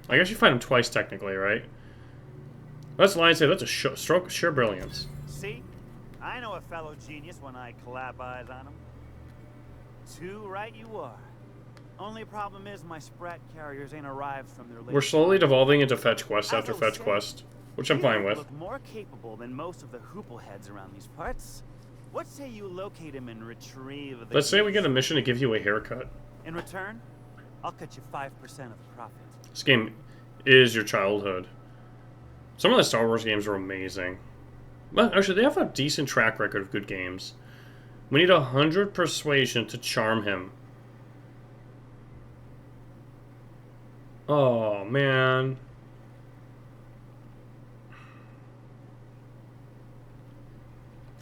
I guess you fight him twice, technically, right? That's the line say, that's a stroke of sheer brilliance. See? I know a fellow genius when I clap eyes on him. Too right you are. Only problem is my Sprat carriers ain't arrived from their... We're slowly devolving into fetch quest after fetch quest, which I'm fine with. Look more capable than most of the hoople heads around these parts. What say you locate him and retrieve the... Let's say we get a mission to give you a haircut. In return, I'll cut you 5% of the profit. This game is your childhood. Some of the Star Wars games are amazing. But actually, they have a decent track record of good games. We need 100 persuasion to charm him. Oh, man.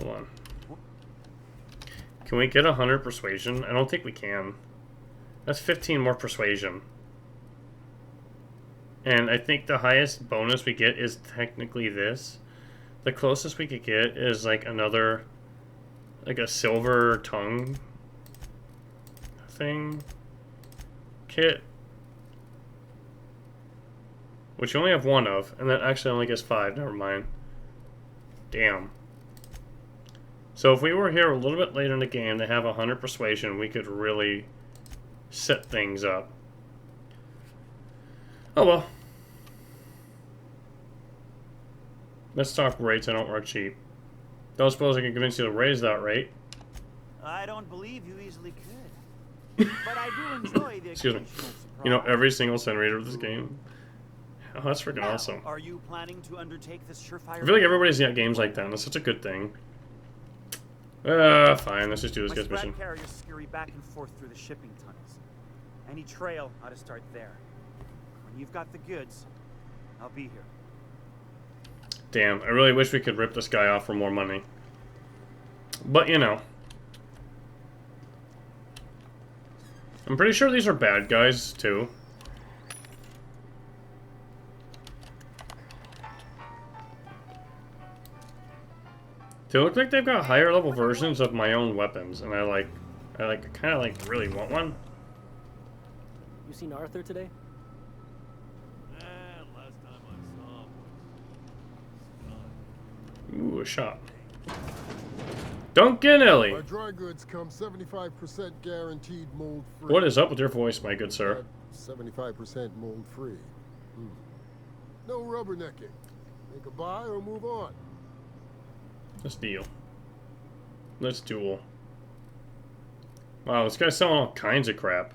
Hold on. Can we get 100 persuasion? I don't think we can. That's 15 more persuasion. And I think the highest bonus we get is technically this. The closest we could get is like another, like a silver tongue thing kit. Which you only have one of, and that actually only gets 5, never mind. Damn. So if we were here a little bit later in the game to have 100 persuasion, we could really set things up. Oh well. Let's talk rates. I don't work cheap. Don't suppose I can convince you to raise that rate. I don't believe you easily could. But I do enjoy the Excuse me. occasional You know surprise. every single centimeter of this game. Oh, that's freaking Now, awesome. Are you planning to undertake this surefire? I feel like everybody's got games like that, and it's such a good thing. Fine. Let's just do this My guy's Sprat mission. carriers scurry back and forth through the shipping tunnels. Any trail ought to start there. When you've got the goods, I'll be here. Damn, I really wish we could rip this guy off for more money. But, you know. I'm pretty sure these are bad guys, too. They look like they've got higher level versions of my own weapons, and I kind of like really want one. You seen Arthur today? Last time I saw him was Ooh, a shot. Duncan Ellie. Our dry goods come 75% guaranteed mold free. What is up with your voice, my good sir? 75% mold free. No rubbernecking. Make a buy or move on. Let's deal. Let's duel. Wow, this guy's selling all kinds of crap.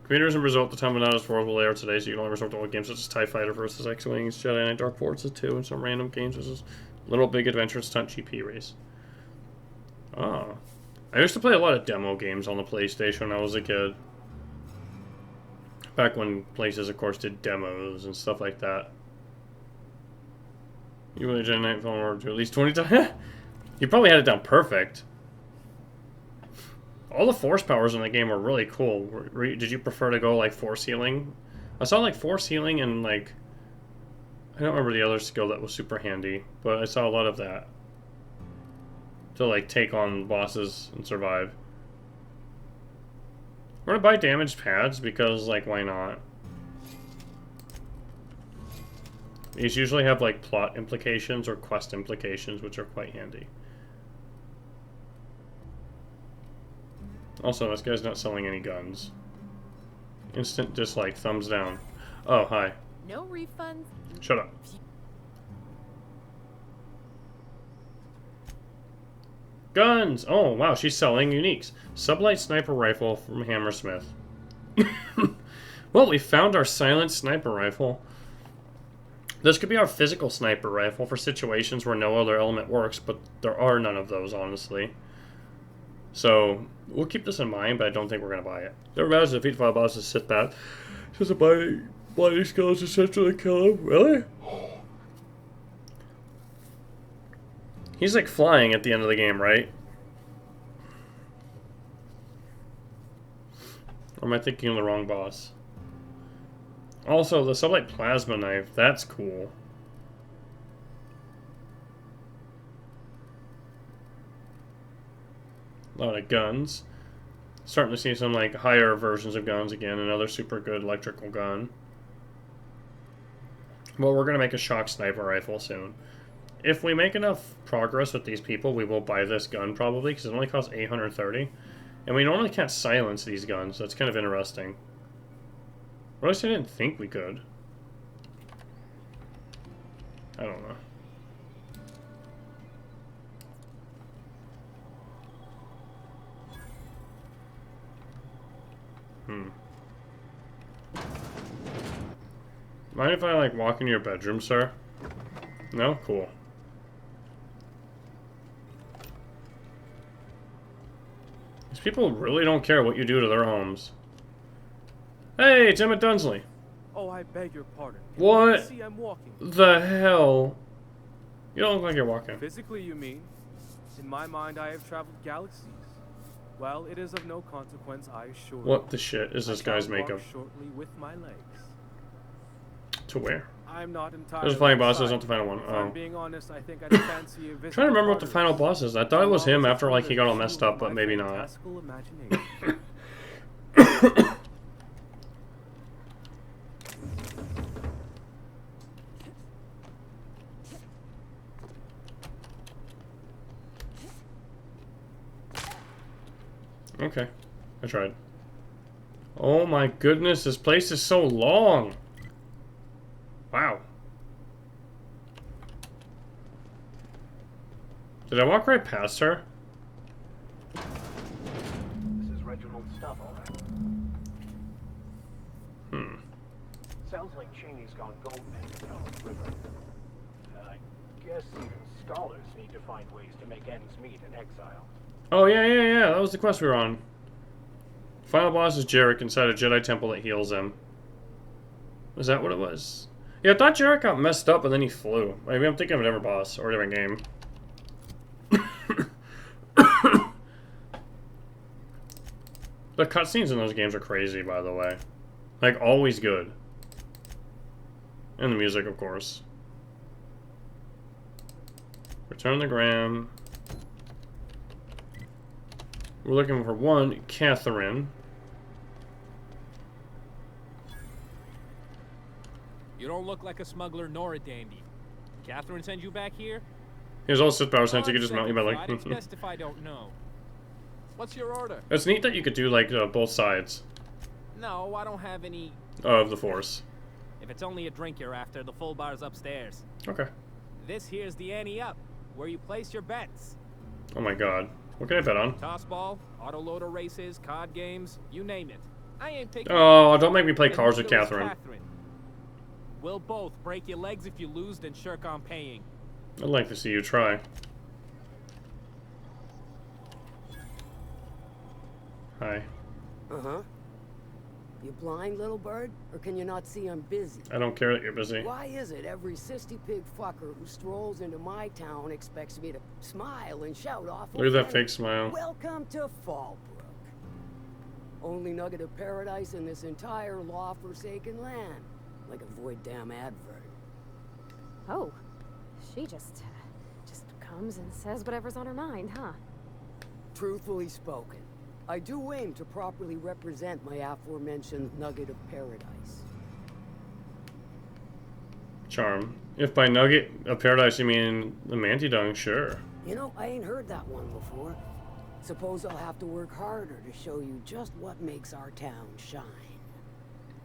Creators and result the time of not as affordable layout today, so you can only resort to old games such as TIE Fighter versus X-Wings, Jedi Knight Dark Forces 2, and some random games such as Little Big Adventure and Stunt GP Race. Ah. I used to play a lot of demo games on the PlayStation when I was a kid. Back when places, of course, did demos and stuff like that. You really Jedi Knight film or at least 20 times? You probably had it down perfect. All the force powers in the game were really cool. Did you prefer to go like force healing? I saw like force healing and like I don't remember the other skill that was super handy, but I saw a lot of that to like take on bosses and survive. We're gonna buy damaged pads because like why not? These usually have like plot implications or quest implications, which are quite handy. Also, this guy's not selling any guns. Instant dislike, thumbs down. Oh, hi. No refunds. Shut up. Guns! Oh, wow, she's selling uniques. Sublight sniper rifle from Hammersmith. Well, we found our silent sniper rifle. This could be our physical sniper rifle for situations where no other element works, but there are none of those, honestly. So, we'll keep this in mind, but I don't think we're going to buy it. Never matters to defeat 5 bosses, sit back. Just a bloody skills essentially kill him. Really? He's like flying at the end of the game, right? Or am I thinking of the wrong boss? Also, the sublight plasma knife, that's cool. A lot of guns. Starting to see some like higher versions of guns again. Another super good electrical gun. Well, we're going to make a shock sniper rifle soon. If we make enough progress with these people, we will buy this gun probably, because it only costs 830. And we normally can't silence these guns, so it's kind of interesting. Or at least I didn't think we could. I don't know. Mind if I, like, walk in your bedroom, sir? No? Cool. These people really don't care what you do to their homes. Hey, it's Emmett Dunsley. Oh, I beg your pardon. What See, I'm walking. the hell? You don't look like you're walking. Physically, you mean? In my mind, I have traveled galaxies. Well, it is of no consequence, I assure you. What the shit is this guy's I shall walk makeup? shortly with my legs. To where? I'm not entirely. There's a final boss, there's not the final one. If Oh. I'm being honest, I think I'd fancy a visit. I'm trying to remember what the to final boss is. I thought it was him after like he got all messed up, but my maybe not. fantastical imagination. Okay, I tried. Oh my goodness, this place is so long. Wow. Did I walk right past her? This is Reginald's stuff, all right. Sounds like Cheney's gone gold mending down the river. I guess even scholars need to find ways to make ends meet in exile. Oh yeah. That was the quest we were on. Final boss is Jarek inside a Jedi temple that heals him. Is that what it was? Yeah, I thought Jarek got messed up and then he flew. Maybe I'm thinking of a different boss or a different game. The cutscenes in those games are crazy, by the way. Like, always good. And the music, of course. Return the gram. We're looking for one, Catherine. You don't look like a smuggler nor a dandy. Catherine sent you back here? Here's all Sith power sense, you could just mount you by like... It's best if I don't know. What's your order? It's neat that you could do like both sides No, I don't have any... of the Force. If it's only a drink you're after, the full bar's upstairs. Okay. This here's the ante up, where you place your bets. Oh my god. What can I bet on? Toss ball, autoloader races, card games, you name it. I ain't picking... Oh, don't make me play And cards with neither is Catherine. We'll both break your legs if you lose, then shirk on paying. I'd like to see you try. Hi. Uh-huh. You blind, little bird? Or can you not see I'm busy? I don't care that you're busy. Why is it every sissy pig fucker who strolls into my town expects me to smile and shout off? Look at that fake smile. Welcome to Fallbrook. Only nugget of paradise in this entire law-forsaken land. Like a void damn advert. Oh, she just comes and says whatever's on her mind, huh? Truthfully spoken, I do aim to properly represent my aforementioned nugget of paradise. Charm. If by nugget of paradise you mean the Mantidung, sure. You know, I ain't heard that one before. Suppose I'll have to work harder to show you just what makes our town shine.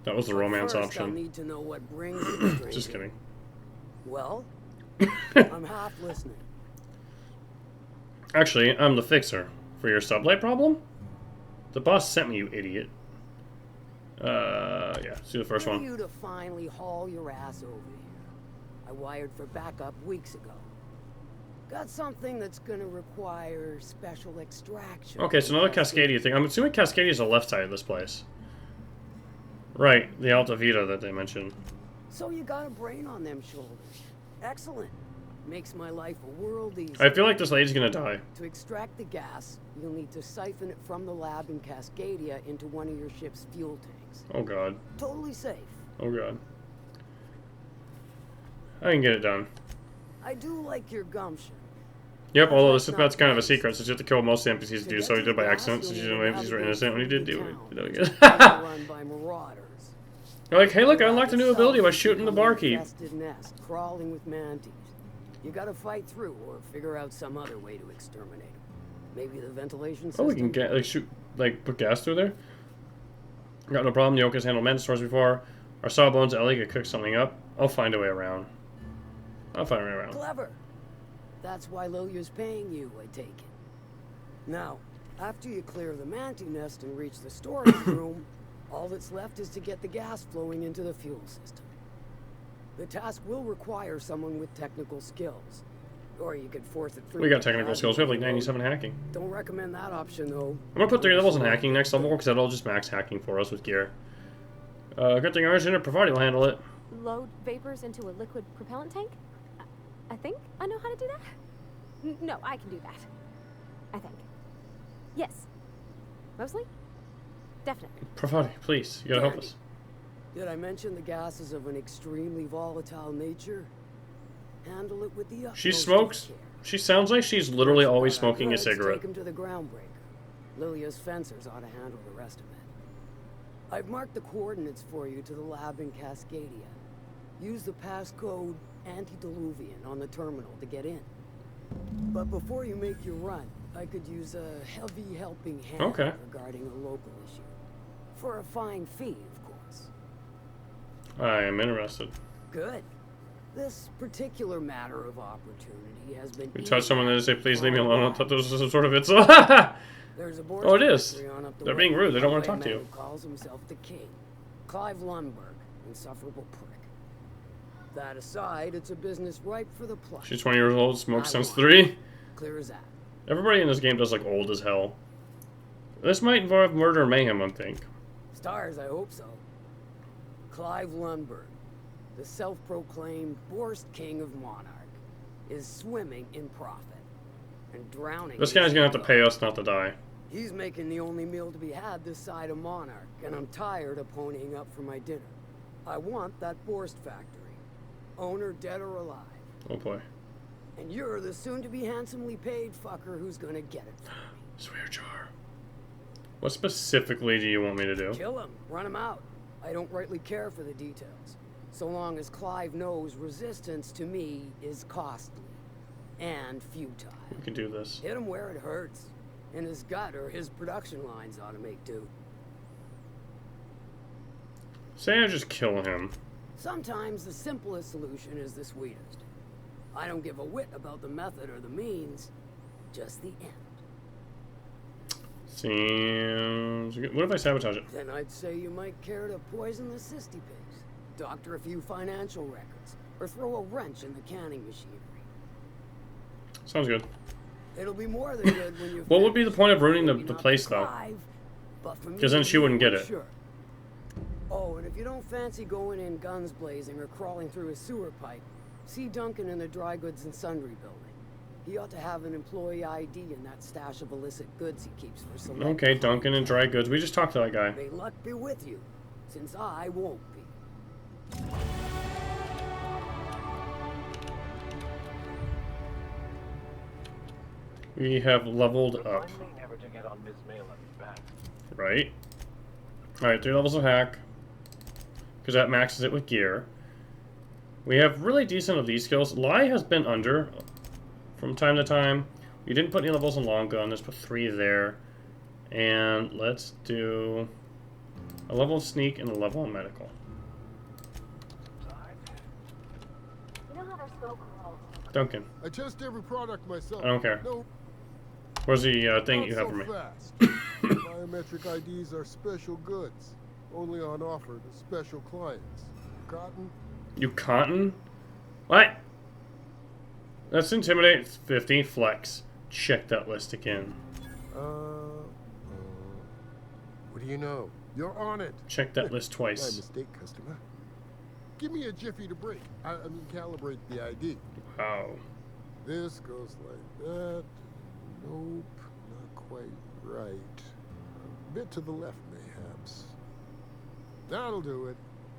That was the romance First, option. I'll need to know what brings you to Just kidding. Well, I'm half listening. Actually, I'm the fixer. For your sublight problem? The boss sent me, you idiot. Yeah, let's do the first For one. you to finally haul your ass over here. I wired for backup weeks ago. Got something that's gonna require special extraction. Okay, so another Cascadia thing. I'm assuming Cascadia is the left side of this place. Right, the Alta Vita that they mentioned. So you got a brain on them shoulders. Excellent. Makes my life a world easier. I feel like this lady's gonna die. To extract the gas, you'll need to siphon it from the lab in Cascadia into one of your ship's fuel tanks. Oh god. Totally safe. Oh god. I can get it done. I do like your gumption. Yep, although that's kind of a secret, since you have to kill most of the NPCs to do so. He did by accident, since you know NPCs were innocent when he did do it. Run by marauders. You're like, hey look, I unlocked a new ability by shooting the barkeep. Infested nest, crawling with mantis. You gotta fight through or figure out some other way to exterminate them. Maybe the ventilation system. Oh, we can get put gas through there. Got no problem. The Yokas handled Mantisors before. Our Sawbones Ellie could cook something up. I'll find a way around. I'll find a way around. Clever. That's why Lilia's paying you, I take it. Now, after you clear the mantis nest and reach the storage room, all that's left is to get the gas flowing into the fuel system. The task will require someone with technical skills. Or you could force it through. We got technical skills. We have like 97 hacking. Don't recommend that option, though. I'm gonna put 3 levels in hacking next level, because that'll just max hacking for us with gear. Good thing ours in Provided will handle it. Load vapors into a liquid propellant tank? I think I know how to do that. No, I can do that. I think. Yes. Mostly? Definitely. Provided, please. You gotta help us. Did I mention the gas is of an extremely volatile nature? Handle it with the utmost She smokes. She sounds like she's literally always smoking a Let's cigarette. Take him to the groundbreaker. Lilia's fencers ought to handle the rest of it. I've marked the coordinates for you to the lab in Cascadia. Use the passcode Antediluvian on the terminal to get in. But before you make your run, I could use a heavy helping hand regarding a local issue. For a fine fee, of course. I am interested. Good. This particular matter of opportunity has been... We touch someone and they say, please leave me alone. I thought this was some sort of it's... There's a oh, it is. They're being rude. They don't want to talk to you. Calls himself the King. Clive Lundberg, insufferable prick. That aside, it's a business ripe for the pluck. She's 20 years old, smoked since 3. Clear as that. Everybody in this game does like old as hell. This might involve murder and mayhem, I think. Stars, I hope so. Clive Lundberg, the self-proclaimed Borst King of Monarch, is swimming in profit and drowning. This guy's gonna have to pay us not to die. He's making the only meal to be had this side of Monarch, and I'm tired of ponying up for my dinner. I want that Borst factory. Owner dead or alive. Oh boy. And you're the soon-to-be handsomely paid fucker who's gonna get it for me. Swear jar. What specifically do you want me to do? Kill him. Run him out. I don't rightly care for the details. So long as Clive knows resistance to me is costly. And futile. We can do this. Hit him where it hurts. In his gut, or his production lines ought to make do. Say I just kill him. Sometimes the simplest solution is the sweetest. I don't give a whit about the method or the means, just the end. Seems good. What if I sabotage it? Then I'd say you might care to poison the cysty pigs, doctor a few financial records, or throw a wrench in the canning machinery. Sounds good. It'll be more than good when you. What would be the point of ruining the place, though? Because then she wouldn't get it. Sure. Oh, and if you don't fancy going in guns blazing or crawling through a sewer pipe, see Duncan in the dry goods and sundry building. He ought to have an employee ID in that stash of illicit goods he keeps for select. Okay, Duncan and dry goods. We just talked to that guy. May luck be with you, since I won't be. We have leveled up. Remind me never to get on Ms. Malin's back. Right. Alright, 3 levels of hack. Because that maxes it with gear. We have really decent of these skills. Lie has been under from time to time. We didn't put any levels in long gun. Let's put 3 there. And let's do a level of sneak and a level of medical. You know how their scope rolls. Duncan. I test every product myself. I don't care. No, Where's the thing not you have so for me? fast. Biometric IDs are special goods, only on offer to special clients. Cotton? You cotton? What? Let's intimidate 50 flex. Check that list again. What do you know? You're on it. Check that list My twice. mistake, customer. Give me a jiffy to break. I mean, calibrate the ID. Wow. This goes like that. Nope, not quite right. A bit to the left, mayhaps. That'll do it.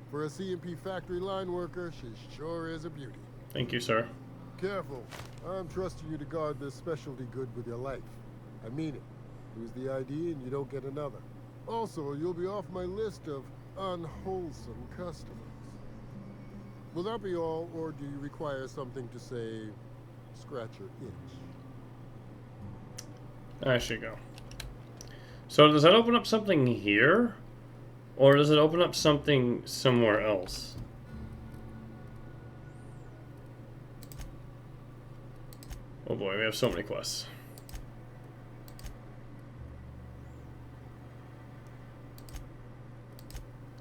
For a CMP factory line worker, she sure is a beauty. Thank you, sir. Careful. I'm trusting you to guard this specialty good with your life. I mean it. Lose the ID and you don't get another. Also, you'll be off my list of unwholesome customers. Will that be all, or do you require something to say, scratch your itch? I should go. So does that open up something here? Or does it open up something somewhere else? Oh boy, we have so many quests.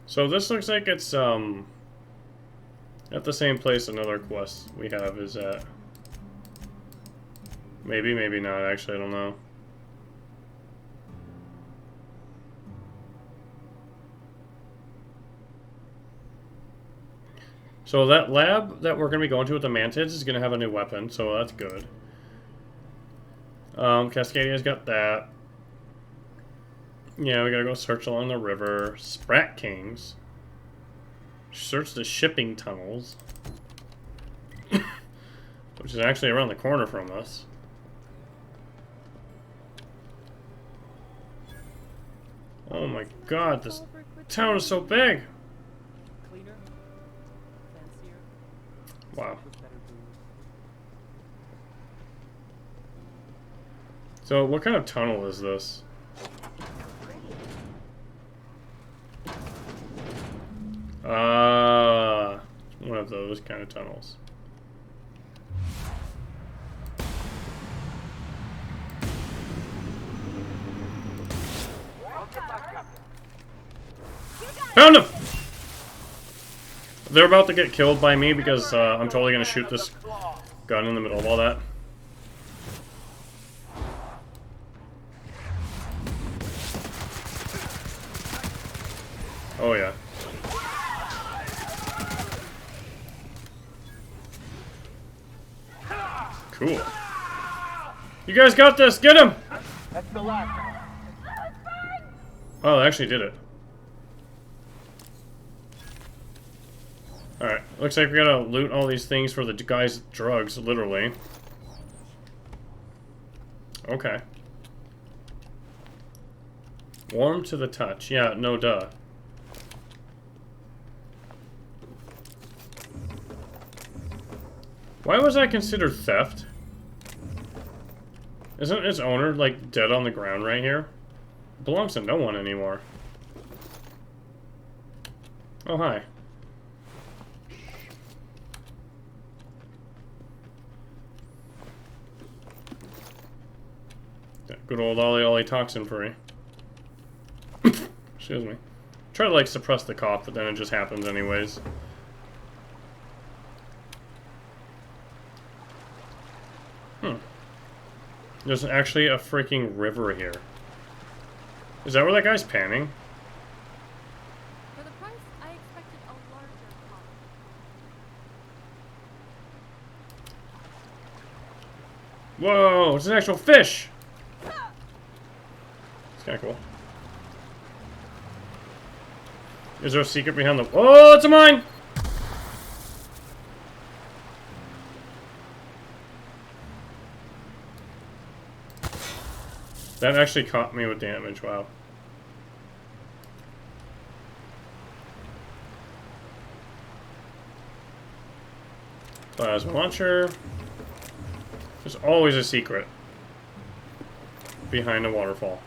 So this looks like it's at the same place another quest we have is at. Maybe, maybe not, actually, I don't know. So that lab that we're going to be going to with the Mantids is going to have a new weapon, so that's good. Cascadia's got that. Yeah, we gotta go search along the river. Sprat Kings. Search the shipping tunnels. Which is actually around the corner from us. Oh my god, this town is so big! Wow. So, what kind of tunnel is this? One of those kind of tunnels. Found him! They're about to get killed by me because I'm totally gonna shoot this gun in the middle of all that. Oh yeah. Cool. You guys got this! Get him! That's the last. Oh, they actually did it. Alright, looks like we gotta loot all these things for the guy's drugs, literally. Okay. Warm to the touch. Yeah, no duh. Why was that considered theft? Isn't its owner, like, dead on the ground right here? It belongs to no one anymore. Oh, hi. Good old Ollie Ollie toxin free. Excuse me. Try to, like, suppress the cough, but then it just happens anyways. There's actually a freaking river here. Is that where that guy's panning? For the price, I expected a larger pop. Whoa, it's an actual fish! It's kinda cool. Is there a secret behind the... Oh, it's a mine! That actually caught me with damage, wow. Plasma launcher. There's always a secret behind a waterfall.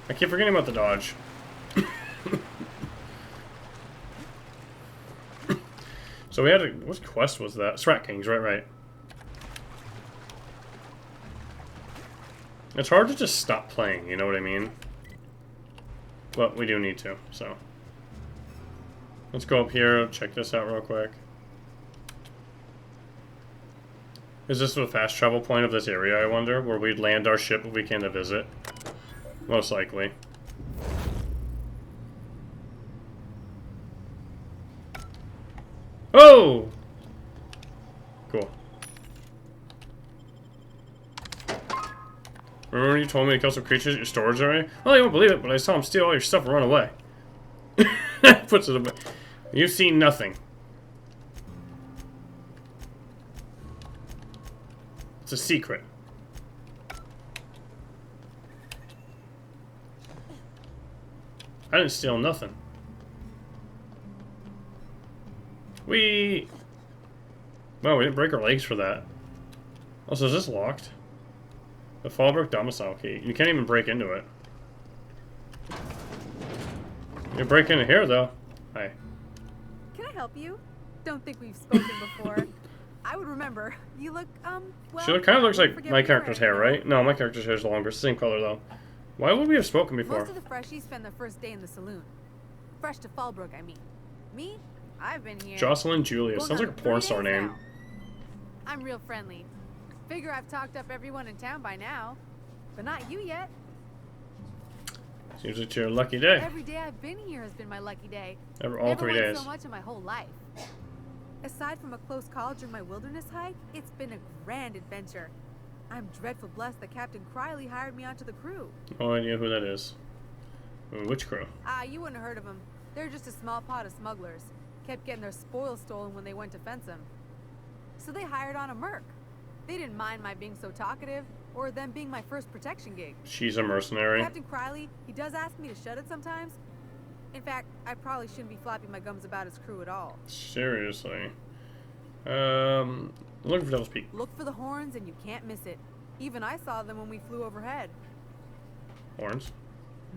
I keep forgetting about the dodge. So we had a... What quest was that? Strat Kings, right. It's hard to just stop playing, you know what I mean? But we do need to, so... Let's go up here, check this out real quick. Is this the fast travel point of this area, I wonder? Where we'd land our ship if we came to visit? Most likely. Oh! Cool. Remember when you told me to kill some creatures at your storage area? Well, you won't believe it, but I saw them steal all your stuff and run away. Puts it away. You've seen nothing. It's a secret. I didn't steal nothing. Well, we didn't break our legs for that. Also, is this locked? The Fallbrook domicile key. You can't even break into it. You break into here, though. Hi. Can I help you? Don't think we've spoken before. I would remember. You look, well... She kind of looks like my character's hair, right? No, my character's hair is longer. Same color, though. Why would we have spoken before? Most of the freshies spend their first day in the saloon. Fresh to Fallbrook, I mean. Me? I've been here. Jocelyn Julia. Sounds like a porn star name. Now. I'm real friendly. Figure I've talked up everyone in town by now. But not you yet. Seems like your lucky day. Every day I've been here has been my lucky day. All 3 days. So much in my whole life. Aside from a close call during my wilderness hike, it's been a grand adventure. I'm dreadful blessed that Captain Criley hired me onto the crew. No idea who that is. Which crew? You wouldn't have heard of them. They're just a small pot of smugglers. Kept getting their spoils stolen when they went to fence them. So they hired on a merc. They didn't mind my being so talkative, or them being my first protection gig. She's a mercenary. Captain Criley, he does ask me to shut it sometimes. In fact, I probably shouldn't be flapping my gums about his crew at all. Seriously. Looking for Devil's Peak. Look for the horns and you can't miss it. Even I saw them when we flew overhead. Horns?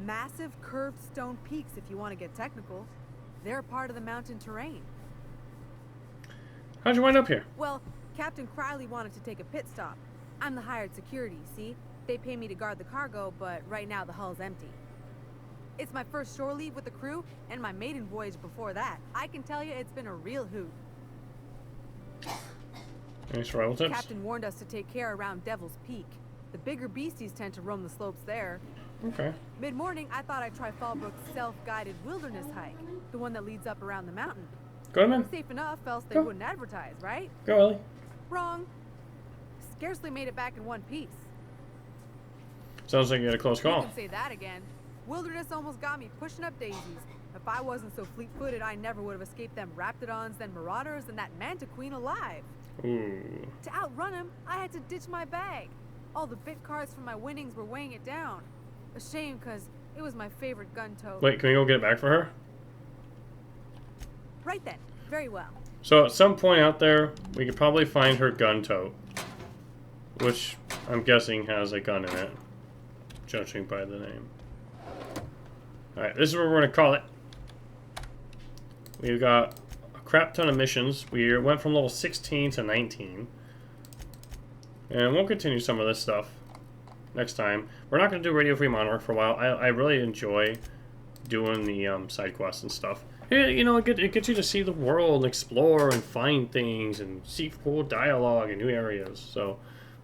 Massive curved stone peaks if you want to get technical. They're part of the mountain terrain. How'd you wind up here? Well, Captain Criley wanted to take a pit stop. I'm the hired security, see? They pay me to guard the cargo, but right now the hull's empty. It's my first shore leave with the crew, and my maiden voyage before that. I can tell you it's been a real hoot. Any survival tips? Captain warned us to take care around Devil's Peak. The bigger beasties tend to roam the slopes there. Okay. Mid-morning, I thought I'd try Fallbrook's self-guided wilderness hike, the one that leads up around the mountain. Go, man. Safe enough, else they wouldn't advertise, right? Go, Ellie. Wrong. Scarcely made it back in one piece. Sounds like you had a close call. You can say that again. Wilderness almost got me pushing up daisies. If I wasn't so fleet-footed, I never would have escaped them raptidons, then marauders, and that manta queen alive. Ooh. To outrun him, I had to ditch my bag. All the bit cards from my winnings were weighing it down. A shame, because it was my favorite gun tote. Wait, can we go get it back for her? Right then. Very well. So at some point out there, we could probably find her gun tote. Which I'm guessing has a gun in it. Judging by the name. Alright, this is what we're going to call it. We've got a crap ton of missions. We went from level 16 to 19. And we'll continue some of this stuff next time. We're not going to do Radio Free Monarch for a while. I really enjoy doing the side quests and stuff. You know, it gets you to see the world and explore and find things and see cool dialogue in new areas. So,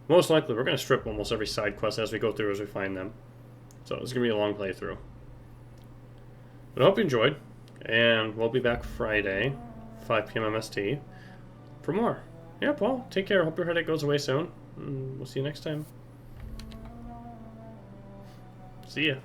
most likely, we're going to strip almost every side quest as we go through, as we find them. So, it's going to be a long playthrough. But I hope you enjoyed. And we'll be back Friday, 5 p.m. MST, for more. Yeah, well, take care. Hope your headache goes away soon. We'll see you next time. See ya.